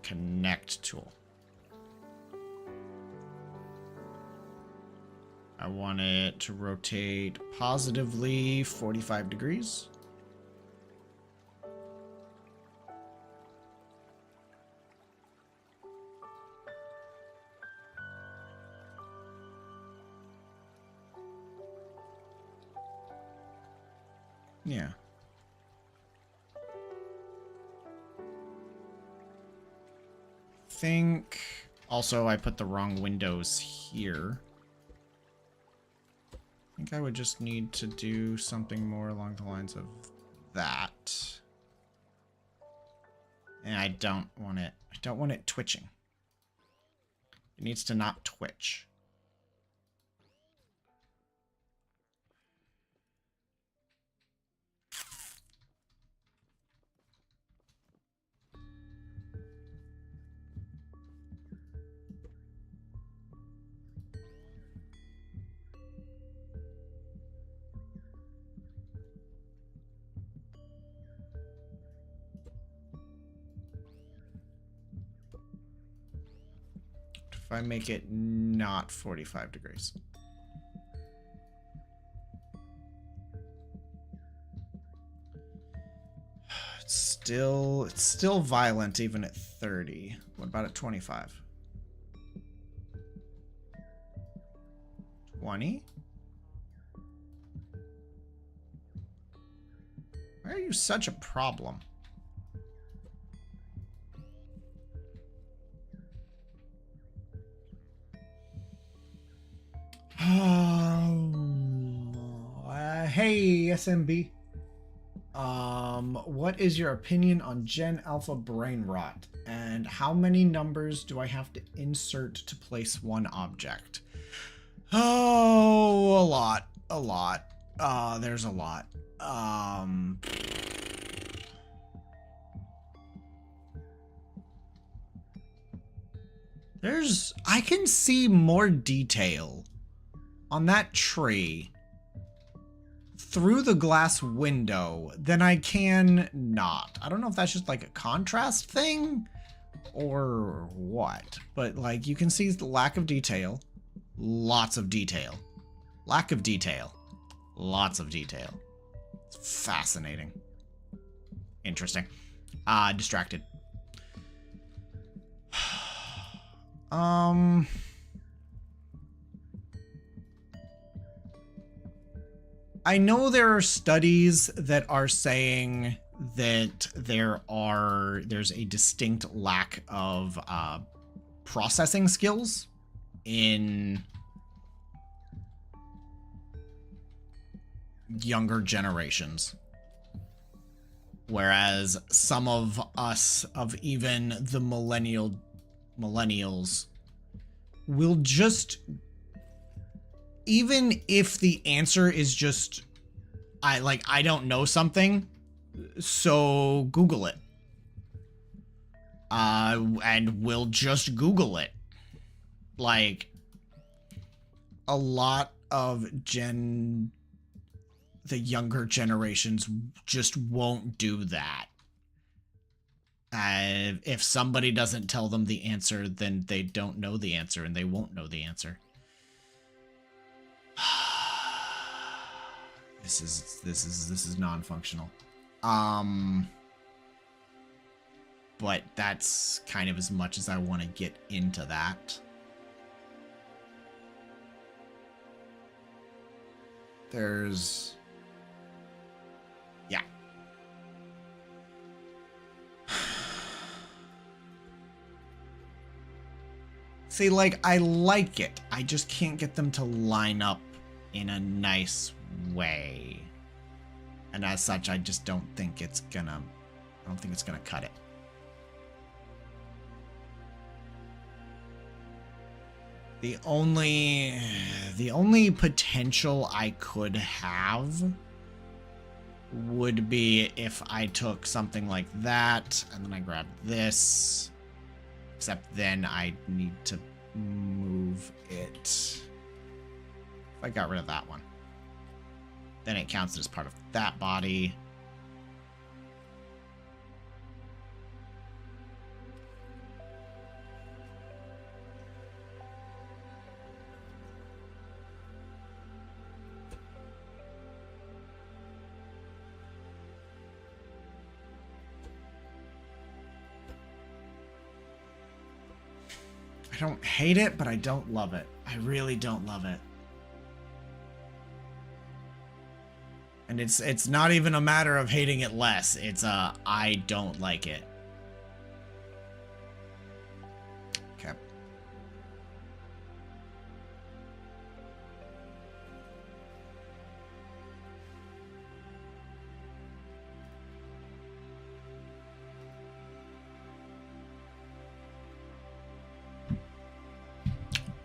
Connect tool. I want it to rotate positively 45 degrees. Yeah. I think also I put the wrong windows here. I think I would just need to do something more along the lines of that. And I don't want it twitching. It needs to not twitch. If I make it not 45 degrees. It's still violent even at 30. What about at 25? 20? Why are you such a problem? Hey, SMB. What is your opinion on Gen Alpha brain rot? And how many numbers do I have to insert to place one object? Oh, a lot. A lot. There's a lot. I can see more detail on that tree through the glass window than I can not. I don't know if that's just like a contrast thing or what, but like you can see the lack of detail, lots of detail, lack of detail, lots of detail. It's fascinating. Interesting. Distracted. I know there are studies that are saying that there's a distinct lack of processing skills in younger generations. Whereas some of us, of even the millennials, will just, even if the answer is just, I don't know something, so Google it. And we'll just Google it. Like, a lot of the younger generations just won't do that. If somebody doesn't tell them the answer, then they don't know the answer, and they won't know the answer. This is non-functional. But that's kind of as much as I want to get into that. There's... yeah. See, like, I like it. I just can't get them to line up in a nice way. And as such, I just don't think it's gonna... I don't think it's gonna cut it. The only potential I could have would be if I took something like that, and then I grabbed this. Except then I need to move it. If I got rid of that one, then it counts as part of that body. I don't hate it, but I don't love it. I really don't love it. And it's not even a matter of hating it less. It's I don't like it. Okay.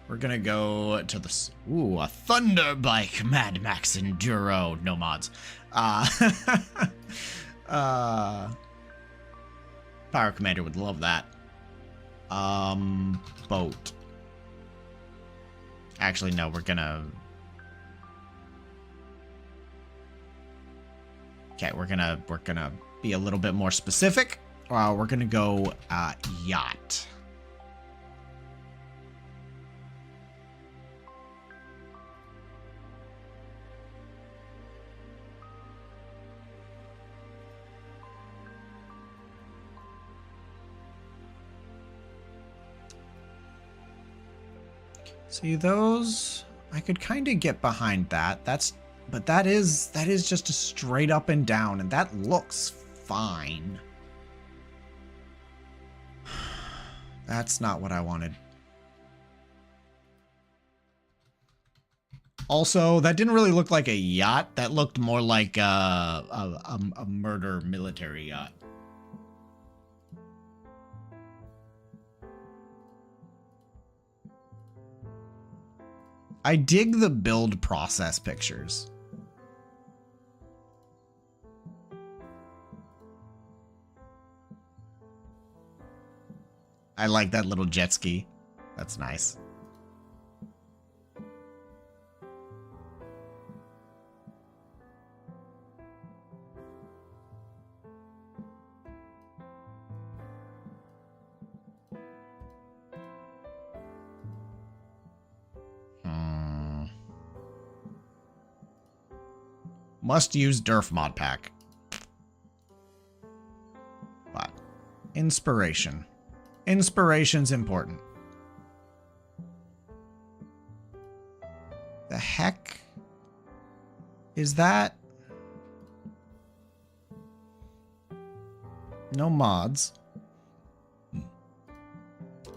We're gonna go to the... ooh, a Thunder Bike Mad Max Enduro. No mods. Power Commander would love that. Boat. Actually, no, we're gonna... okay, we're gonna be a little bit more specific. We're gonna go yacht. See, those, I could kind of get behind that. But that is just a straight up and down, and that looks fine. That's not what I wanted. Also, that didn't really look like a yacht. That looked more like a murder military yacht. I dig the build process pictures. I like that little jet ski. That's nice. Must use Derf mod pack. But inspiration. Inspiration's important. The heck is that? No mods.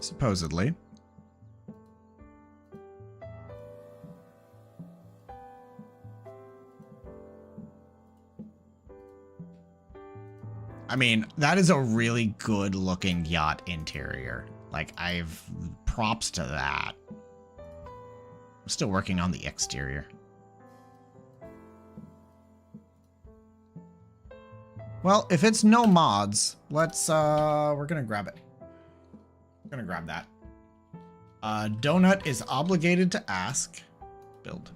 Supposedly. I mean, that is a really good looking yacht interior. Like, props to that. I'm still working on the exterior. Well, if it's no mods, we're gonna grab it. We're gonna grab that. Donut is obligated to ask. Build.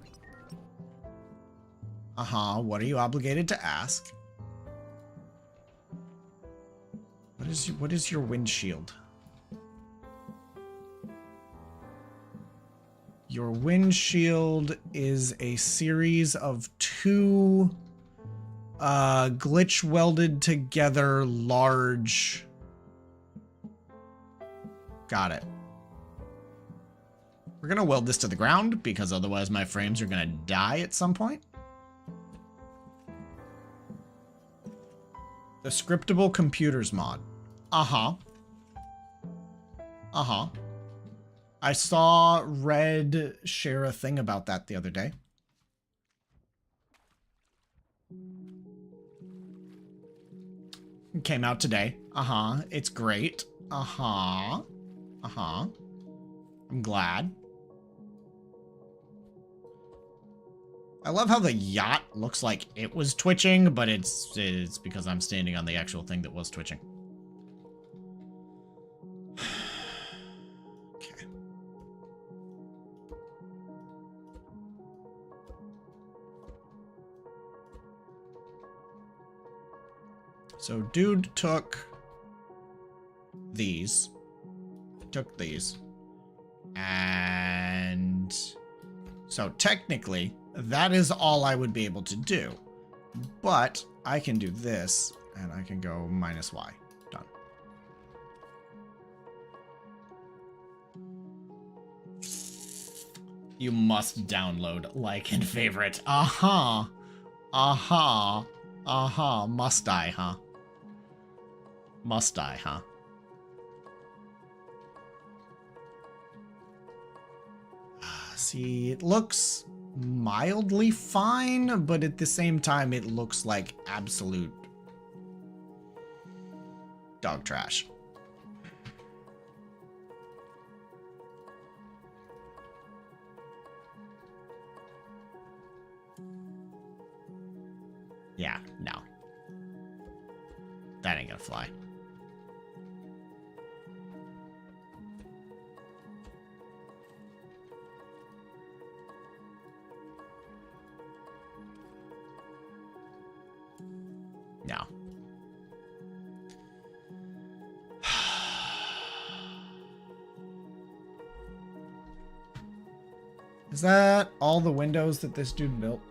What are you obligated to ask? What is your windshield? Your windshield is a series of 2 glitch welded together large. Got it. We're gonna weld this to the ground because otherwise my frames are gonna die at some point. The scriptable computers mod. I saw Red share a thing about that the other day. It came out today. It's great. I'm glad. I love how the yacht looks like it was twitching, but it's because I'm standing on the actual thing that was twitching. Okay. So dude took these. And so technically, that is all I would be able to do. But I can do this, and I can go -y. Done. You must download, like, and favorite. Must I, huh? Must I, huh? See, it looks mildly fine, but at the same time, it looks like absolute dog trash. Yeah, no. That ain't gonna fly. No. Is that all the windows that this dude built?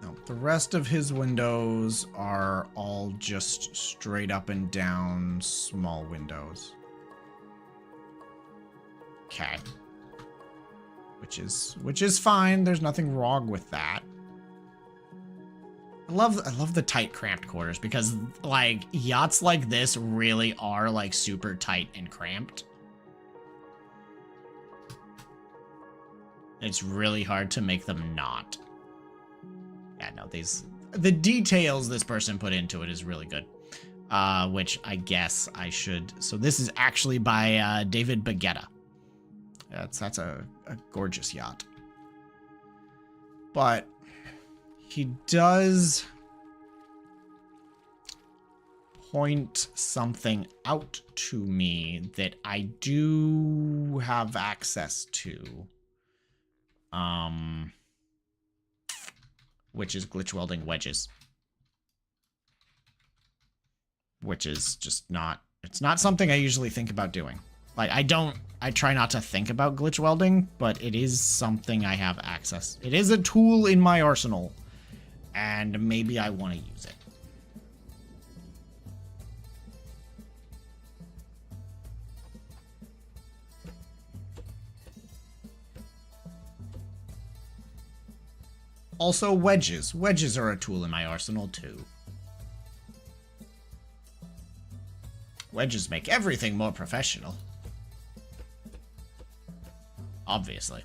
No, the rest of his windows are all just straight up and down small windows. Okay. Which is fine. There's nothing wrong with that. I love the tight, cramped quarters because, like, yachts like this really are, like, super tight and cramped. It's really hard to make them not. Yeah, no, the details this person put into it is really good. Which I guess I should. So this is actually by David Baguetta. That's a gorgeous yacht. But he does point something out to me that I do have access to. Which is glitch welding wedges. Which is just not, it's not something I usually think about doing. Like, I try not to think about glitch welding, but it is something I have access. It is a tool in my arsenal, and maybe I want to use it. Also wedges. Wedges are a tool in my arsenal too. Wedges make everything more professional. Obviously.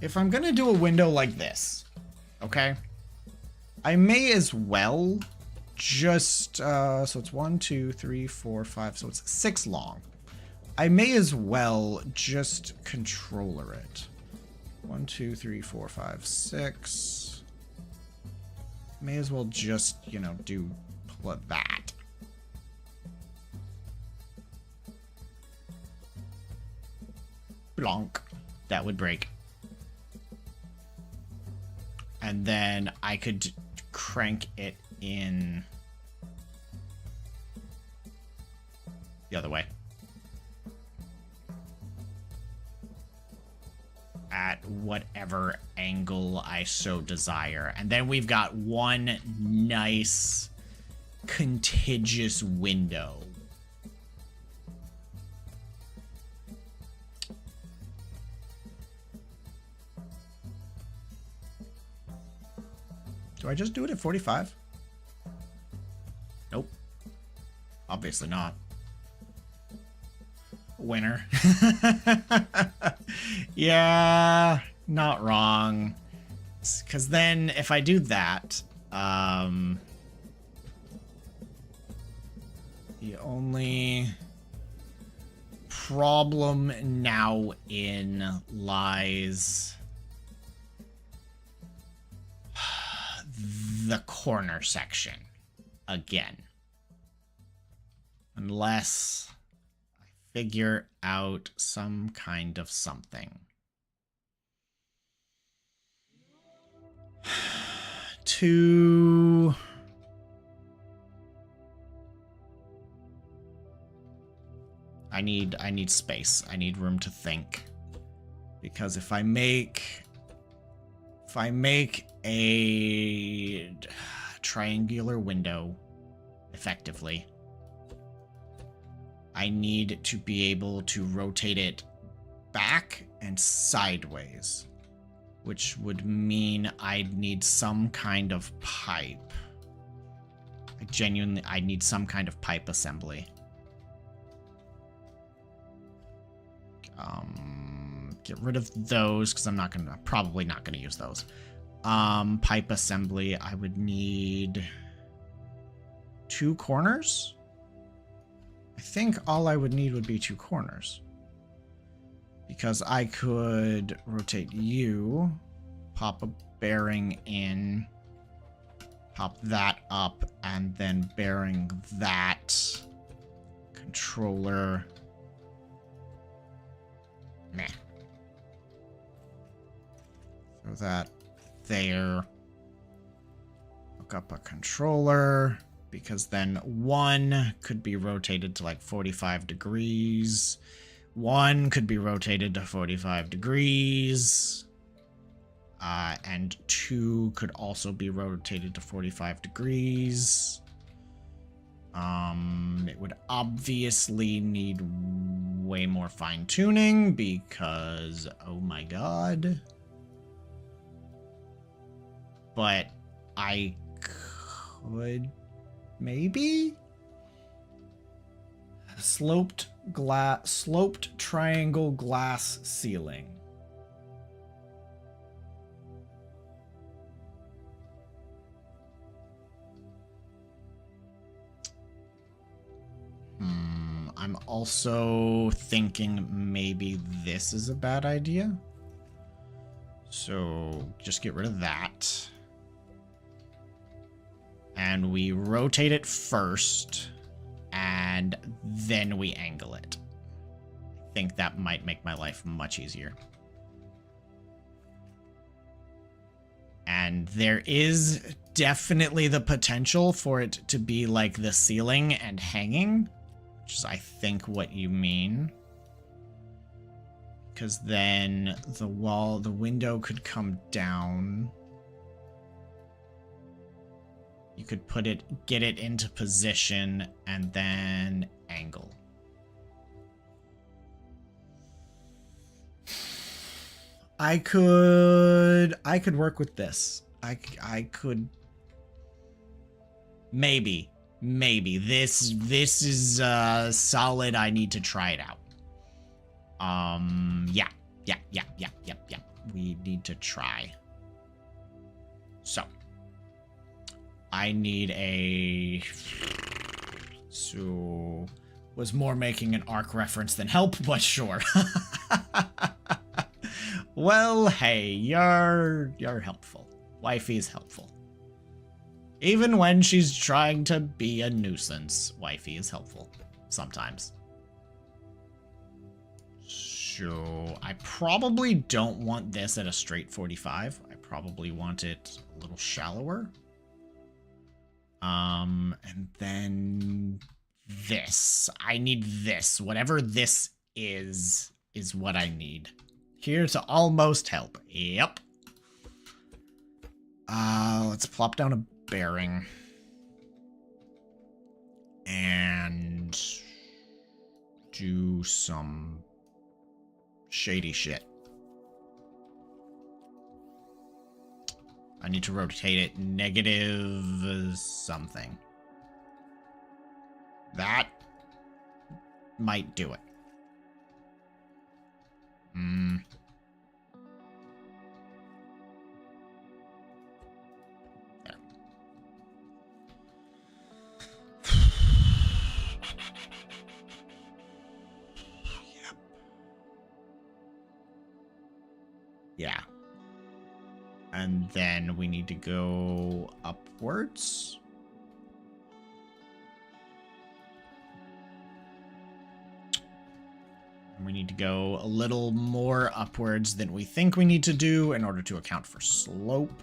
If I'm gonna do a window like this, okay, I may as well just, so it's 1, 2, 3, 4, 5, so it's 6 long. I may as well just controller it. 1, 2, 3, 4, 5, 6. May as well just, you know, do that. Blonk. That would break. And then I could crank it in the other way. At whatever angle I so desire. And then we've got one nice contiguous window. Do I just do it at 45? Nope. Obviously not. Winner. Yeah, not wrong. Because then if I do that, the only problem now in lies the corner section again. Unless I figure out some kind of something. I need space. I need room to think. Because if I make a triangular window effectively, I need to be able to rotate it back and sideways, which would mean I'd need some kind of pipe. I need some kind of pipe assembly. Get rid of those because I'm probably not gonna use those. Pipe assembly, I would need 2 corners. I think all I would need would be 2 corners. Because I could rotate you, pop a bearing in, pop that up, and then bearing that, controller. Meh. Throw that there. Hook up a controller, because then one could be rotated to like 45 degrees. One could be rotated to 45 degrees. And 2 could also be rotated to 45 degrees. It would obviously need way more fine tuning because, oh my god. But I could maybe sloped triangle glass ceiling. I'm also thinking maybe this is a bad idea. So just get rid of that. And we rotate it first, and then we angle it. I think that might make my life much easier. And there is definitely the potential for it to be like the ceiling and hanging, which is, I think, what you mean. Because then the window could come down. You could get it into position and then angle. I could work with this. I could maybe this is solid. I need to try it out. Yeah. We need to try. So I need was more making an arc reference than help, but sure. Well, hey, you're helpful. Wifey's helpful. Even when she's trying to be a nuisance, wifey is helpful. Sometimes. So, I probably don't want this at a straight 45. I probably want it a little shallower. And then this. I need this. Whatever this is what I need. Here to almost help. Yep. Let's plop down a bearing. And do some shady shit. I need to rotate it negative something. That might do it. There. Yep. Yeah. And then we need to go upwards. We need to go a little more upwards than we think we need to do in order to account for slope.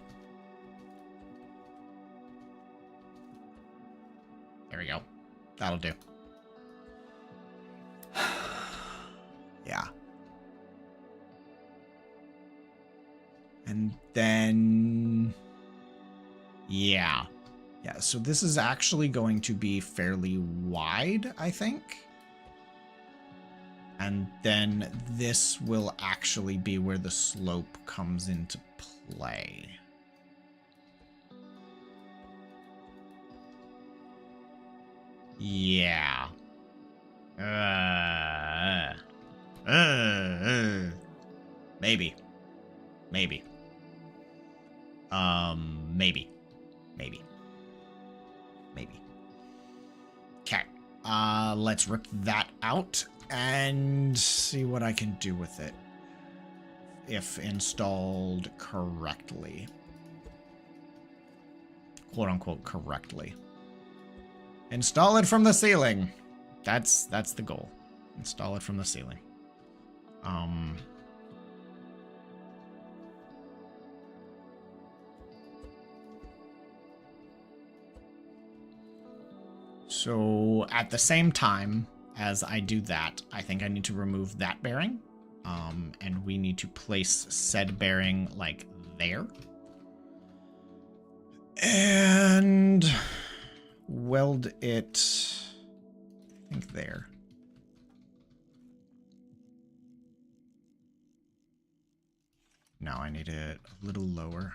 There we go. That'll do. Yeah. And then... Yeah. Yeah, so this is actually going to be fairly wide, I think. And then this will actually be where the slope comes into play. Yeah. Maybe. Maybe. Maybe. Okay. Let's rip that out and see what I can do with it. If installed correctly. Quote unquote correctly. Install it from the ceiling. That's the goal. Install it from the ceiling. So at the same time as I do that, I think I need to remove that bearing. And we need to place said bearing like there. And weld it, I think there. No, I need it a little lower.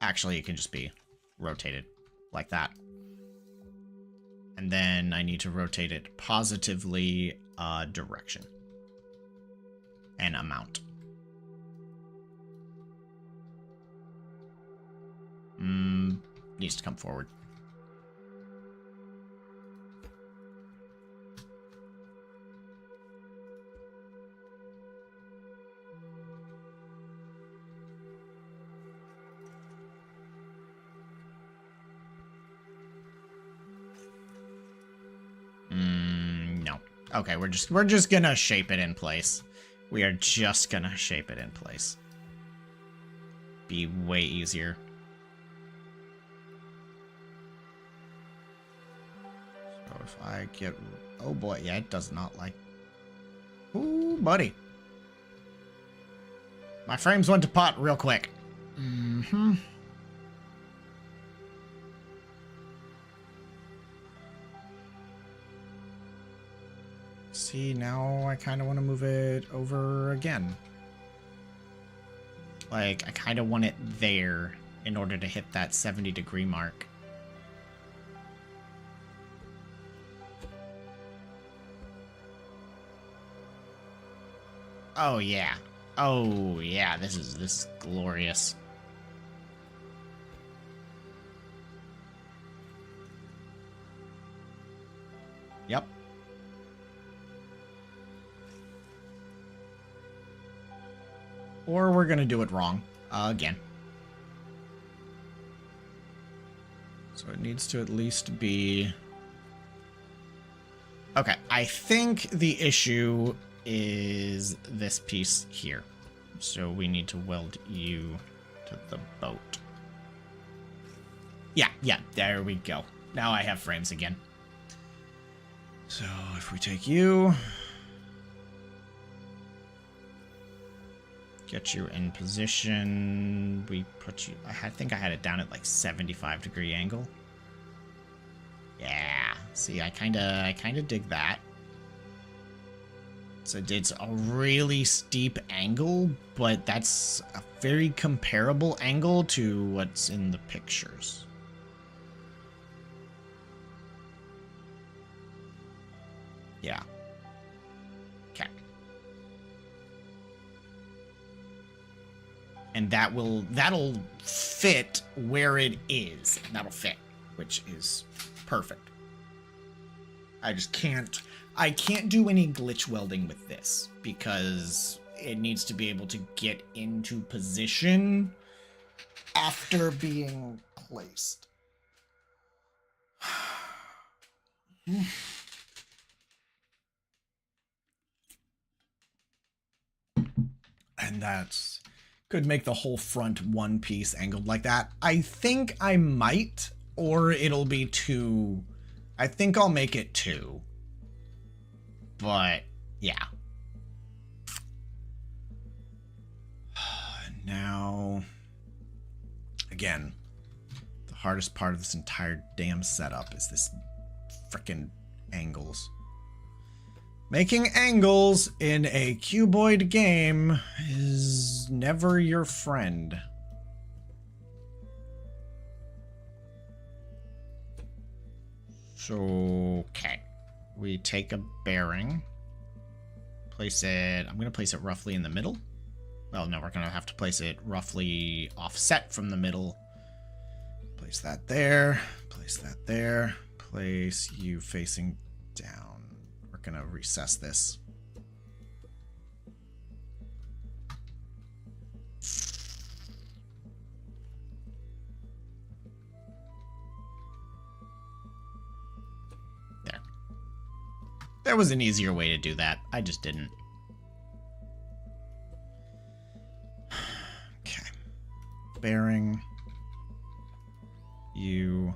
Actually, it can just be rotated like that. And then I need to rotate it positively direction and amount. Needs to come forward. Okay, we're just gonna shape it in place. We are just gonna shape it in place. Be way easier. So if I get... Oh boy, yeah, it does not like... Ooh, buddy. My frames went to pot real quick. Mm-hmm. See, now I kind of want to move it over again. Like, I kind of want it there in order to hit that 70-degree mark. Oh, yeah. Oh, yeah, this is glorious. Yep. Or we're gonna do it wrong. Again. So it needs to at least be... Okay, I think the issue is this piece here. So we need to weld you to the boat. Yeah, there we go. Now I have frames again. So if we take you... Get you in position. We put you... I think I had it down at like 75-degree angle. Yeah. See, I kind of dig that. So it's a really steep angle, but that's a very comparable angle to what's in the pictures. Yeah. Okay. And that'll fit where it is. That'll fit, which is perfect. I can't do any glitch welding with this because it needs to be able to get into position after being placed. And that's could make the whole front one piece angled like that. I think I might, or it'll be two. I think I'll make it two. But yeah. Now, again, the hardest part of this entire damn setup is this frickin' angles. Making angles in a cuboid game is never your friend. So, okay. We take a bearing. Place it... I'm going to place it roughly in the middle. Well, no, we're going to have to place it roughly offset from the middle. Place that there. Place that there. Place you facing down. We're going to recess this. There. There was an easier way to do that. I just didn't. Okay. Bearing. You.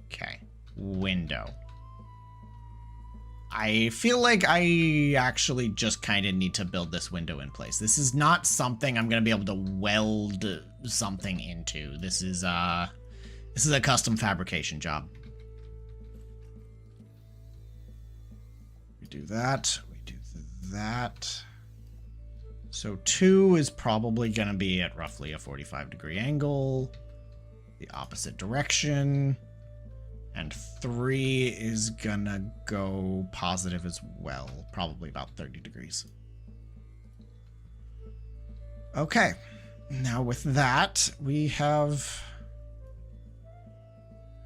Okay. Window. I feel like I actually just kind of need to build this window in place. This is not something I'm going to be able to weld something into. This is a custom fabrication job. We do that. We do that. So 2 is probably going to be at roughly a 45-degree angle. The opposite direction. And 3 is gonna go positive as well. Probably about 30 degrees. Okay. Now with that, we have...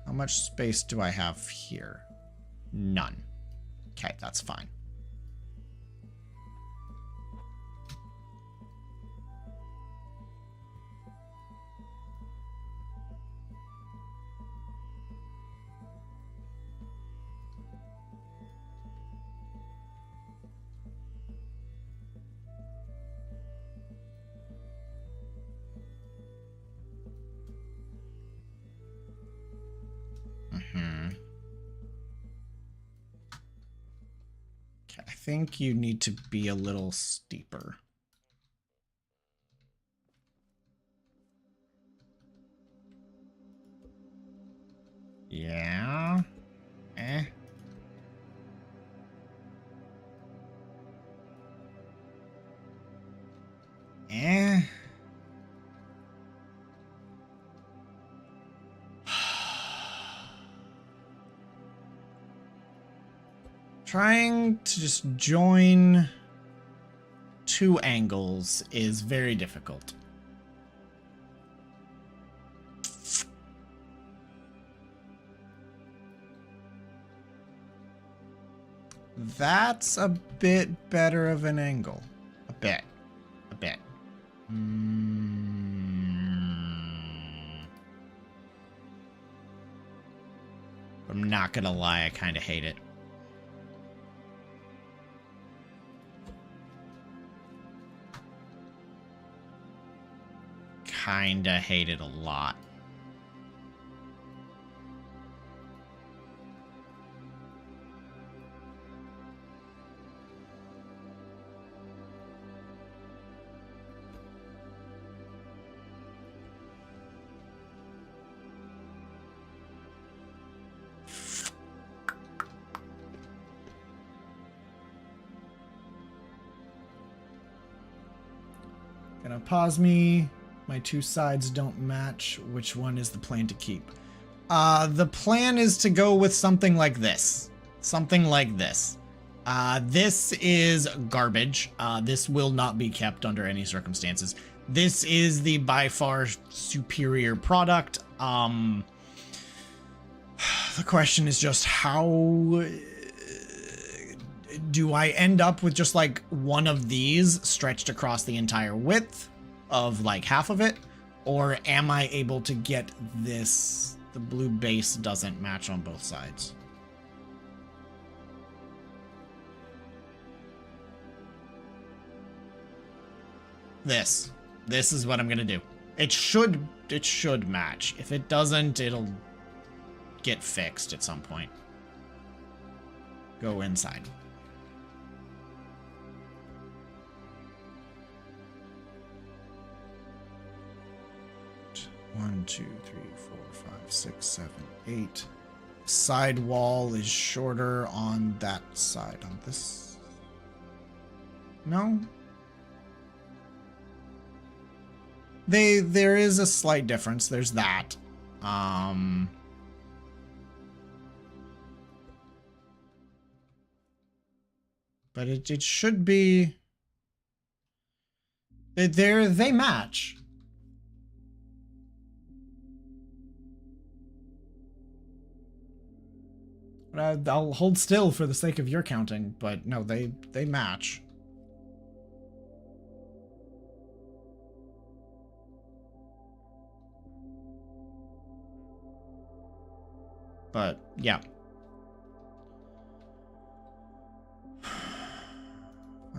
How much space do I have here? None. Okay, that's fine. think you need to be a little steeper. Yeah. Eh. Eh. Trying to just join two angles is very difficult. That's a bit better of an angle. A bit. I'm not gonna lie, I kind of hate it. Kinda hate it a lot. Gonna pause me. My two sides don't match. Which one is the plan to keep? The plan is to go with something like this. Something like this. This is garbage. This will not be kept under any circumstances. This is the by far superior product. The question is just how do I end up with just like one of these stretched across the entire width of like half of it? Or am I able to get this? The blue base doesn't match on both sides. This is what I'm gonna do. It should match. If it doesn't, it'll get fixed at some point. Go inside. One, two, three, four, five, six, 7, 8. Side wall is shorter on that side. On this? No? There is a slight difference. There's that. But it should be. They match. But I'll hold still for the sake of your counting. But no, they match. But yeah.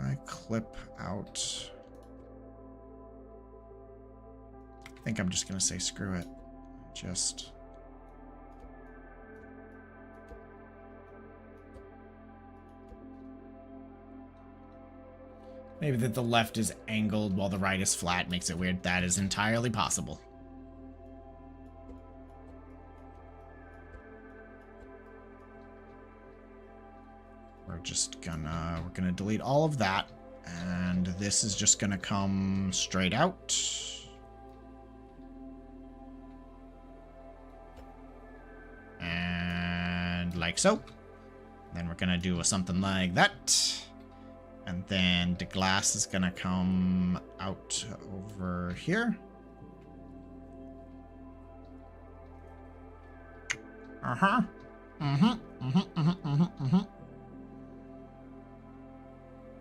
I clip out. I think I'm just gonna say screw it. Just. Maybe that the left is angled while the right is flat makes it weird. That is entirely possible. We're gonna delete all of that, and this is just gonna come straight out. And like so. Then we're gonna do something like that. And then the glass is gonna come out over here.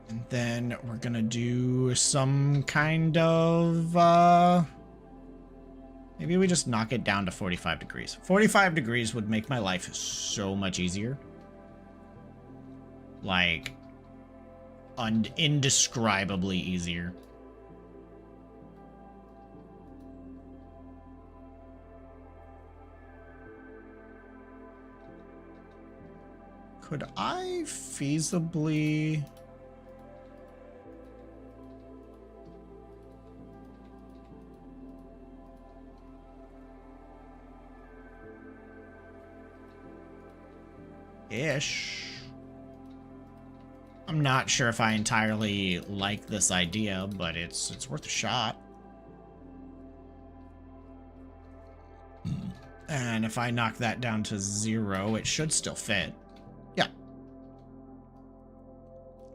And then we're gonna do some kind of, maybe we just knock it down to 45 degrees. 45 degrees would make my life so much easier. Like, indescribably easier. Could I feasibly... Ish. I'm not sure if I entirely like this idea, but it's worth a shot. And if I knock that down to 0, it should still fit. Yeah.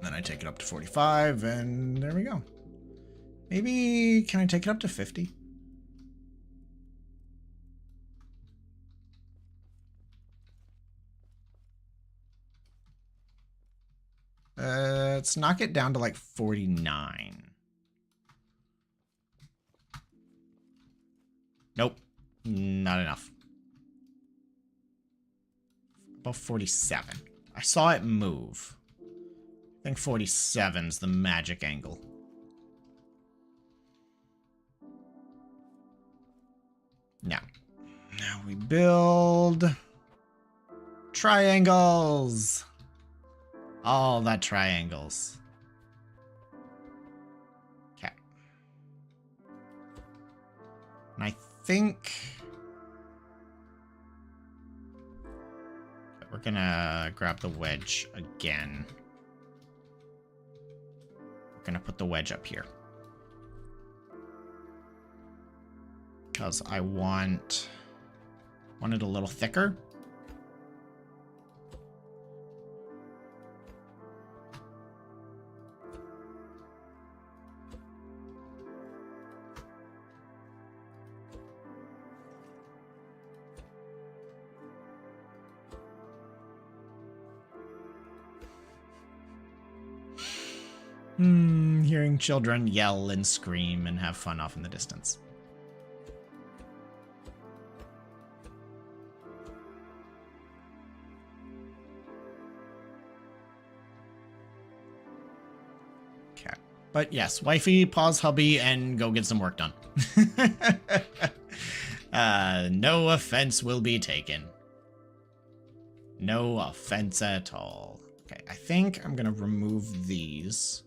Then I take it up to 45, and there we go. Maybe, can I take it up to 50? Let's knock it down to like 49. Nope, not enough. About 47. I saw it move. I think 47's the magic angle. Now we build triangles. All that triangles. Okay. And I think we're gonna grab the wedge again. We're gonna put the wedge up here. Because I want it a little thicker. Hearing children yell and scream and have fun off in the distance. Okay. But yes, wifey, pause hubby, and go get some work done. No offense will be taken. No offense at all. Okay, I think I'm gonna remove these.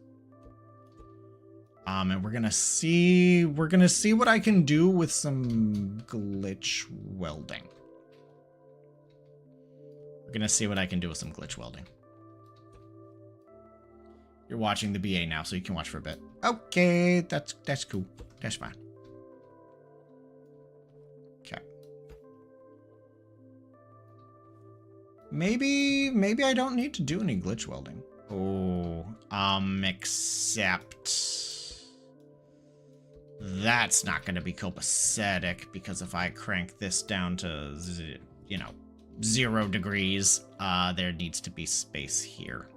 And we're gonna see what I can do with some glitch welding. We're gonna see what I can do with some glitch welding. You're watching the BA now, so you can watch for a bit. Okay, that's cool. That's fine. Okay. Maybe I don't need to do any glitch welding. Oh, except that's not going to be copacetic, because if I crank this down to, 0 degrees, there needs to be space here.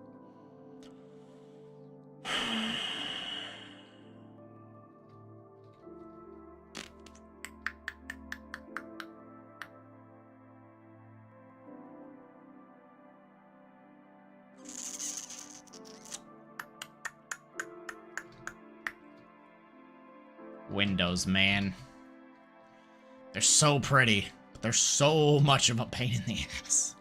Windows, man. They're so pretty, but they're so much of a pain in the ass.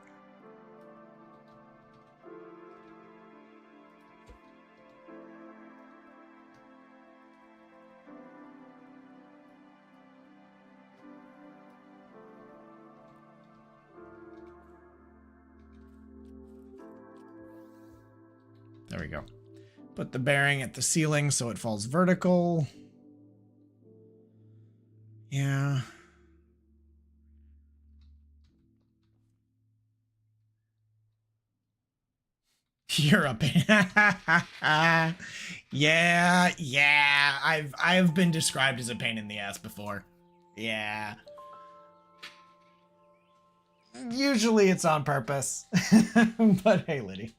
There we go. Put the bearing at the ceiling so it falls vertical. Yeah. You're a pain. Yeah. I've been described as a pain in the ass before. Yeah. Usually it's on purpose. But hey, Liddy.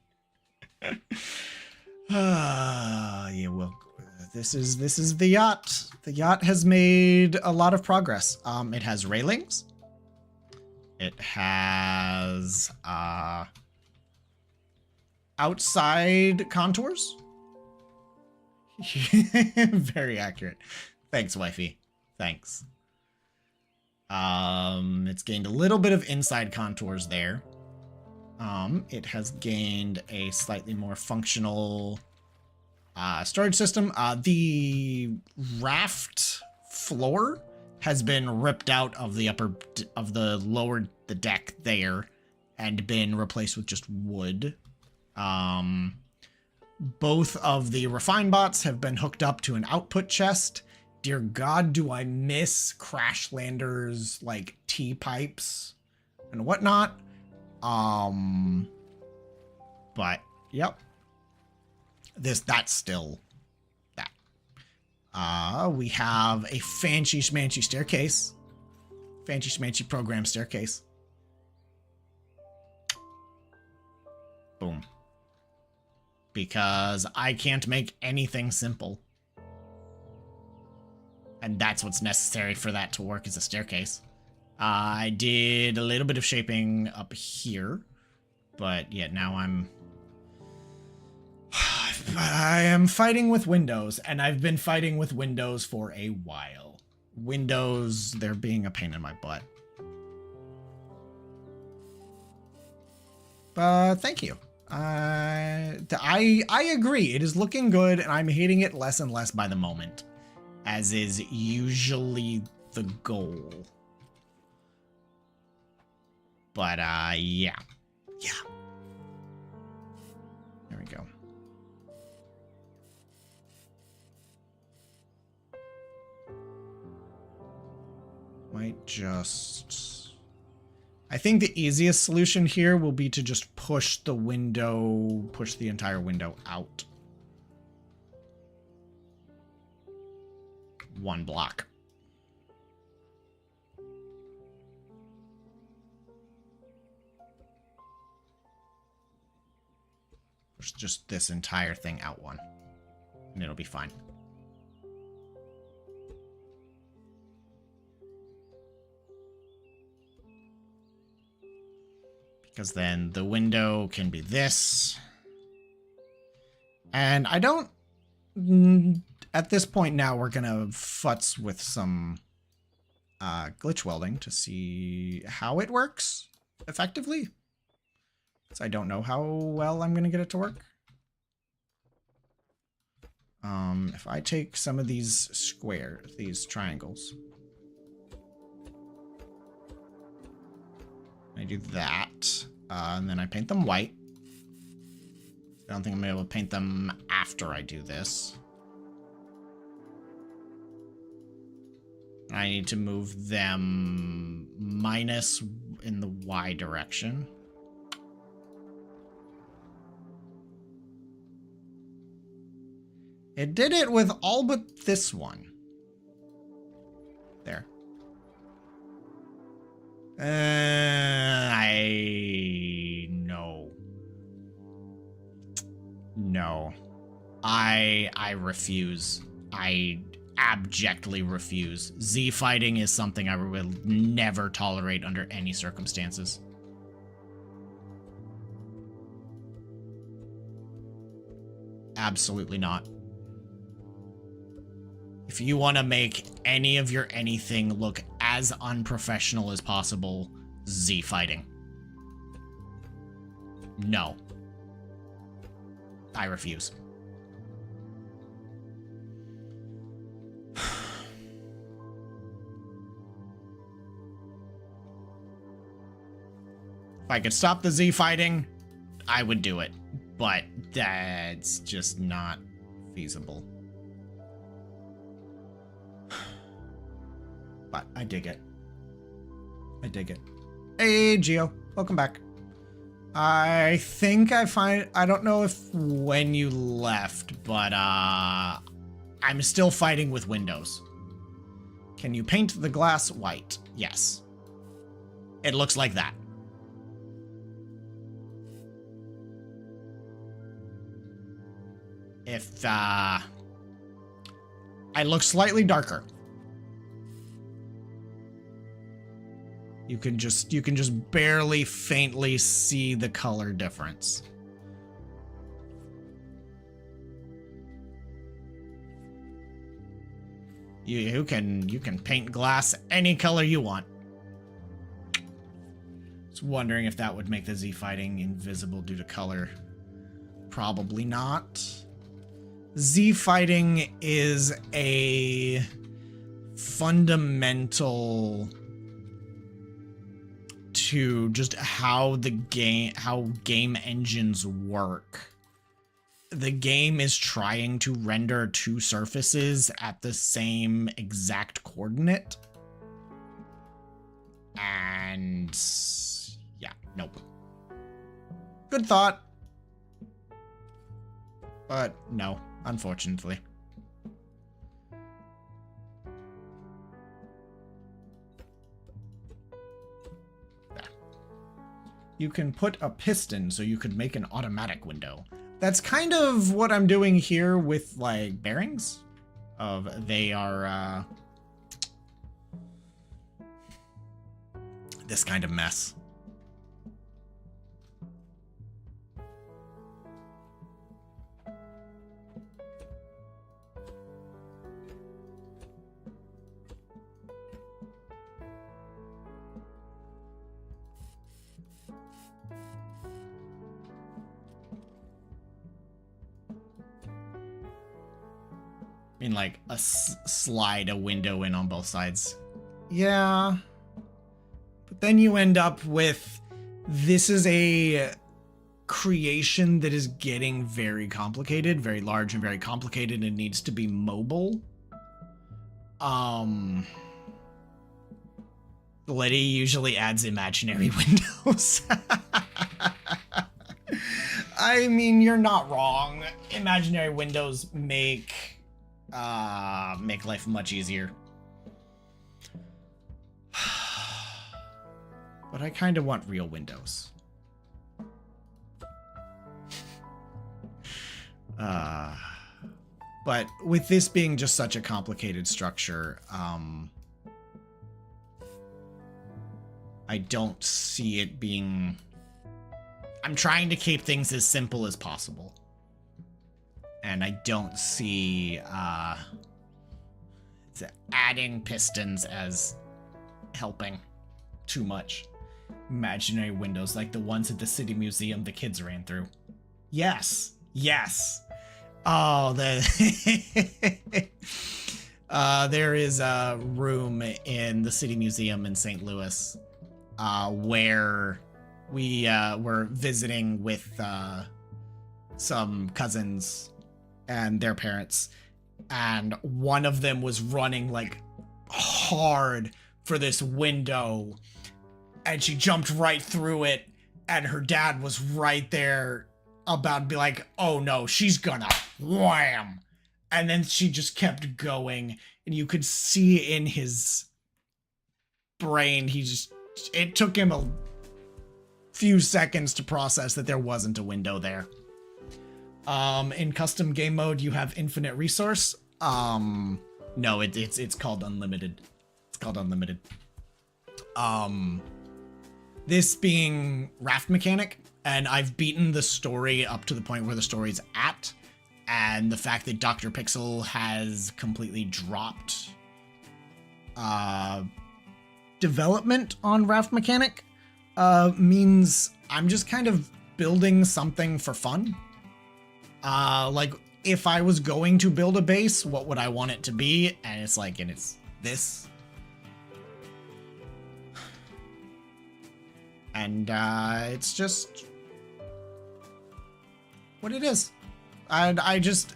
Yeah, well, this is the yacht. The yacht has made a lot of progress. It has railings. It has outside contours. Very accurate. Thanks, wifey. Thanks. It's gained a little bit of inside contours there. It has gained a slightly more functional storage system. The raft floor has been ripped out of the the deck there and been replaced with just wood. Both of the refine bots have been hooked up to an output chest. Dear God, do I miss Crash Lander's like T-pipes and whatnot. But yep. That's still that. We have a fancy schmancy staircase. Fancy schmancy program staircase. Boom. Because I can't make anything simple. And that's what's necessary for that to work as a staircase. I did a little bit of shaping up here. But yeah, now I am fighting with Windows, and I've been fighting with Windows for a while. Windows, they're being a pain in my butt. But thank you. I agree. It is looking good, and I'm hating it less and less by the moment, as is usually the goal. But yeah. There we go. Might just... I think the easiest solution here will be to just push the entire window out. One block. Push just this entire thing out one, and it'll be fine. Because then the window can be this. And I don't... At this point now, we're going to futz with some glitch welding to see how it works effectively. Because I don't know how well I'm going to get it to work. If I take some of these these triangles. I do that, and then I paint them white. I don't think I'm able to paint them after I do this. I need to move them minus in the Y direction. It did it with all but this one. There. No. I refuse. I abjectly refuse. Z fighting is something I will never tolerate under any circumstances. Absolutely not. If you want to make any of your anything look as unprofessional as possible, Z fighting. No. I refuse. If I could stop the Z fighting, I would do it. But that's just not feasible. But I dig it. I dig it. Hey, Geo. Welcome back. I think I don't know if when you left, but I'm still fighting with Windows. Can you paint the glass white? Yes. It looks like that. If I look slightly darker. You can just barely faintly see the color difference. You can paint glass any color you want. was wondering if that would make the Z fighting invisible due to color. Probably not. Z fighting is a fundamental to just how game engines work. The game is trying to render two surfaces at the same exact coordinate. And yeah, nope. Good thought. But no, unfortunately. You can put a piston so you could make an automatic window. That's kind of what I'm doing here with, like, bearings. They are, this kind of mess. I mean, like, slide a window in on both sides. Yeah. But then you end up with, this is a creation that is getting very complicated, very large and very complicated, and needs to be mobile. The lady usually adds imaginary windows. I mean, you're not wrong. Imaginary windows make life much easier. But I kind of want real windows. But with this being just such a complicated structure, I don't see it being... I'm trying to keep things as simple as possible. And I don't see adding pistons as helping too much. Imaginary windows like the ones at the City Museum the kids ran through. Yes. Yes. Oh, there is a room in the City Museum in St. Louis where we were visiting with some cousins and their parents, and one of them was running like hard for this window, and she jumped right through it, and her dad was right there about to be like, oh no, she's gonna wham, and then she just kept going, and you could see in his brain, it took him a few seconds to process that there wasn't a window there. In custom game mode, you have infinite resource. No, it's called unlimited. It's called unlimited. This being Raft mechanic, and I've beaten the story up to the point where the story's at, and the fact that Dr. Pixel has completely dropped development on Raft mechanic means I'm just kind of building something for fun. Like, if I was going to build a base, what would I want it to be? And it's like, and it's this. And, it's just what it is. And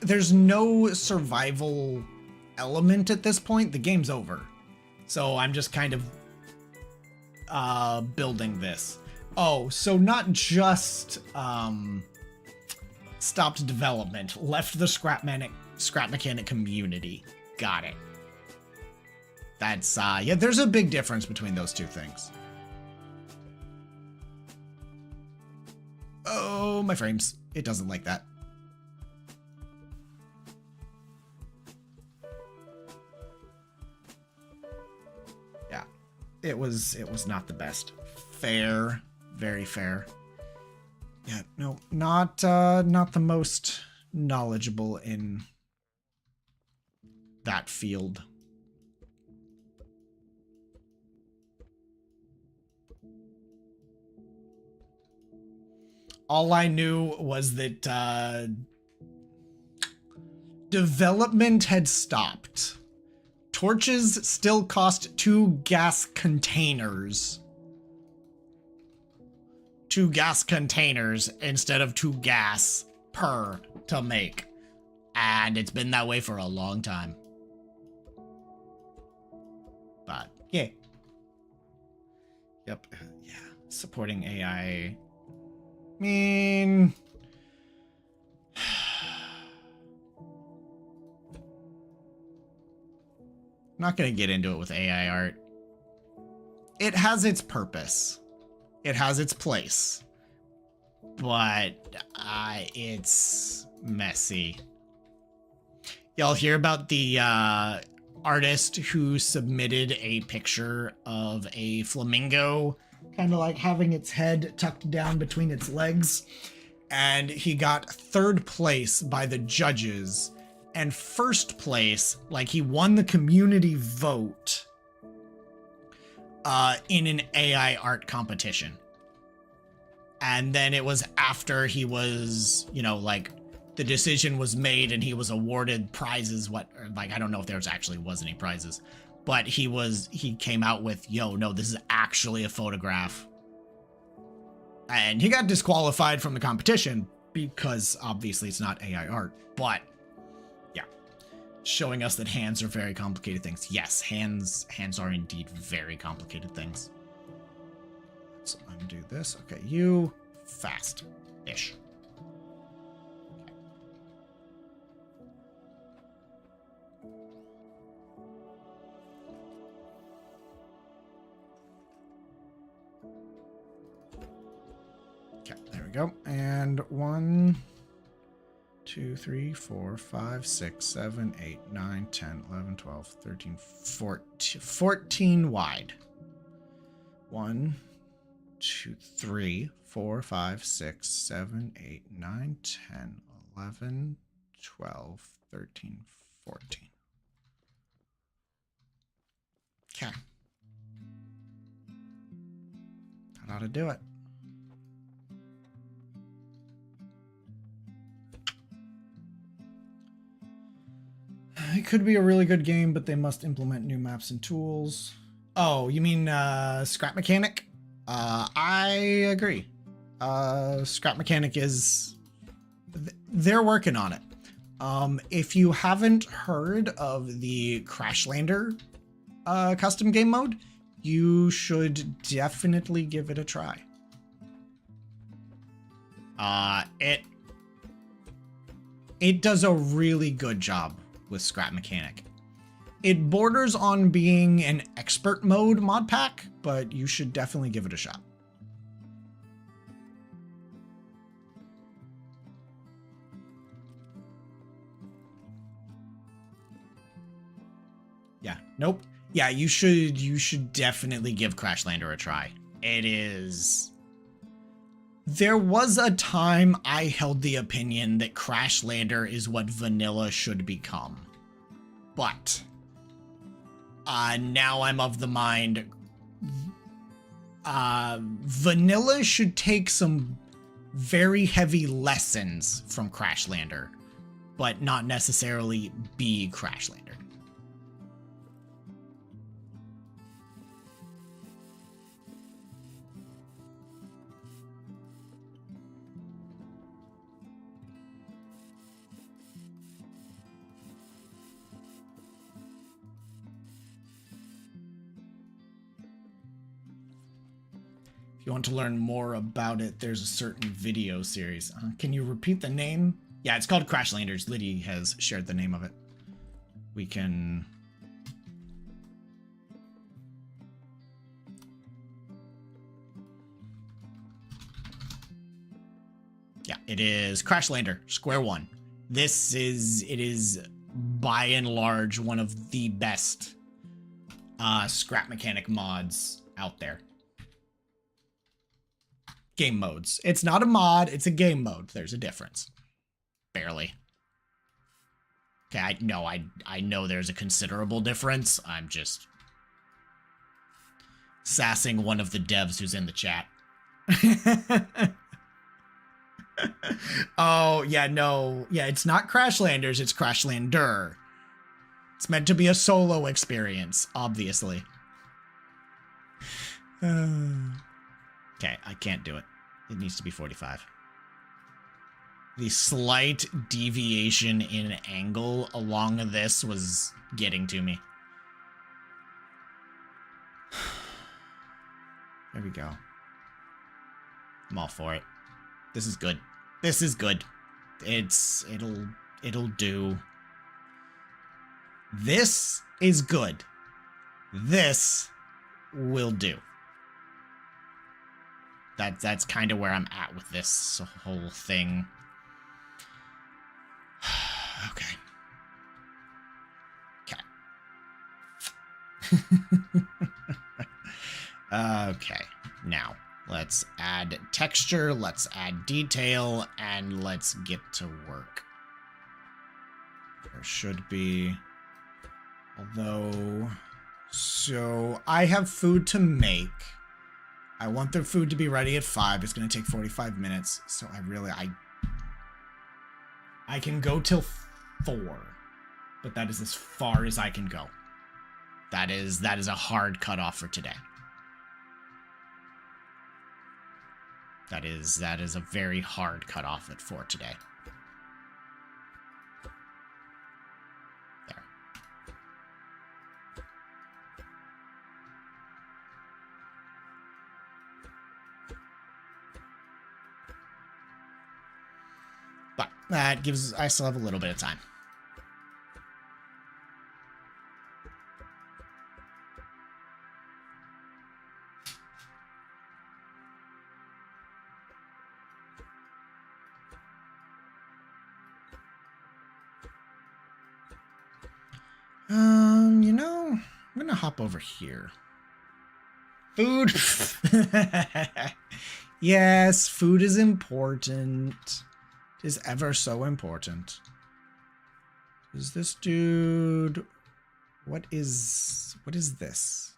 there's no survival element at this point. The game's over. So I'm just kind of, building this. Oh, so not just, stopped development, left the scrap mechanic community. Got it. That's, yeah, there's a big difference between those two things. Oh, my frames. It doesn't like that. Yeah, it was not the best. Fair, very fair. Yeah, no, not the most knowledgeable in that field. All I knew was that development had stopped. Torches still cost 2 gas containers. 2 gas containers instead of 2 gas per to make. And it's been that way for a long time. But, yeah. Yep, yeah. Supporting AI. I mean... I'm not going to get into it with AI art. It has its purpose. It has its place. But it's messy. Y'all hear about the artist who submitted a picture of a flamingo kind of like having its head tucked down between its legs? And he got 3rd place by the judges. And 1st place, like he won the community vote in an AI art competition. And then it was after he was, you know, like the decision was made and he was awarded prizes. I don't know if there actually was any prizes, but he came out with, yo, no, this is actually a photograph. And he got disqualified from the competition because obviously it's not AI art, but yeah, showing us that hands are very complicated things. Yes, hands are indeed very complicated things. Let's undo this. Okay, you fast-ish. Okay, there we go. And 1, 2, 3, 4, 5, 6, 7, 8, 9, 10, 11, 12, 13, 14 wide. 1, 2, 3, 4, 5, 6, 7, 8, 9, 10, 11, 12, 13, 14. Okay. That ought to do it. It could be a really good game, but they must implement new maps and tools. Oh, you mean Scrap Mechanic? I agree. Scrap Mechanic is... They're working on it. If you haven't heard of the Crashlander custom game mode, you should definitely give it a try. It does a really good job with Scrap Mechanic. It borders on being an expert mode mod pack, but you should definitely give it a shot. Yeah, nope. Yeah, you should definitely give Crashlander a try. It is... There was a time I held the opinion that Crashlander is what vanilla should become. But now I'm of the mind vanilla should take some very heavy lessons from Crashlander, but not necessarily be Crashlander. If you want to learn more about it, there's a certain video series. Can you repeat the name? Yeah, it's called Crashlanders. Liddy has shared the name of it. We can... Yeah, it is Crashlander, Square One. It is by and large one of the best Scrap Mechanic mods out there. Game modes. It's not a mod, it's a game mode. There's a difference. Barely. Okay, I know there's a considerable difference. I'm just sassing one of the devs who's in the chat. Oh, yeah, no. Yeah, it's not Crashlanders, it's Crashlander. It's meant to be a solo experience, obviously. Okay, I can't do it. It needs to be 45. The slight deviation in angle along this was getting to me. There we go. I'm all for it. This is good. This is good. It'll do. This is good. This will do. That's kind of where I'm at with this whole thing. Okay. Okay. Now, let's add texture, let's add detail, and let's get to work. There should be... Although... So, I have food to make. I want the food to be ready at 5. It's going to take 45 minutes. So, I can go till 4. But that is as far as I can go. That is a hard cutoff for today. That is a very hard cutoff for today. There. But that gives... I still have a little bit of time. You know, I'm gonna hop over here. Food. Yes, food is important. It is ever so important. Is this dude... What is this?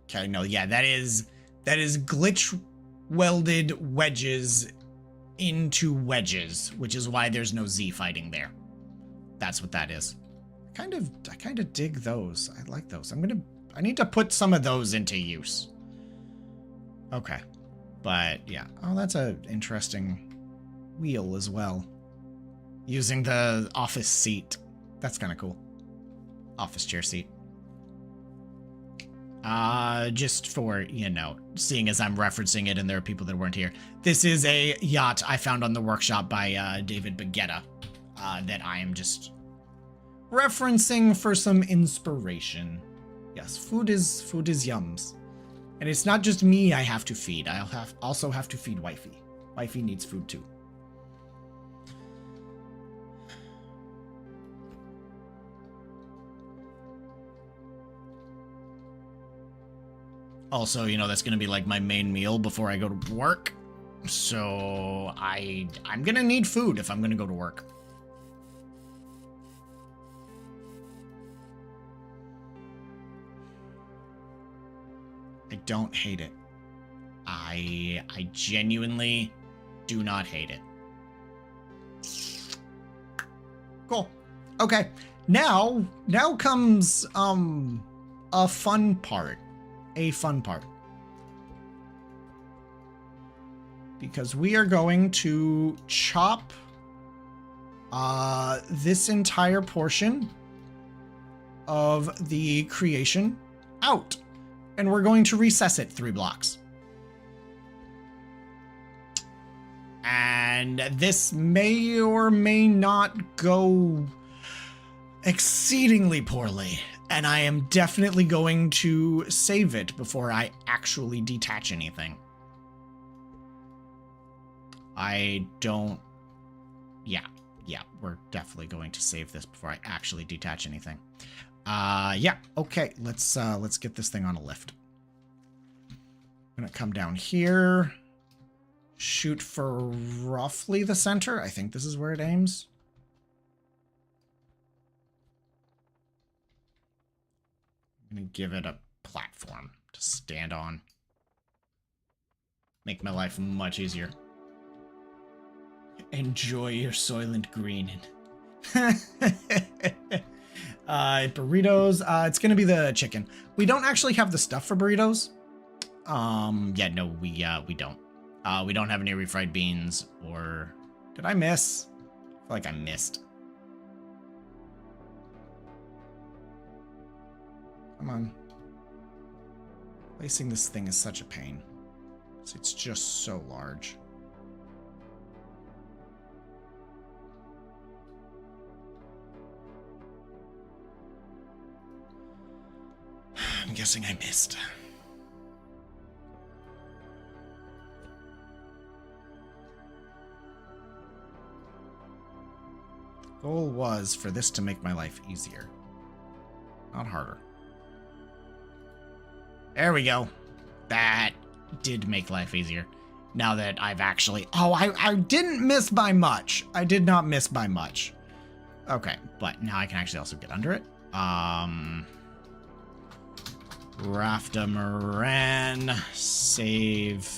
Okay, no, yeah, that is glitch welded wedges into wedges, which is why there's no Z fighting there. That's what that is. I kind of dig those. I like those. I need to put some of those into use. Okay. But yeah. Oh, that's an interesting wheel as well. Using the office seat. That's kind of cool. Office chair seat. Just for, you know, seeing as I'm referencing it and there are people that weren't here. This is a yacht I found on the workshop by David Baguetta that I am just referencing for some inspiration. Yes, food is yums. And it's not just me I have to feed. I'll also have to feed Wifey. Wifey needs food too. Also, you know, that's going to be like my main meal before I go to work. So I'm going to need food if I'm going to go to work. I don't hate it. I genuinely do not hate it. Cool. Okay. Now comes a fun part. Because we are going to chop this entire portion of the creation out. And we're going to recess it 3 blocks. And this may or may not go exceedingly poorly. And I am definitely going to save it before I actually detach anything. Yeah, we're definitely going to save this before I actually detach anything. Yeah, okay, let's get this thing on a lift. I'm gonna come down here, shoot for roughly the center. I think this is where it aims. I'm gonna give it a platform to stand on. Make my life much easier. Enjoy your Soylent Green. Burritos. It's gonna be the chicken. We don't actually have the stuff for burritos. Yeah, no, we don't. We don't have any refried beans or... Did I miss? I feel like I missed. Come on. Placing this thing is such a pain. It's just so large. I'm guessing I missed. The goal was for this to make my life easier, not harder. There we go. That did make life easier. Now that I've actually... Oh, I didn't miss by much. I did not miss by much. Okay, but now I can actually also get under it. Catamaran, save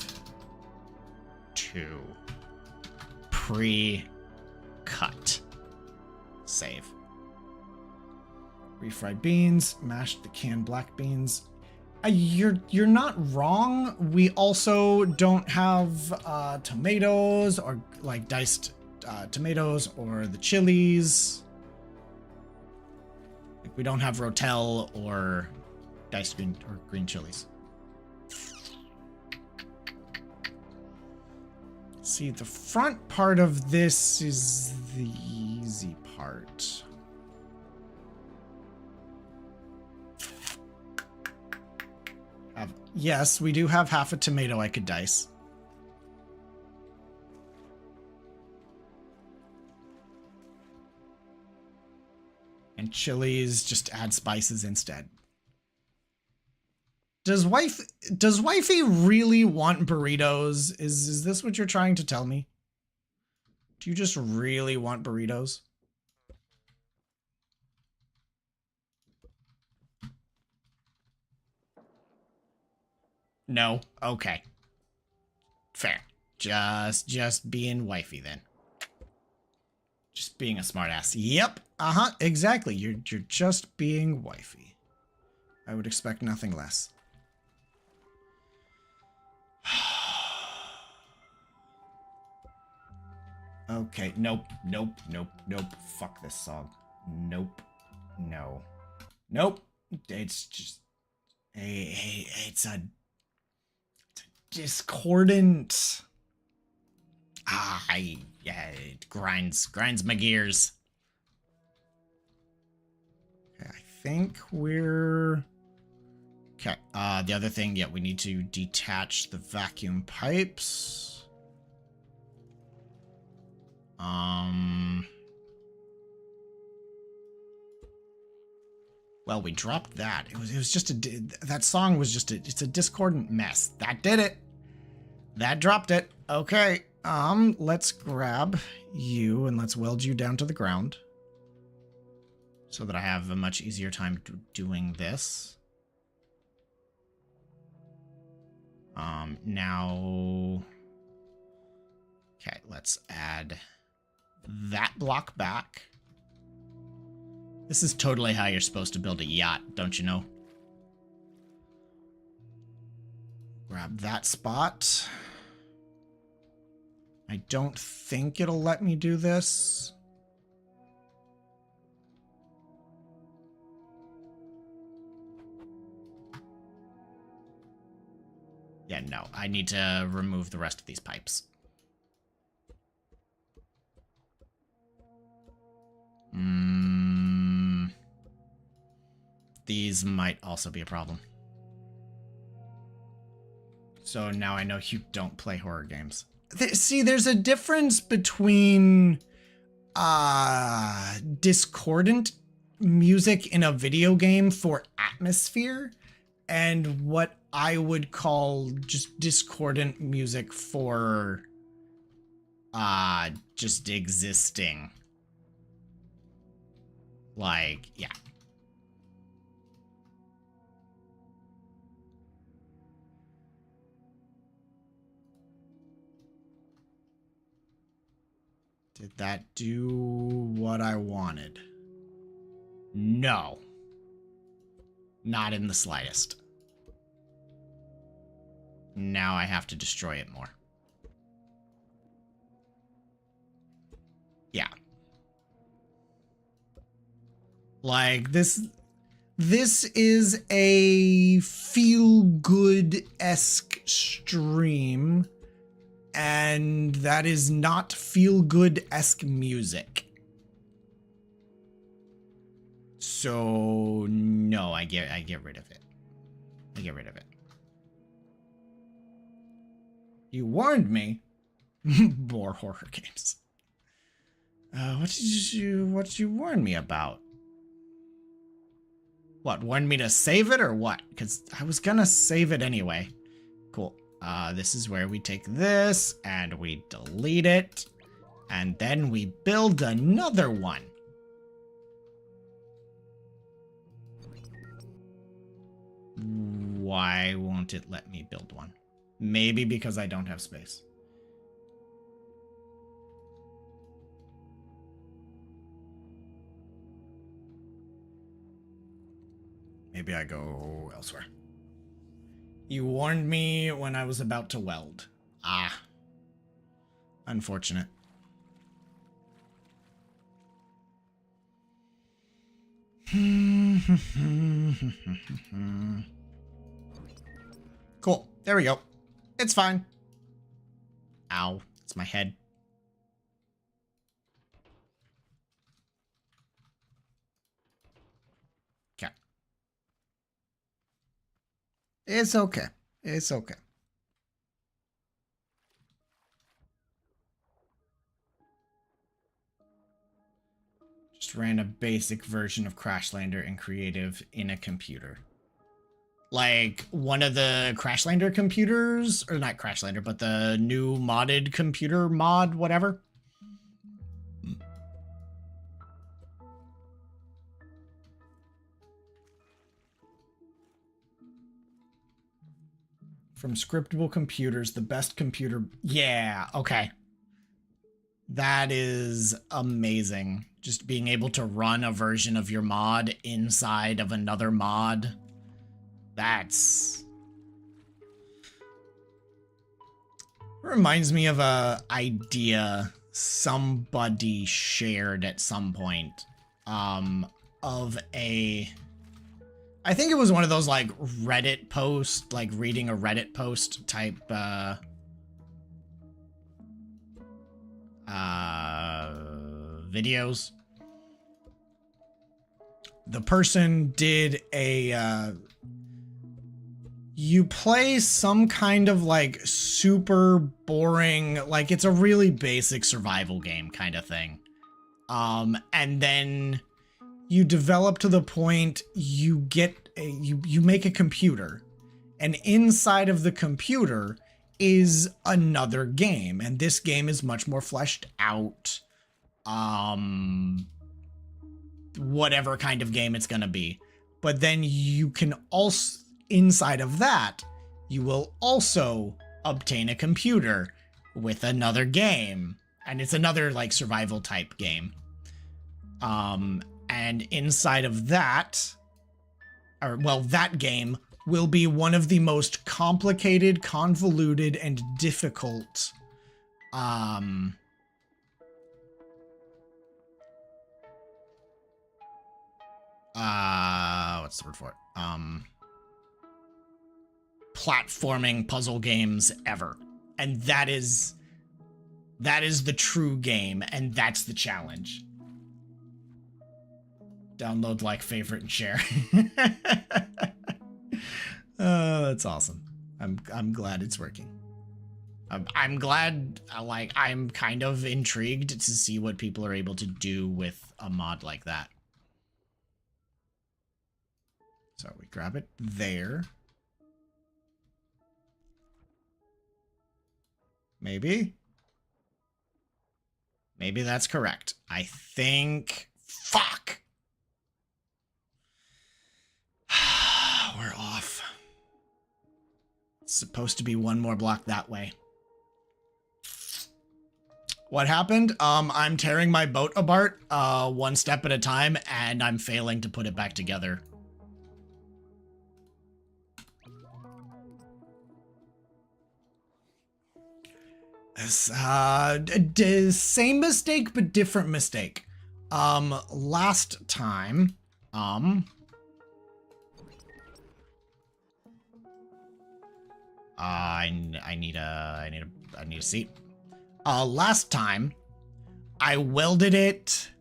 to pre-cut. Save. Refried beans, mashed the canned black beans. You're not wrong. We also don't have tomatoes or like diced tomatoes or the chilies. Like we don't have rotel or diced green chilies. See, the front part of this is the easy part. Yes, we do have half a tomato I could dice. And chilies, just add spices instead. Does wifey really want burritos? Is this what you're trying to tell me? Do you just really want burritos? No. Okay. Fair. Just being wifey then. Just being a smartass. Yep. Uh-huh. Exactly. You're just being wifey. I would expect nothing less. Okay. Nope. Nope. Nope. Nope. Fuck this song. Nope. No. Nope. It's just it's a discordant. Yeah, it grinds my gears. Okay, I think we're okay. The other thing, yeah, we need to detach the vacuum pipes. Well, we dropped that. It was just that song was just it's a discordant mess. That did it. That dropped it. Okay. Let's grab you and let's weld you down to the ground so that I have a much easier time doing this. Now, okay, let's add that block back. This is totally how you're supposed to build a yacht, don't you know? Grab that spot. I don't think it'll let me do this. Yeah, no. I need to remove the rest of these pipes. These might also be a problem. So now I know you don't play horror games. See, there's a difference between discordant music in a video game for atmosphere and what I would call just discordant music for just existing. Like, yeah. Did that do what I wanted? No. Not in the slightest. Now I have to destroy it more. Yeah. Like, this is a feel-good-esque stream, and that is not feel-good-esque music. So, no, I get rid of it. I get rid of it. You warned me. More horror games. What did you warn me about? What, warn me to save it or what? Because I was gonna save it anyway. Cool. This is where we take this and we delete it. And then we build another one. Why won't it let me build one? Maybe because I don't have space. Maybe I go elsewhere. You warned me when I was about to weld. Ah. Unfortunate. Cool. There we go. It's fine. Ow. It's my head. Okay. It's okay. It's okay. Just ran a basic version of Crashlander in creative in a computer. Like, one of the Crashlander computers, or not Crashlander, but the new modded computer mod, whatever. From scriptable computers, the best computer. Yeah, okay. That is amazing. Just being able to run a version of your mod inside of another mod. That's... reminds me of a idea somebody shared at some point. Of a... I think it was one of those, like, Reddit post, like, reading a Reddit post type, videos. The person did a, you play some kind of, like, super boring, like, it's a really basic survival game kind of thing. And then you develop to the point you get you make a computer, and inside of the computer is another game, and this game is much more fleshed out. Whatever kind of game it's gonna be. But then you can also, inside of that, you will also obtain a computer with another game, and it's another like survival type game. And inside of that, or well, that game will be one of the most complicated, convoluted, and difficult, what's the word for it? Platforming puzzle games ever. And that is the true game, and that's the challenge. Download, like, favorite, and share. Oh, that's awesome. I'm glad it's working. I'm glad, like, I'm kind of intrigued to see what people are able to do with a mod like that. So we grab it there. Maybe? Maybe that's correct. I think... Fuck! We're off. It's supposed to be one more block that way. What happened? I'm tearing my boat apart, one step at a time, and I'm failing to put it back together. Same mistake, but different mistake. Last time, I need a seat. Last time, I welded it,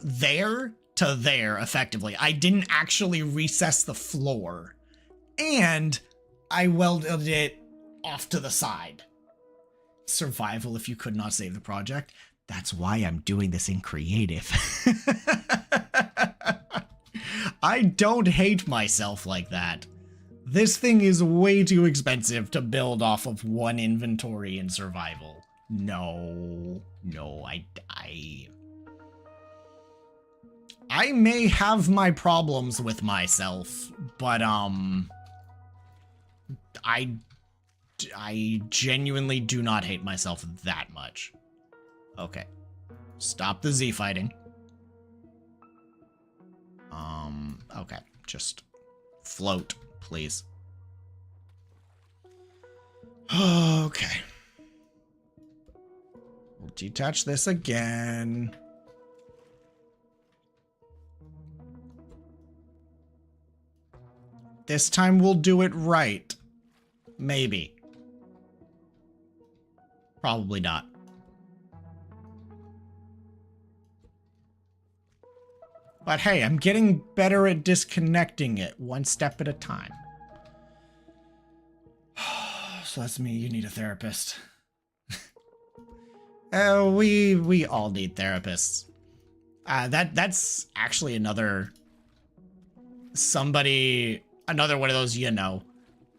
there to there, effectively. I didn't actually recess the floor. And I welded it off to the side. Survival if you could not save the project. That's why I'm doing this in creative. I don't hate myself like that. This thing is way too expensive to build off of one inventory in survival. No, I may have my problems with myself, but I genuinely do not hate myself that much. Okay. Stop the Z fighting. Okay. Just float, please. Okay. We'll detach this again. This time we'll do it right. Maybe. Probably not. But hey, I'm getting better at disconnecting it one step at a time. So that's me. You need a therapist. We all need therapists. That's actually another one of those,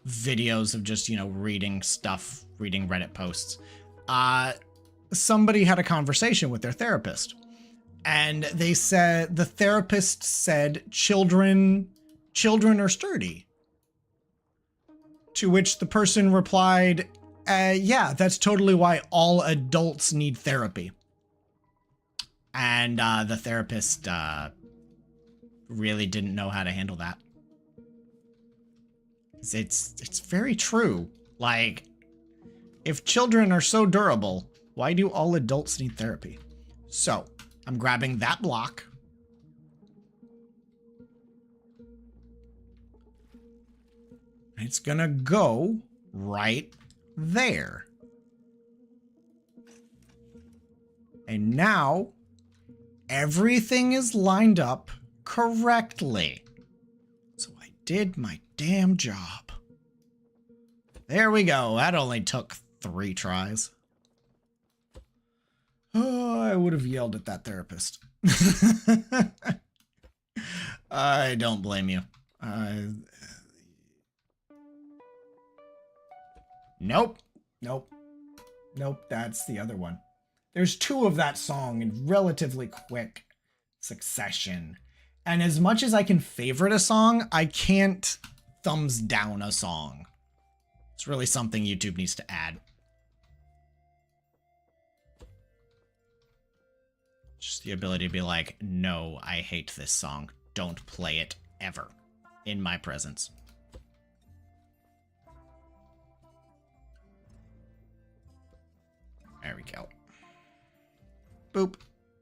videos of just, reading stuff, reading Reddit posts. Somebody had a conversation with their therapist, and the therapist said children are sturdy. To which the person replied, yeah, that's totally why all adults need therapy. And the therapist really didn't know how to handle that. It's very true. Like, if children are so durable, why do all adults need therapy? So, I'm grabbing that block. It's gonna go right there. And now, everything is lined up correctly. So I did my damn job. There we go. That only took 3 tries. Oh, I would have yelled at that therapist. I don't blame you. Nope. That's the other one. There's 2 of that song in relatively quick succession. And as much as I can favorite a song, I can't thumbs down a song. It's really something YouTube needs to add. Just the ability to be like, no, I hate this song. Don't play it ever in my presence. There we go. Boop.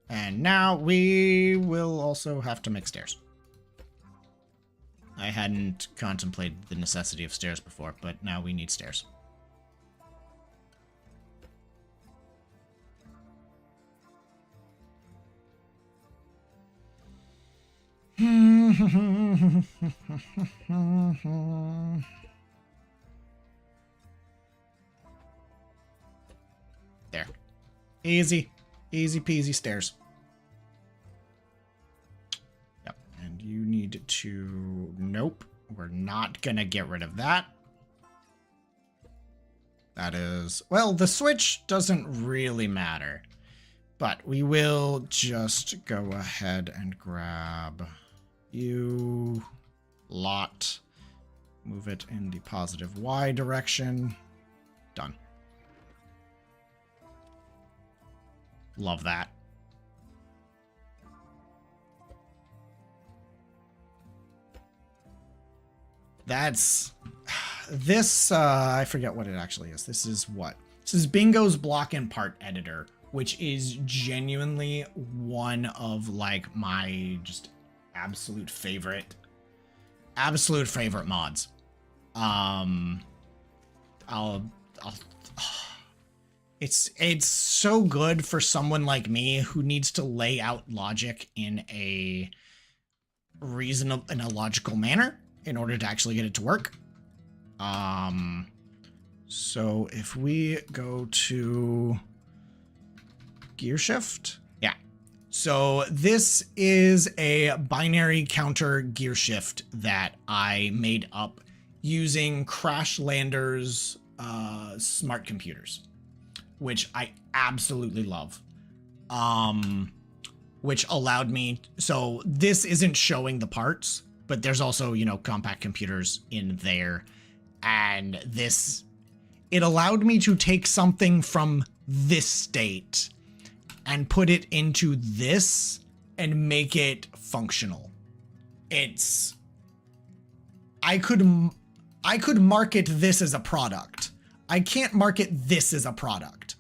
And now we will also have to make stairs. I hadn't contemplated the necessity of stairs before, but now we need stairs. There. Easy. Easy peasy stairs. Yep. And you need to... Nope. We're not gonna get rid of that. That is... Well, the switch doesn't really matter. But we will just go ahead and grab you. Lot. Move it in the positive Y direction. Done. Love that. That's this. I forget what it actually is. This is what? This is Bingo's block and part editor, which is genuinely one of like my just absolute favorite mods. It's so good for someone like me who needs to lay out logic in a logical manner in order to actually get it to work. So if we go to gear shift, yeah. So this is a binary counter gear shift that I made up using Crash Lander's smart computers, which I absolutely love. Which allowed me, so this isn't showing the parts, but there's also, you know, compact computers in there. And this, it allowed me to take something from this state and put it into this and make it functional. It's, I could market this as a product. I can't market this as a product.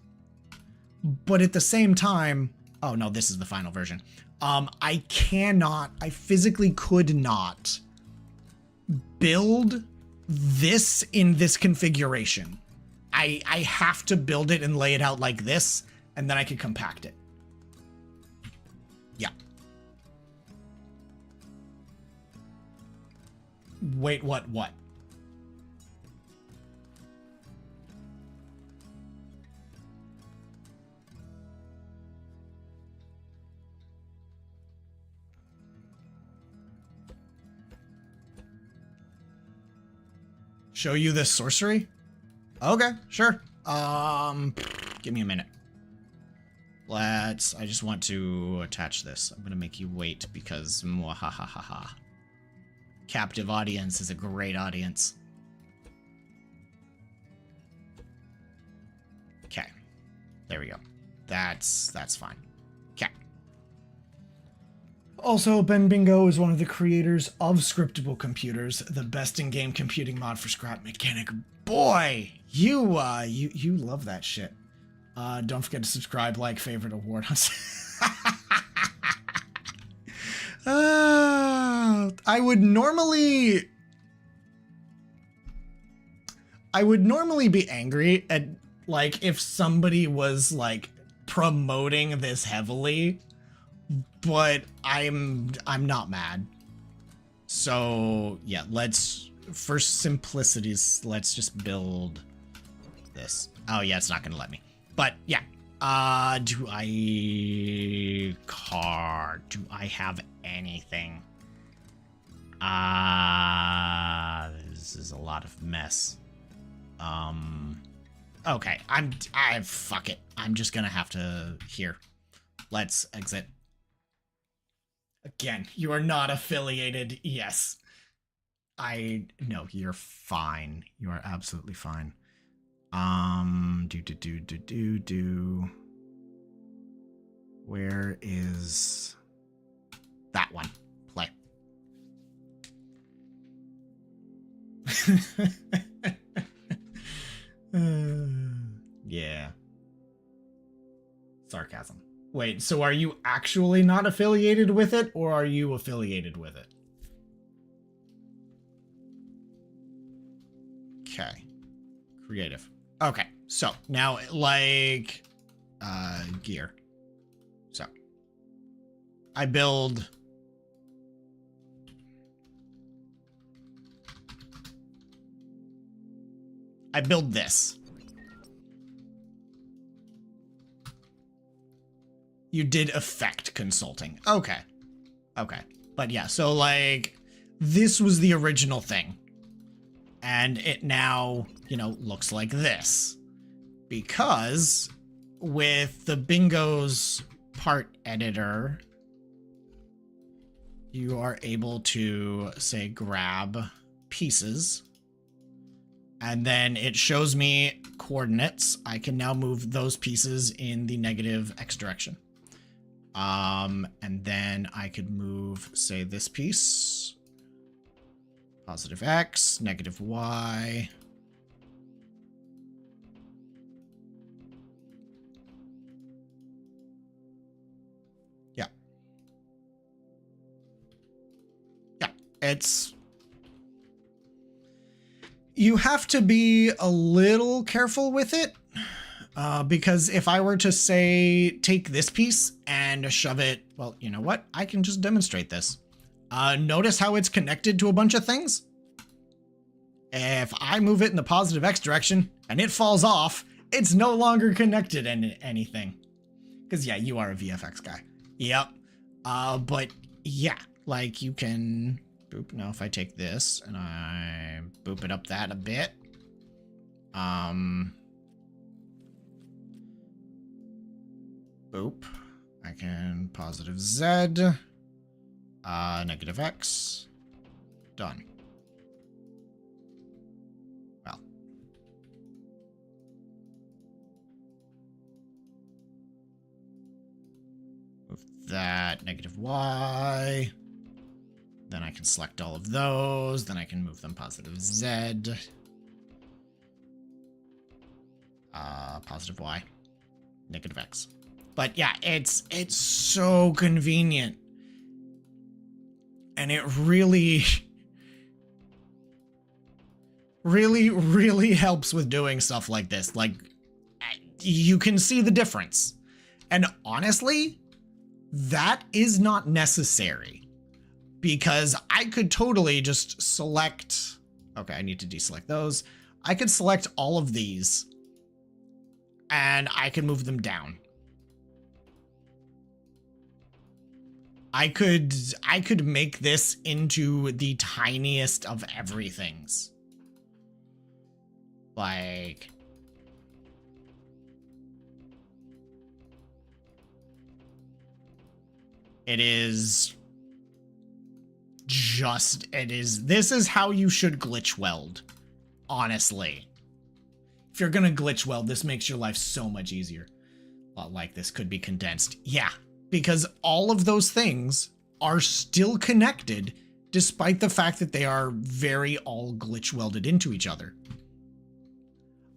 But at the same time, oh no, this is the final version. I physically could not build this in this configuration. I have to build it and lay it out like this, and then I can compact it. Yeah. Wait, what? Show you this sorcery? Okay, sure. Give me a minute. I just want to attach this. I'm gonna make you wait because mwahahaha. Captive audience is a great audience. Okay. There we go. That's fine. Okay. Also, Ben Bingo is one of the creators of Scriptable Computers, the best in-game computing mod for scrap mechanic. Boy, you love that shit. Don't forget to subscribe, like, favorite, award. I would normally be angry at, like, if somebody was, like, promoting this heavily, but I'm not mad. So, yeah, for simplicity's, let's just build this. Oh, yeah, it's not gonna let me. But, yeah. Do I have anything? This is a lot of mess. Okay, fuck it. I'm just gonna have to, here. Let's exit. Again, you are not affiliated. Yes. No, you're fine. You are absolutely fine. Where is that one? Play. Yeah. Sarcasm. Wait, so are you actually not affiliated with it, or are you affiliated with it? Okay. Creative. Okay, so now, like, gear. So, I build this. You did effect consulting. Okay. Okay. But yeah, so like, this was the original thing. And it now, you know, looks like this. Because with the Bingo's part editor, you are able to, say, grab pieces And then it shows me coordinates. I can now move those pieces in the negative X direction. And then I could move, say, this piece. Positive X, negative Y. Yeah. Yeah, it's... You have to be a little careful with it. Because if I were to, say, take this piece and shove it... Well, you know what? I can just demonstrate this. Notice how it's connected to a bunch of things? If I move it in the positive X direction and it falls off, it's no longer connected to anything. Because, yeah, you are a VFX guy. Yep. But, yeah, like, you can... Boop. Now, if I take this and I boop it up that a bit... Boop. I can positive Z. Negative X. Done. Well. Move that. Negative Y. Then I can select all of those. Then I can move them positive Z. Positive Y. Negative X. But yeah, it's so convenient. And it really helps with doing stuff like this. Like, you can see the difference. And honestly, that is not necessary. Because I could totally just select... Okay, I need to deselect those. I could select all of these. And I can move them down. I could make this into the tiniest of everythings. Like... This is how you should glitch weld. Honestly. If you're gonna glitch weld, this makes your life so much easier. A lot like this could be condensed. Yeah. Because all of those things are still connected, despite the fact that they are very all glitch welded into each other.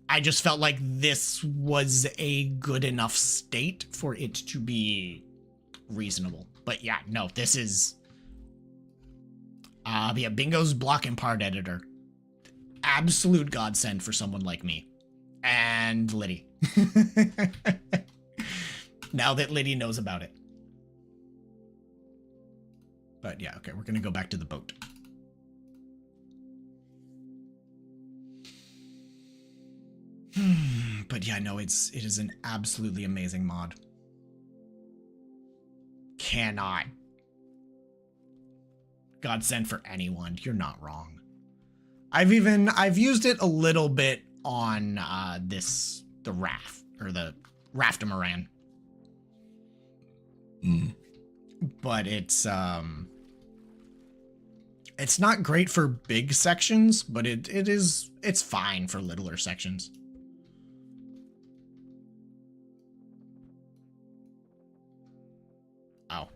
I just felt like this was a good enough state for it to be reasonable. But yeah, no, this is... yeah, Bingo's block and part editor. Absolute godsend for someone like me. And Liddy. Now that Liddy knows about it. But yeah, okay, we're gonna go back to the boat. But yeah, no, it is an absolutely amazing mod. Cannot. Godsend for anyone. You're not wrong. I've used it a little bit on the Raft, or the Catamaran. But it's not great for big sections, but it's fine for littler sections. Oh.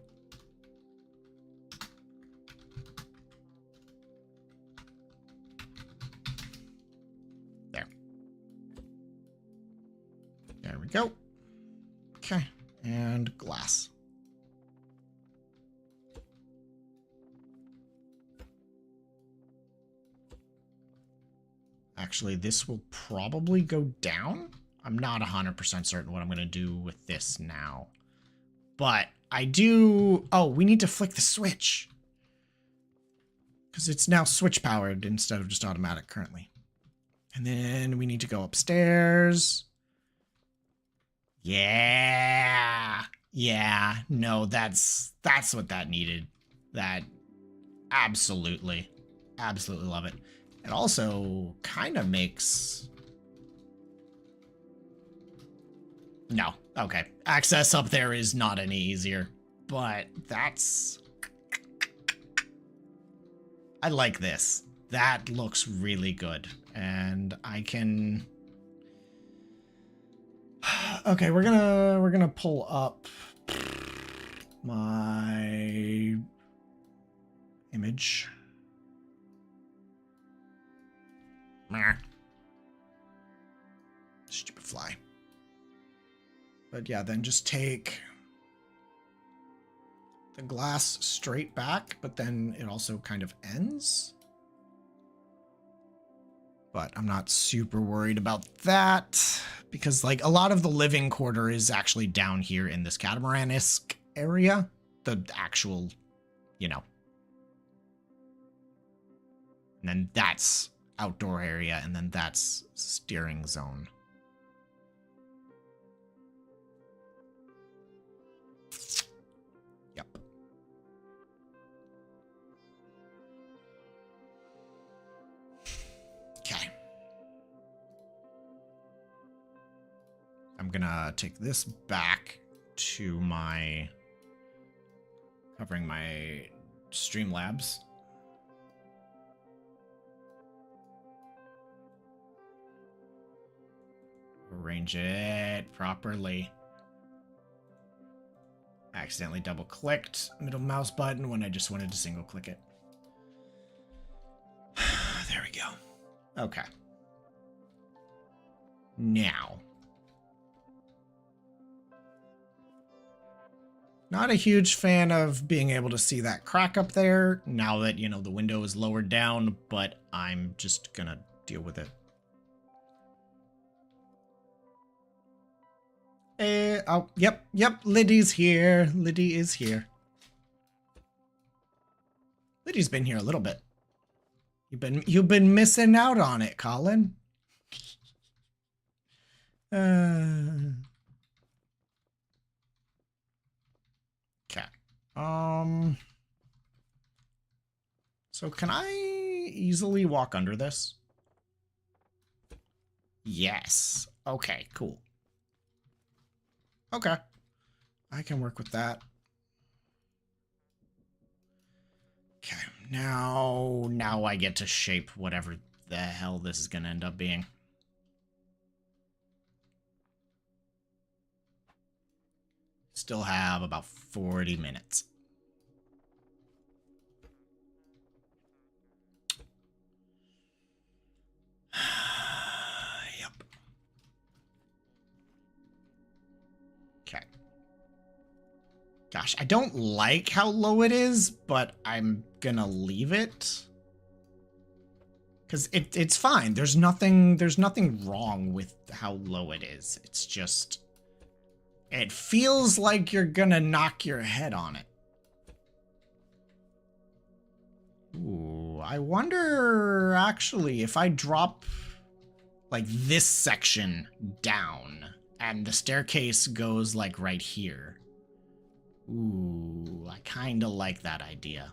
There we go. Okay, and glass. Actually, this will probably go down. I'm not 100% certain what I'm going to do with this now. But I do... Oh, we need to flick the switch. Because it's now switch powered instead of just automatic currently. And then we need to go upstairs. Yeah. Yeah. No, that's what that needed. That absolutely love it. It also kind of makes... No. Okay. Access up there is not any easier. But that's... I like this. That looks really good. And I can... Okay, we're gonna pull up my image. Stupid fly. But yeah, then just take the glass straight back, but then it also kind of ends. But I'm not super worried about that because like a lot of the living quarter is actually down here in this catamaran-esque area. The actual, you know. And then that's outdoor area, and then that's steering zone. Yep. Okay. I'm gonna take this back to my covering my Streamlabs. Arrange it properly. I accidentally double clicked middle mouse button when I just wanted to single click it. There we go. Okay. Now. Not a huge fan of being able to see that crack up there now that, you know, the window is lowered down, but I'm just gonna deal with it. Oh, yep, Liddy's here. Liddy is here. Liddy's been here a little bit. You've been missing out on it, Colin. Okay. So can I easily walk under this? Yes. Okay, cool. Okay. I can work with that. Okay, now I get to shape whatever the hell this is gonna end up being. Still have about 40 minutes. Yep. Okay. Gosh, I don't like how low it is, but I'm gonna leave it. Because it's fine. There's nothing wrong with how low it is. It's just... It feels like you're gonna knock your head on it. Ooh, I wonder, actually, if I drop, like, this section down, and the staircase goes, like, right here. Ooh, I kinda like that idea.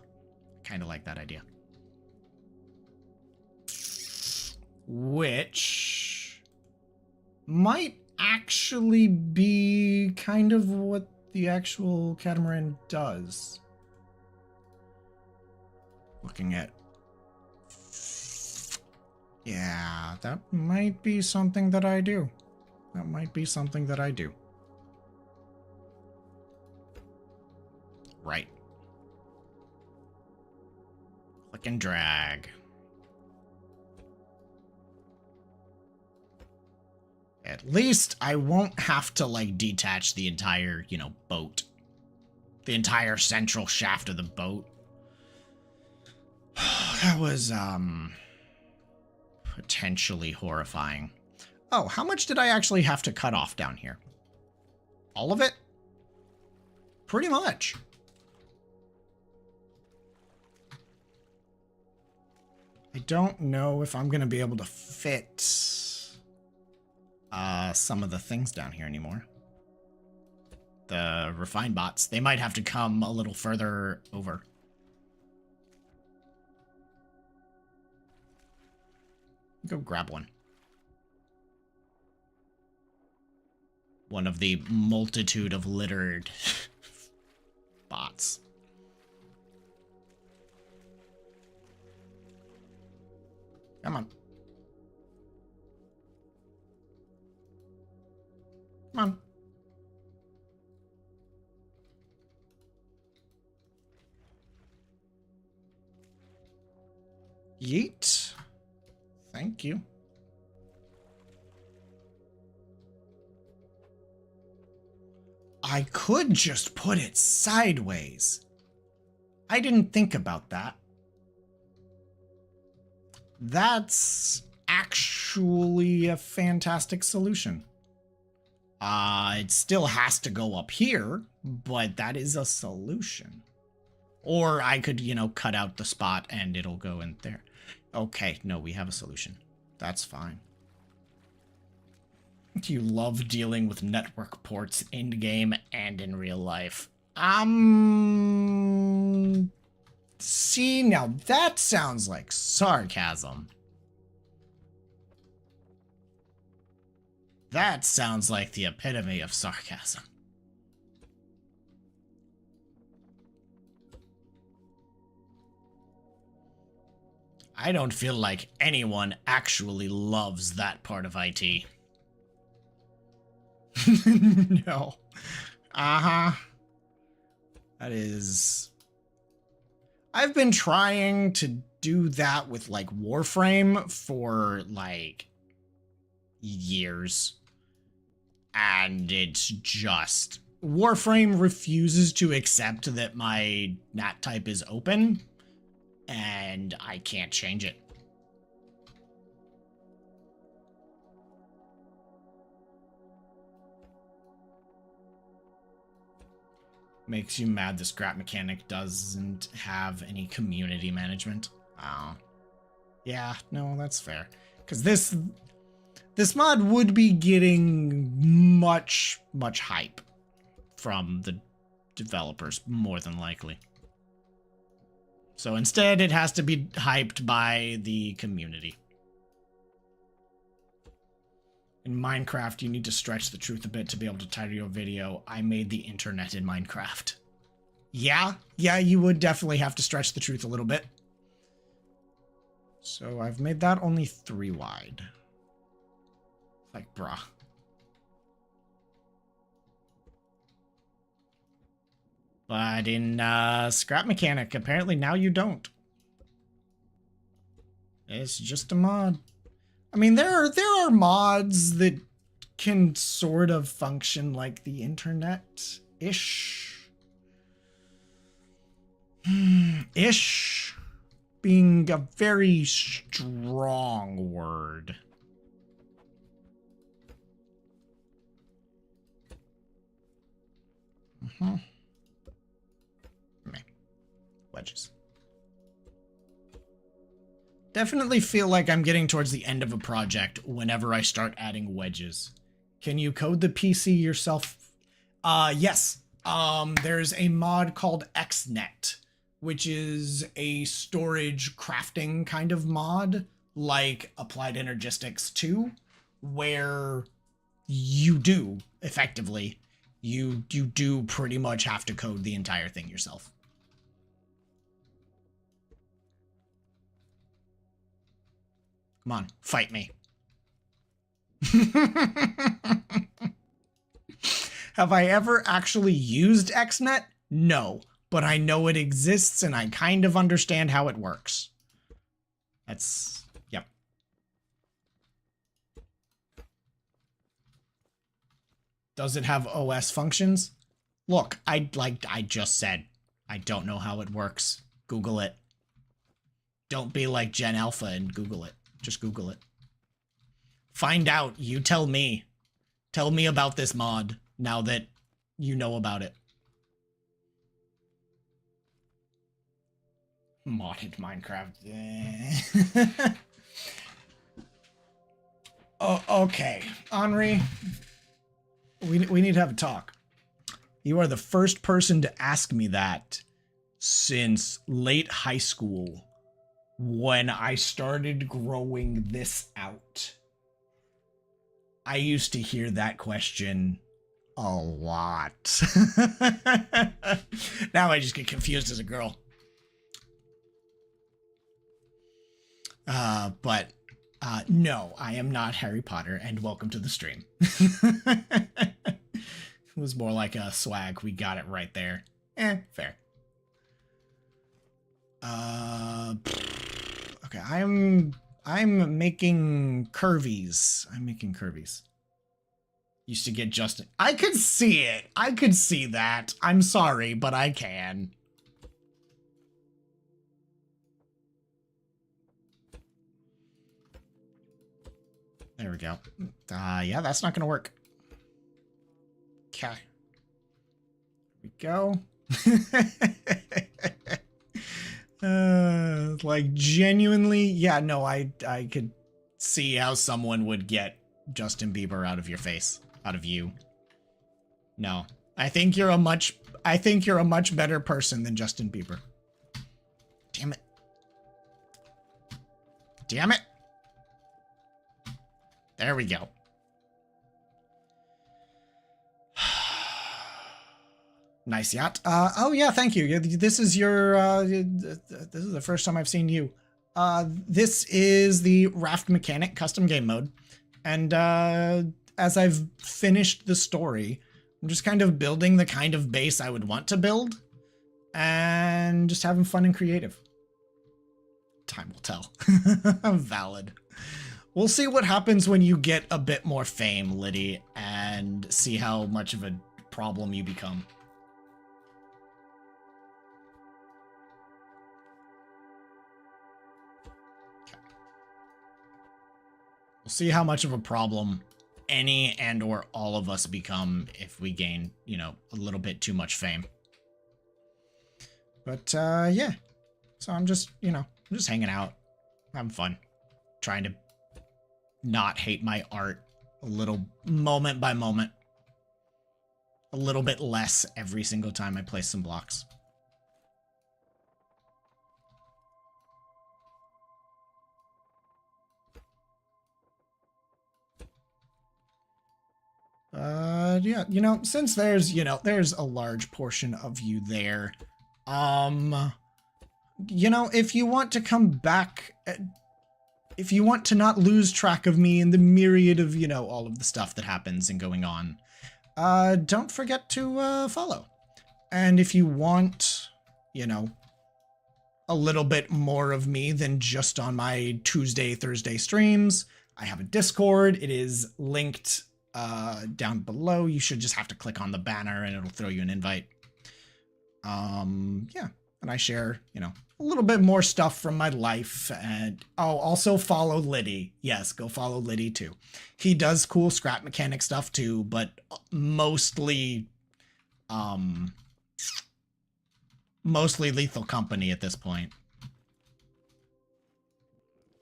Which might actually be kind of what the actual catamaran does. Looking at... Yeah, that might be something that I do. Right. Click and drag. At least I won't have to, like, detach the entire, you know, boat. The entire central shaft of the boat. That was, potentially horrifying. Oh, how much did I actually have to cut off down here? All of it? Pretty much. I don't know if I'm going to be able to fit some of the things down here anymore. The refined bots, they might have to come a little further over. Go grab one. One of the multitude of littered bots. Come on. Yeet. Thank you. I could just put it sideways. I didn't think about that. That's actually a fantastic solution. It still has to go up here, but that is a solution. Or I could, you know, cut out the spot and it'll go in there. Okay, no, we have a solution. That's fine. You love dealing with network ports in game and in real life. See, now that sounds like sarcasm. That sounds like the epitome of sarcasm. I don't feel like anyone actually loves that part of IT. No. Uh-huh. That is... I've been trying to do that with, like, Warframe for, like, years. And it's just... Warframe refuses to accept that my NAT type is open, and I can't change it. Makes you mad the scrap mechanic doesn't have any community management. Oh. Yeah, no, that's fair. Because this mod would be getting much hype from the developers, more than likely. So instead, it has to be hyped by the community. In Minecraft, you need to stretch the truth a bit to be able to title your video, I made the internet in Minecraft. Yeah, you would definitely have to stretch the truth a little bit. So I've made that only 3 wide. Like, bruh. But in Scrap Mechanic, apparently now you don't. It's just a mod. I mean, there are mods that can sort of function like the internet-ish. Ish being a very strong word. Wedges. Definitely feel like I'm getting towards the end of a project whenever I start adding wedges. Can you code the PC yourself? Yes. There's a mod called XNet, which is a storage crafting kind of mod, like Applied Energistics 2, where you do, effectively, you do pretty much have to code the entire thing yourself. Come on, fight me. Have I ever actually used XNet? No, but I know it exists and I kind of understand how it works. That's, yep. Does it have OS functions? Look, I just said, I don't know how it works. Google it. Don't be like Gen Alpha and Google it. Just Google it. Find out. You tell me. Tell me about this mod now that you know about it. Modded Minecraft. Oh, okay. Henri, we need to have a talk. You are the first person to ask me that since late high school, when I started growing this out. I used to hear that question a lot. Now I just get confused as a girl. But no, I am not Harry Potter, and welcome to the stream. It was more like a swag. We got it right there. Fair. Okay, I'm making curvies. I'm making curvies. Used to get Justin. I could see it. I could see that. I'm sorry, but I can. There we go. Yeah, that's not gonna work. Okay. Here we go. Like genuinely, yeah, no, I could see how someone would get Justin Bieber out of your face, out of you. No, I think you're a much better person than Justin Bieber. Damn it. Damn it. There we go. Nice yacht. Oh yeah, thank you. This is your, this is the first time I've seen you. This is the Raft Mechanic custom game mode. And, as I've finished the story, I'm just kind of building the kind of base I would want to build. And just having fun and creative. Time will tell. Valid. We'll see what happens when you get a bit more fame, Liddy, and see how much of a problem you become. We'll see how much of a problem any and or all of us become if we gain, you know, a little bit too much fame. But, yeah. So I'm just, you know, I'm just hanging out, having fun, trying to not hate my art a little moment by moment. A little bit less every single time I place some blocks. Yeah, you know, since there's, you know, there's a large portion of you there, you know, if you want to come back, if you want to not lose track of me in the myriad of, you know, all of the stuff that happens and going on, don't forget to, follow. And if you want, you know, a little bit more of me than just on my Tuesday, Thursday streams, I have a Discord. It is linked down below. You should just have to click on the banner and it'll throw you an invite. Yeah, and I share, you know, a little bit more stuff from my life. And oh, also follow Liddy. Yes, go follow Liddy too. He does cool scrap mechanic stuff too, but mostly Lethal Company at this point.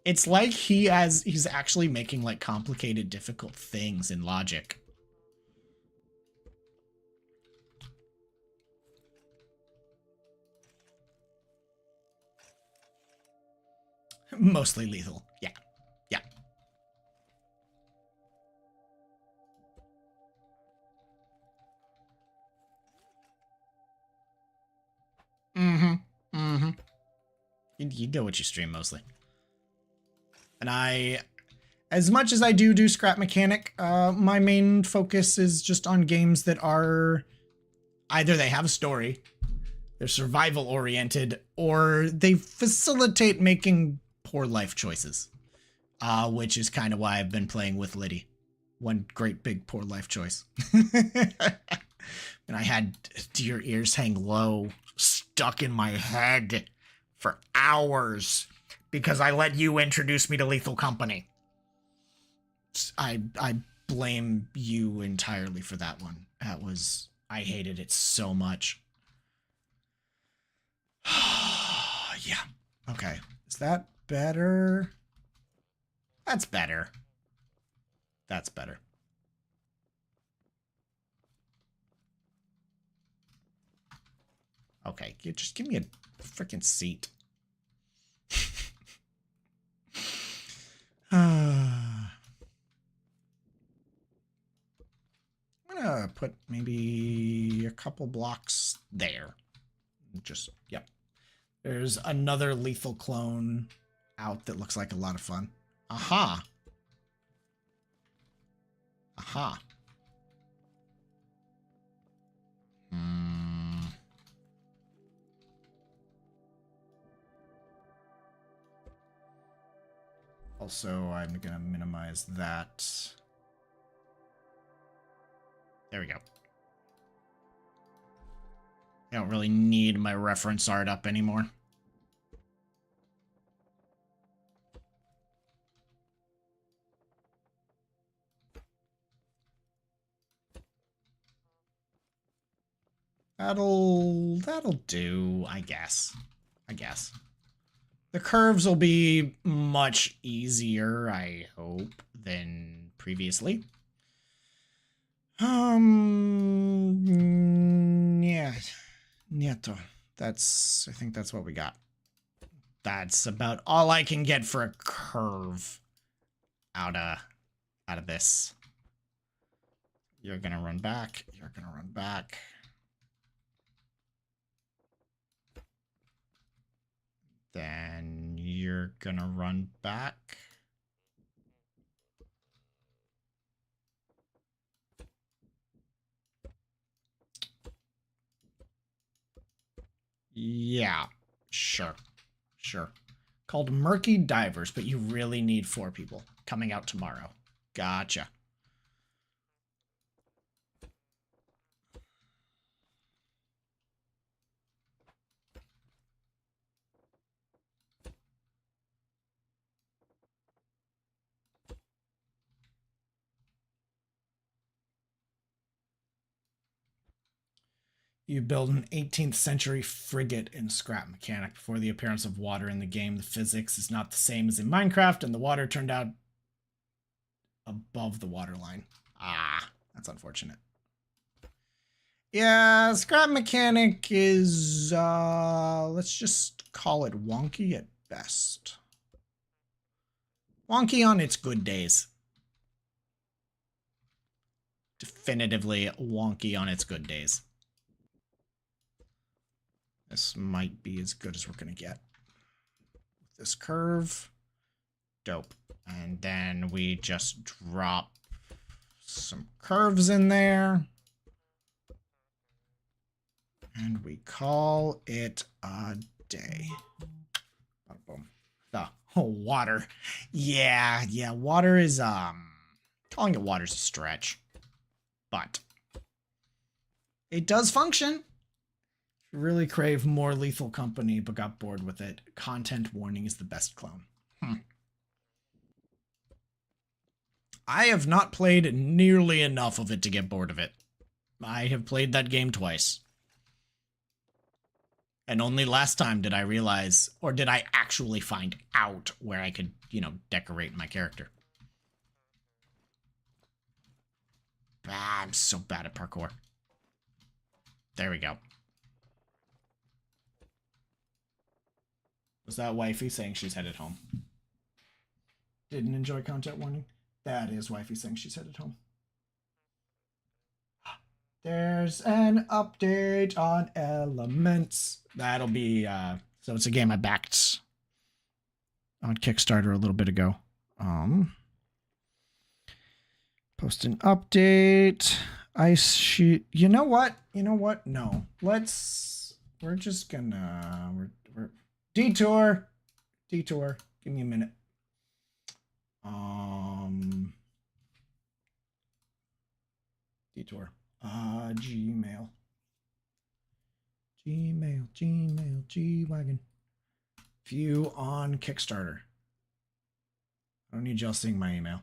It's like he's actually making like complicated, difficult things in Logic. Mostly Lethal. Yeah. Yeah. Mm-hmm. Mm-hmm. You know what you stream mostly. And as much as I do scrap mechanic, my main focus is just on games that are either they have a story, they're survival oriented, or they facilitate making poor life choices. Which is kind of why I've been playing with Liddy. One great big poor life choice. And I had Dear Ears Hang Low stuck in my head for hours because I let you introduce me to Lethal Company. I blame you entirely for that one. I hated it so much. Yeah. Okay. Is that better? That's better. That's better. Okay, just give me a freaking seat. I'm gonna put maybe a couple blocks there. Just, yep. There's another lethal clone out that looks like a lot of fun. Aha. Aha. also, I'm going to minimize that. There we go. I don't really need my reference art up anymore. That'll do, I guess. The curves will be much easier, I hope, than previously. Yeah. Nieto. I think that's what we got. That's about all I can get for a curve out of this. You're gonna run back. You're gonna run back. Then you're gonna run back. Yeah, sure. Called Murky Divers, but you really need 4 people. Coming out tomorrow. Gotcha. You build an 18th century frigate in scrap mechanic. Before the appearance of water in the game, the physics is not the same as in Minecraft, and the water turned out above the waterline. Ah, that's unfortunate. Yeah, scrap mechanic is, let's just call it wonky at best. Wonky on its good days. Definitively wonky on its good days. This might be as good as we're going to get. This curve. Dope. And then we just drop some curves in there. And we call it a day. Boom. Oh, water. Yeah, water is, calling it water's a stretch. But it does function. If you really crave more Lethal Company but got bored with it, content warning is the best clone. I have not played nearly enough of it to get bored of it. I have played that game twice. And only last time did I realize, or did I actually find out where I could, decorate my character. I'm so bad at parkour. There we go. Was that wifey saying she's headed home? Didn't enjoy content warning? That is wifey saying she's headed home. There's an update on Elements. That'll be, so it's a game I backed on Kickstarter a little bit ago. Post an update. Ice sheet. You know what? No. We're just gonna, we're Detour. Give me a minute. Detour. Gmail, G-Wagon. View on Kickstarter. I don't need y'all seeing my email.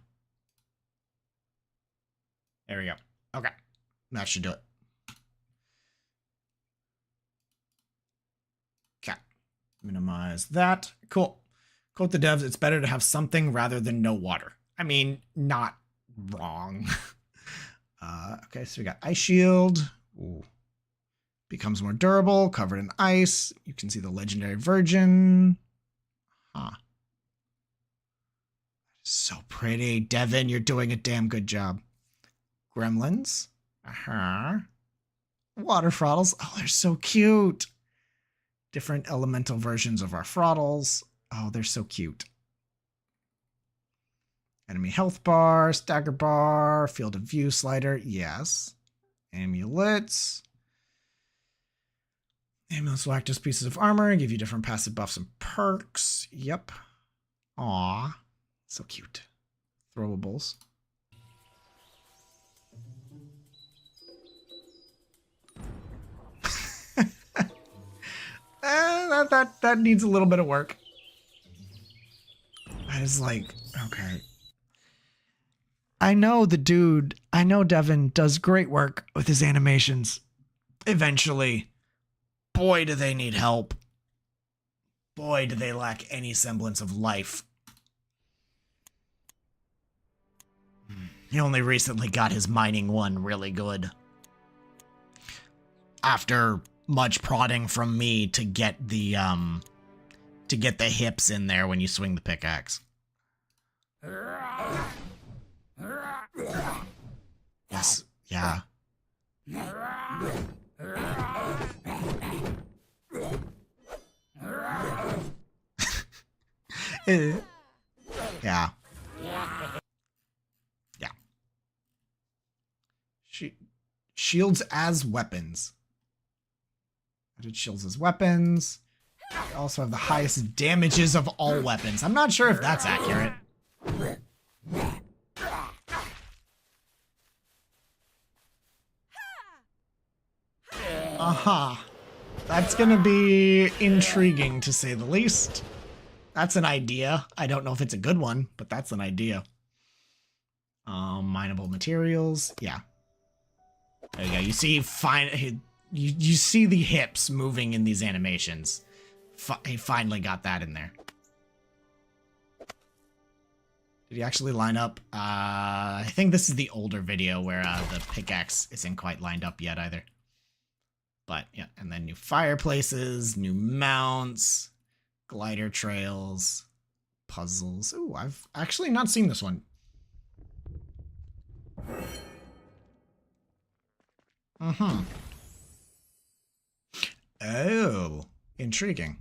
There we go. Okay. That should do it. Okay. Minimize that. Cool. Quote the devs, it's better to have something rather than no water. I mean, not wrong. Okay, so we got Ice Shield. Ooh. Becomes more durable, covered in ice. You can see the legendary Virgin. Huh. So pretty. Devin, you're doing a damn good job. Gremlins. Water throttles. Oh, they're so cute. Different elemental versions of our throttles. Oh, they're so cute. Enemy health bar, stagger bar, field of view slider. Yes. Amulets. Amulets will act as pieces of armor and give you different passive buffs and perks. Yep. Aw. So cute. Throwables. That needs a little bit of work. I was like, okay. I know Devin does great work with his animations. Eventually. Boy, do they need help. Boy, do they lack any semblance of life. He only recently got his mining one really good. After much prodding from me to get the hips in there when you swing the pickaxe. Yes, yeah. Yeah. Yeah. Shields as weapons. Added shields as weapons. They also have the highest damages of all weapons. I'm not sure if that's accurate. Aha. That's gonna be intriguing, to say the least. That's an idea. I don't know if it's a good one, but that's an idea. Mineable materials. Yeah. There you go. You see you see the hips moving in these animations. He finally got that in there. Did he actually line up? I think this is the older video where the pickaxe isn't quite lined up yet either. But yeah, and then new fireplaces, new mounts, glider trails, puzzles. Ooh, I've actually not seen this one. Mm-hmm. Oh, intriguing.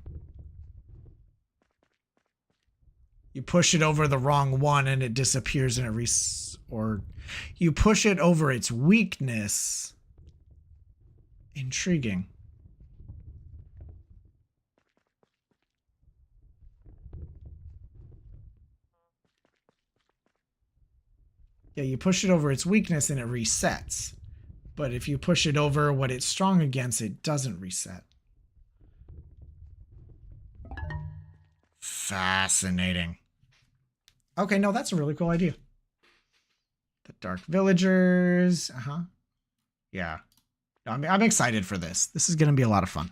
You push it over the wrong one and it disappears and or you push it over its weakness. Intriguing. Yeah, you push it over its weakness and it resets. But if you push it over what it's strong against, it doesn't reset. Fascinating. Okay, no, that's a really cool idea. The Dark Villagers. Uh-huh. Yeah. I'm excited for this. This is going to be a lot of fun.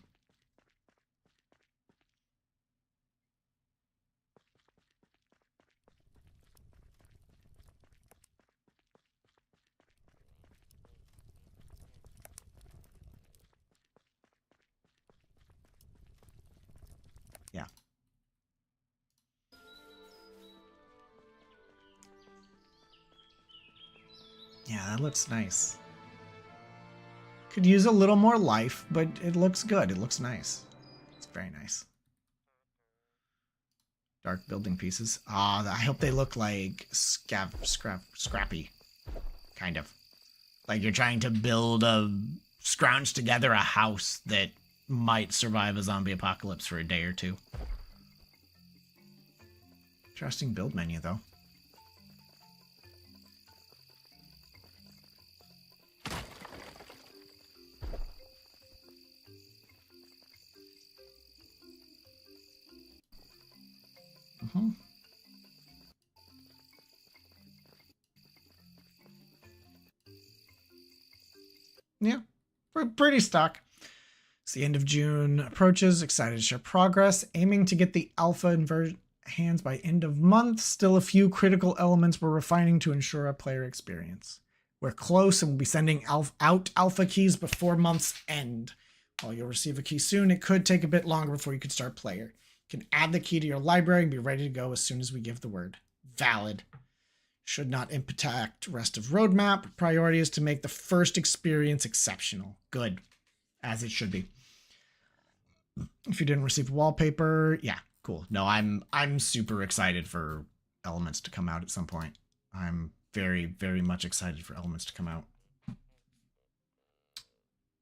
Yeah. Yeah, that looks nice. Could use a little more life, but it looks good. It looks nice. It's very nice. Dark building pieces. Ah, I hope they look like scrappy. Kind of. Like you're trying to scrounge together a house that might survive a zombie apocalypse for a day or two. Interesting build menu, though. Mm-hmm. Yeah, pretty stock. It's the end of June approaches. Excited to share progress. Aiming to get the alpha in hands by end of month. Still a few critical elements we're refining to ensure a player experience. We're close and we'll be sending out alpha keys before month's end. While you'll receive a key soon, it could take a bit longer before you can start player. You can add the key to your library and be ready to go as soon as we give the word. Valid. Should not impact rest of roadmap. Priority is to make the first experience exceptional. Good. As it should be. If you didn't receive wallpaper, yeah, cool. No, I'm super excited for elements to come out at some point. I'm very, very much excited for elements to come out.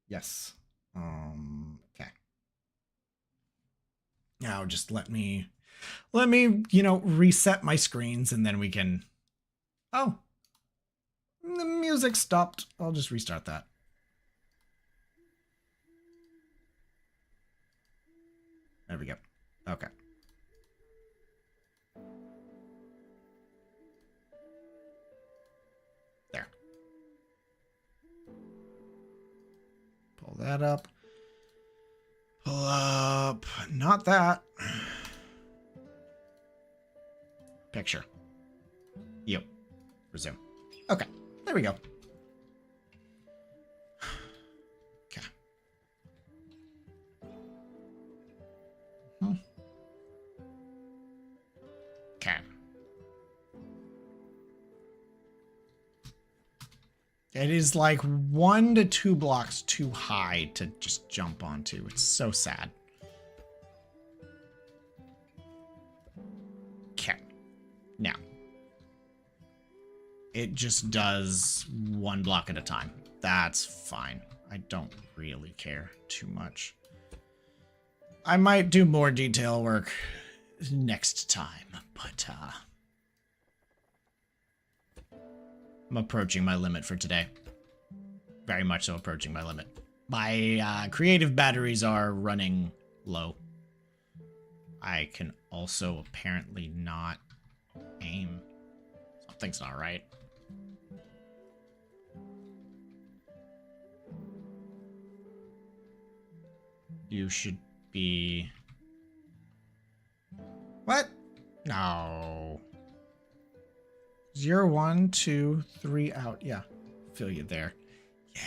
Yes. Okay. Now just let me Let me, reset my screens and then we can... Oh. The music stopped. I'll just restart that. There we go. Okay. There. Pull that up. Pull up. Not that. Picture. Yep. Resume. Okay. There we go. Okay. Okay. It is like 1 to 2 blocks too high to just jump onto. It's so sad. Okay. Now. It just does 1 block at a time. That's fine. I don't really care too much. I might do more detail work next time, but I'm approaching my limit for today. Very much so approaching my limit. My creative batteries are running low. I can also apparently not aim. Something's not right. You should be... What? No. 0, 1, 2, 3 out. Yeah. Feel you there. Yeah.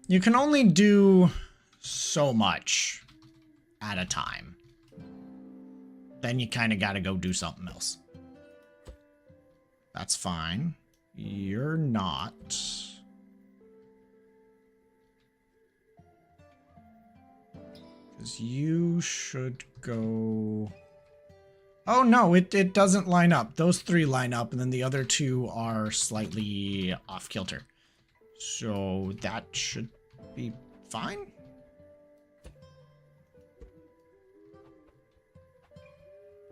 You can only do so much at a time. Then you kind of got to go do something else. That's fine. You're not. Because you should go... Oh, no, it doesn't line up. Those 3 line up, and then the other 2 are slightly off-kilter. So that should be fine?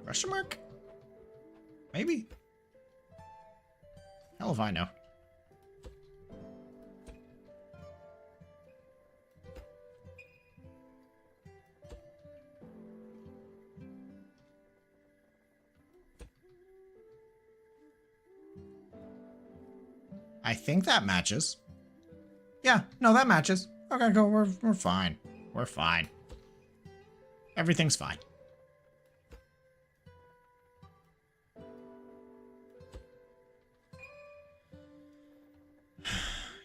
Question mark? Maybe. Hell if I know. I think that matches. Yeah, no, that matches. Okay, cool. We're fine. We're fine. Everything's fine.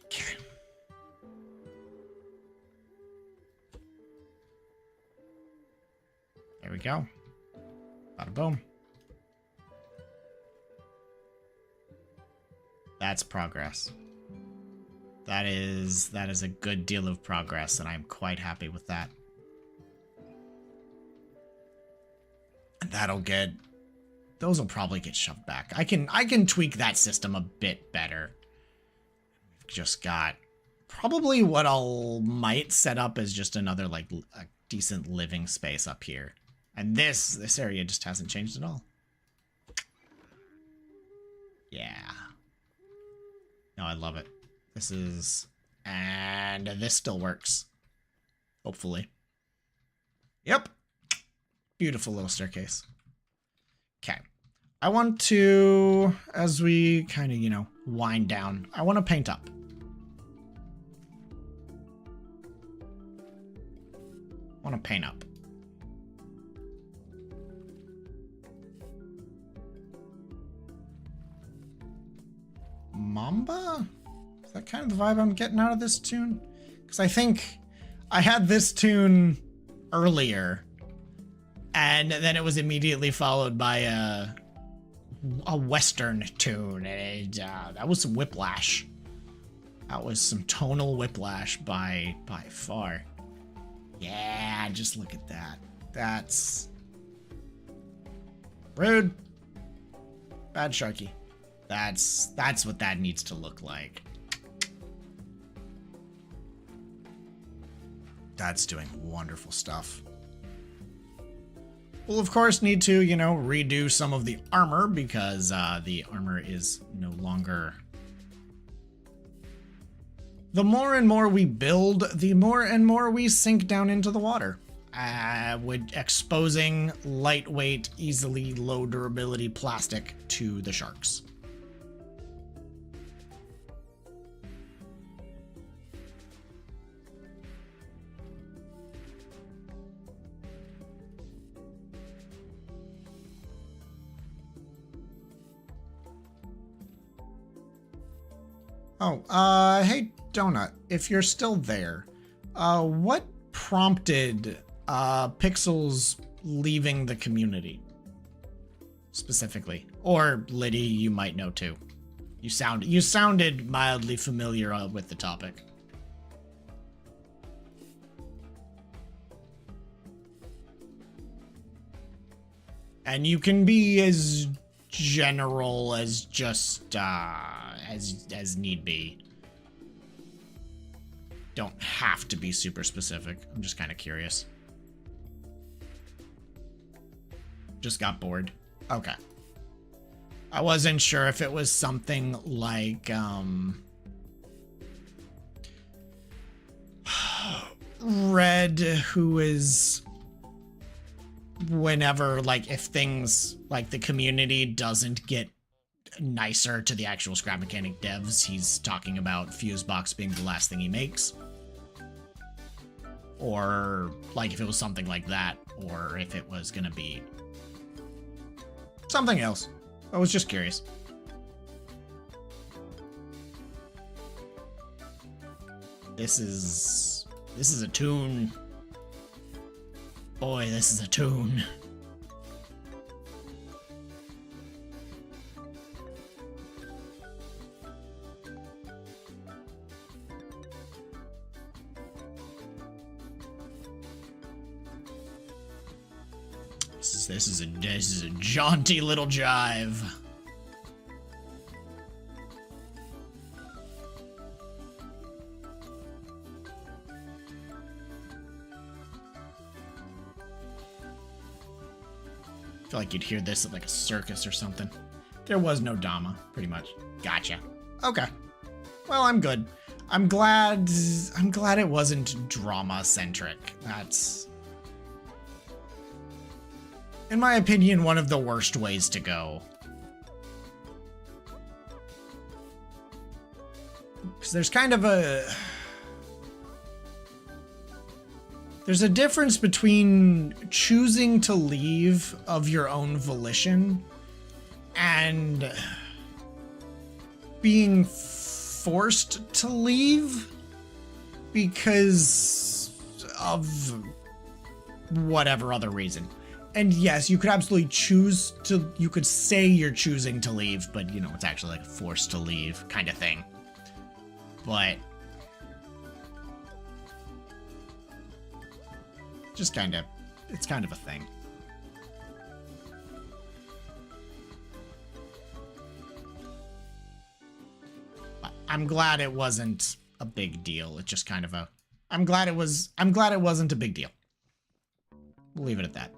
Okay. There we go. Bada boom. That's progress. That is a good deal of progress, and I'm quite happy with that. And those will probably get shoved back. I can tweak that system a bit better. We've just got probably what might set up as just another like a decent living space up here. And this area just hasn't changed at all. Yeah. No, I love it. And this still works. Hopefully. Yep. Beautiful little staircase. Okay. I want to, as we kind of, wind down, I want to paint up. I want to paint up. Mamba? Is that kind of the vibe I'm getting out of this tune? Because I think I had this tune earlier, and then it was immediately followed by a Western tune, and that was some whiplash. That was some tonal whiplash by far. Yeah, just look at that. That's rude. Bad Sharky. That's what that needs to look like. That's doing wonderful stuff. We'll, of course, need to, you know, redo some of the armor because the armor is no longer... The more and more we build, the more and more we sink down into the water. Exposing lightweight, easily low durability plastic to the sharks. Oh, hey, Donut, if you're still there, what prompted Pixels leaving the community? Specifically. Or Liddy, you might know too. You sounded mildly familiar with the topic. And you can be as general as just as need be. Don't have to be super specific. I'm just kind of curious. Just got bored. Okay. I wasn't sure if it was something like Red, who is whenever, like, if things like the community doesn't get nicer to the actual scrap mechanic devs, he's talking about Fusebox being the last thing he makes. Or like if it was something like that, or if it was gonna be something else. I was just curious. This is a tune. Boy, this is a tune. This is a jaunty little jive. I feel like you'd hear this at like a circus or something. There was no Dama, pretty much. Gotcha. Okay. Well, I'm good. I'm glad it wasn't drama-centric. That's, in my opinion, one of the worst ways to go. Because there's kind of there's a difference between choosing to leave of your own volition and being forced to leave because of whatever other reason. And yes, you could absolutely choose to, you could say you're choosing to leave, but you know, it's actually like forced to leave kind of thing. But just kind of, it's kind of a thing. But I'm glad it wasn't a big deal. It's just kind of a, I'm glad it wasn't a big deal. We'll leave it at that.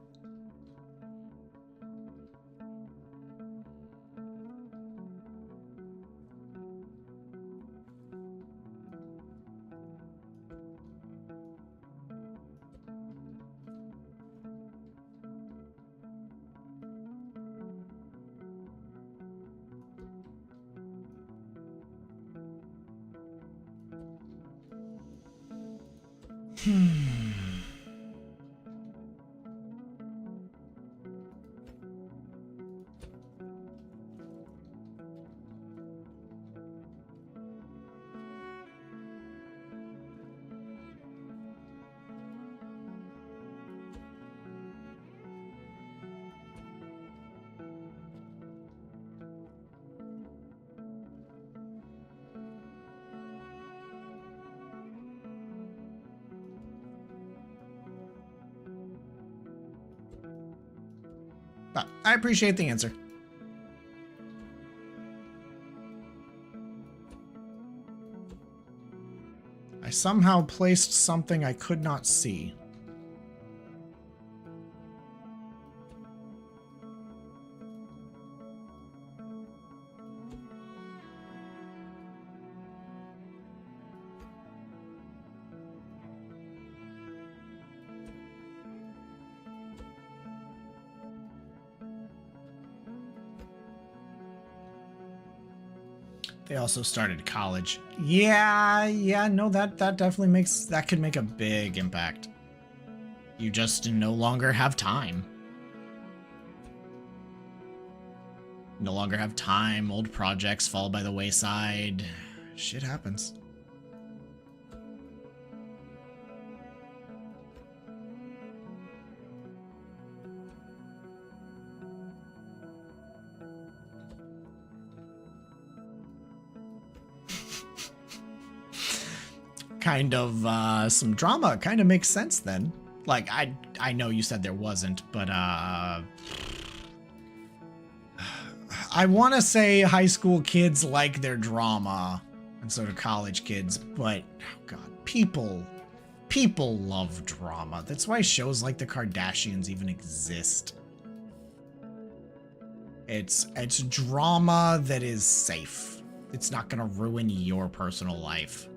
But I appreciate the answer. somehow placed something I could not see. They also started college. Yeah, no, that definitely that could make a big impact. You just no longer have time. No longer have time, old projects fall by the wayside. Shit happens. Kind of some drama kind of makes sense then. Like I know you said there wasn't, but I want to say high school kids like their drama, and so do college kids, but oh god, people love drama. That's why shows like the Kardashians even exist. It's drama that is safe. It's not gonna ruin your personal life.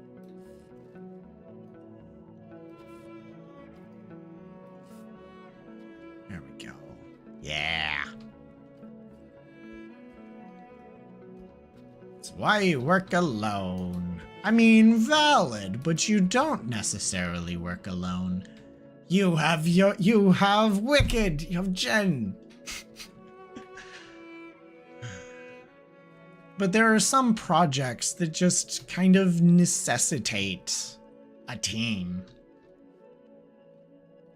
There we go. Yeah. That's why you work alone. I mean, valid, but you don't necessarily work alone. You have Wicked, you have Jen. But there are some projects that just kind of necessitate a team.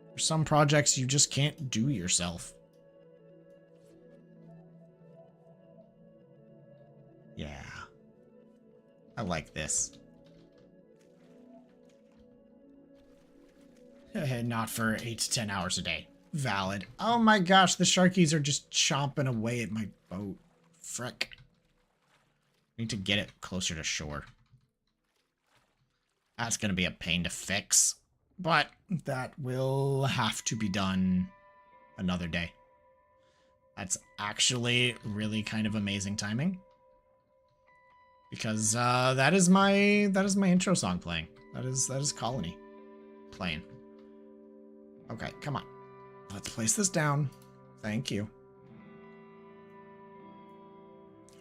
There's some projects you just can't do yourself. Yeah. I like this. Not for 8 to 10 hours a day. Valid. Oh my gosh, the sharkies are just chomping away at my boat. Frick. I need to get it closer to shore. That's gonna be a pain to fix. But that will have to be done another day. That's actually really kind of amazing timing. Because that is my intro song playing. That is Colony playing. Okay, come on. Let's place this down. Thank you.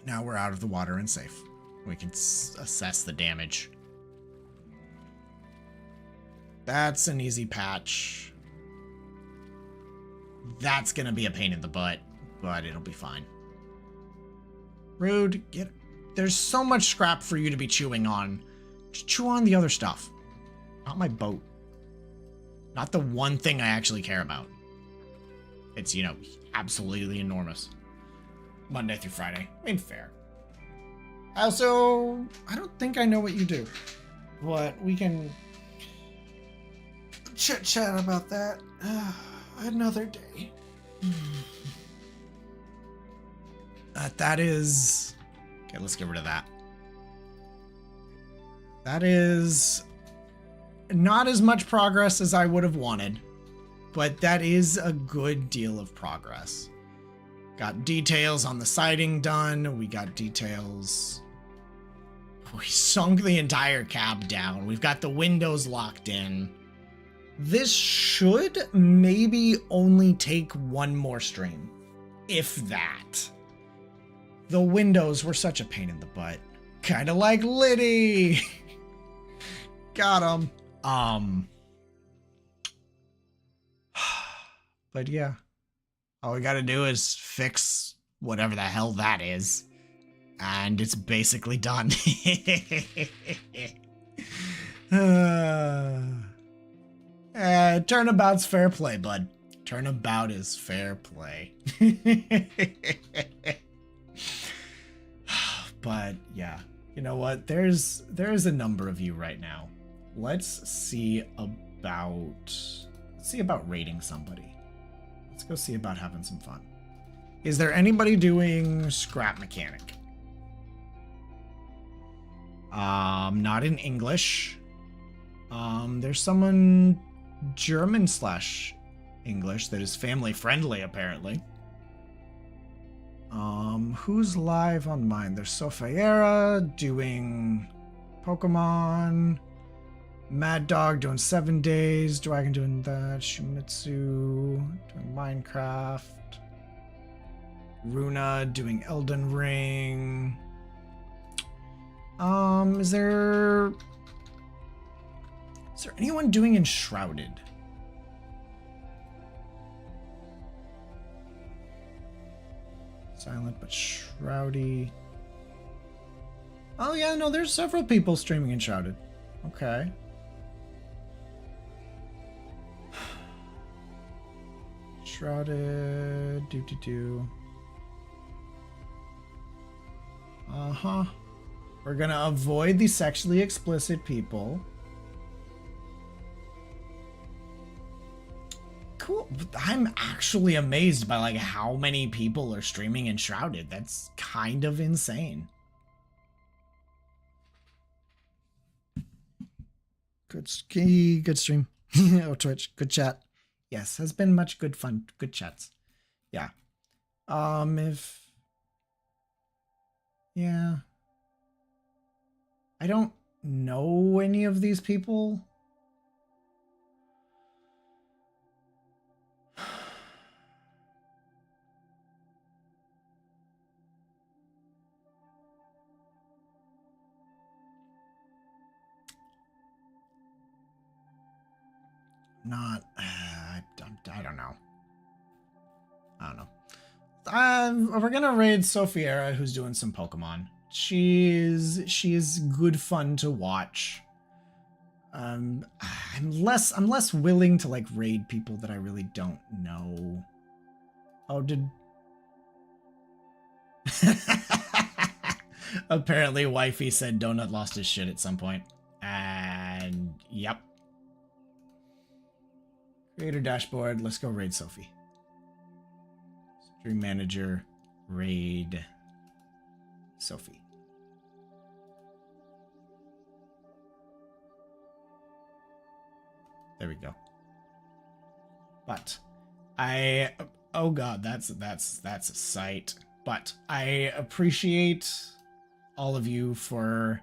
Now we're out of the water and safe. We can assess the damage. That's an easy patch. That's gonna be a pain in the butt, but it'll be fine. Rude, there's so much scrap for you to be chewing on. Just chew on the other stuff. Not my boat. Not the one thing I actually care about. It's, you know, absolutely enormous. Monday through Friday. I mean, fair. I don't think I know what you do. But we can chit-chat about that another day. That is... Okay, let's get rid of that. That is not as much progress as I would have wanted, but that is a good deal of progress. Got details on the siding done. We got details. We sunk the entire cab down. We've got the windows locked in. This should maybe only take one more stream, if that. The windows were such a pain in the butt. Kind of like Liddy. Got him. But yeah. All we gotta do is fix whatever the hell that is. And it's basically done. Turnabout's fair play, bud. Turnabout is fair play. But yeah, you know what? There's a number of you right now. Let's see about rating somebody. Let's go see about having some fun. Is there anybody doing scrap mechanic? Not in English. There's someone German slash English that is family friendly, apparently. Who's live on mine? There's Sofiera doing Pokemon. Mad Dog doing 7 days. Dragon doing that. Shumitsu doing Minecraft. Runa doing Elden Ring. Is there anyone doing Enshrouded? Silent but shroudy. Oh yeah, no, there's several people streaming Enshrouded. Okay. Shrouded. Do. Uh-huh. We're gonna avoid the sexually explicit people. Cool. I'm actually amazed by like how many people are streaming Enshrouded. That's kind of insane. Good stream. Oh, Twitch. Good chat. Yes, has been much good fun. Good chats. Yeah. Yeah. I don't know any of these people. I don't know. We're gonna raid Sofiera, who's doing some Pokemon. She's good fun to watch. I'm less willing to like raid people that I really don't know. Oh, apparently wifey said Donut lost his shit at some point. And yep. Creator dashboard. Let's go raid Sophie. Stream manager. Raid Sophie. There we go. But oh god, that's a sight. But I appreciate all of you for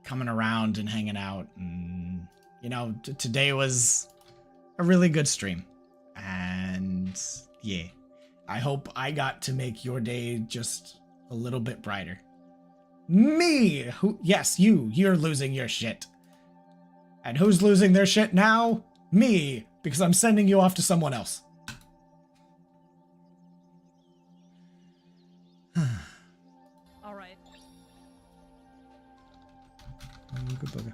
coming around and hanging out, and you know, today was a really good stream, and yeah, I hope I got to make your day just a little bit brighter. Me, yes, you're losing your shit. And who's losing their shit now? Me, because I'm sending you off to someone else. All right. Good bugger.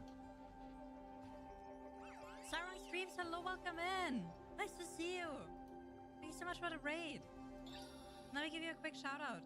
Sarah streams, hello, welcome in. Nice to see you. Thank you so much for the raid. Let me give you a quick shout out.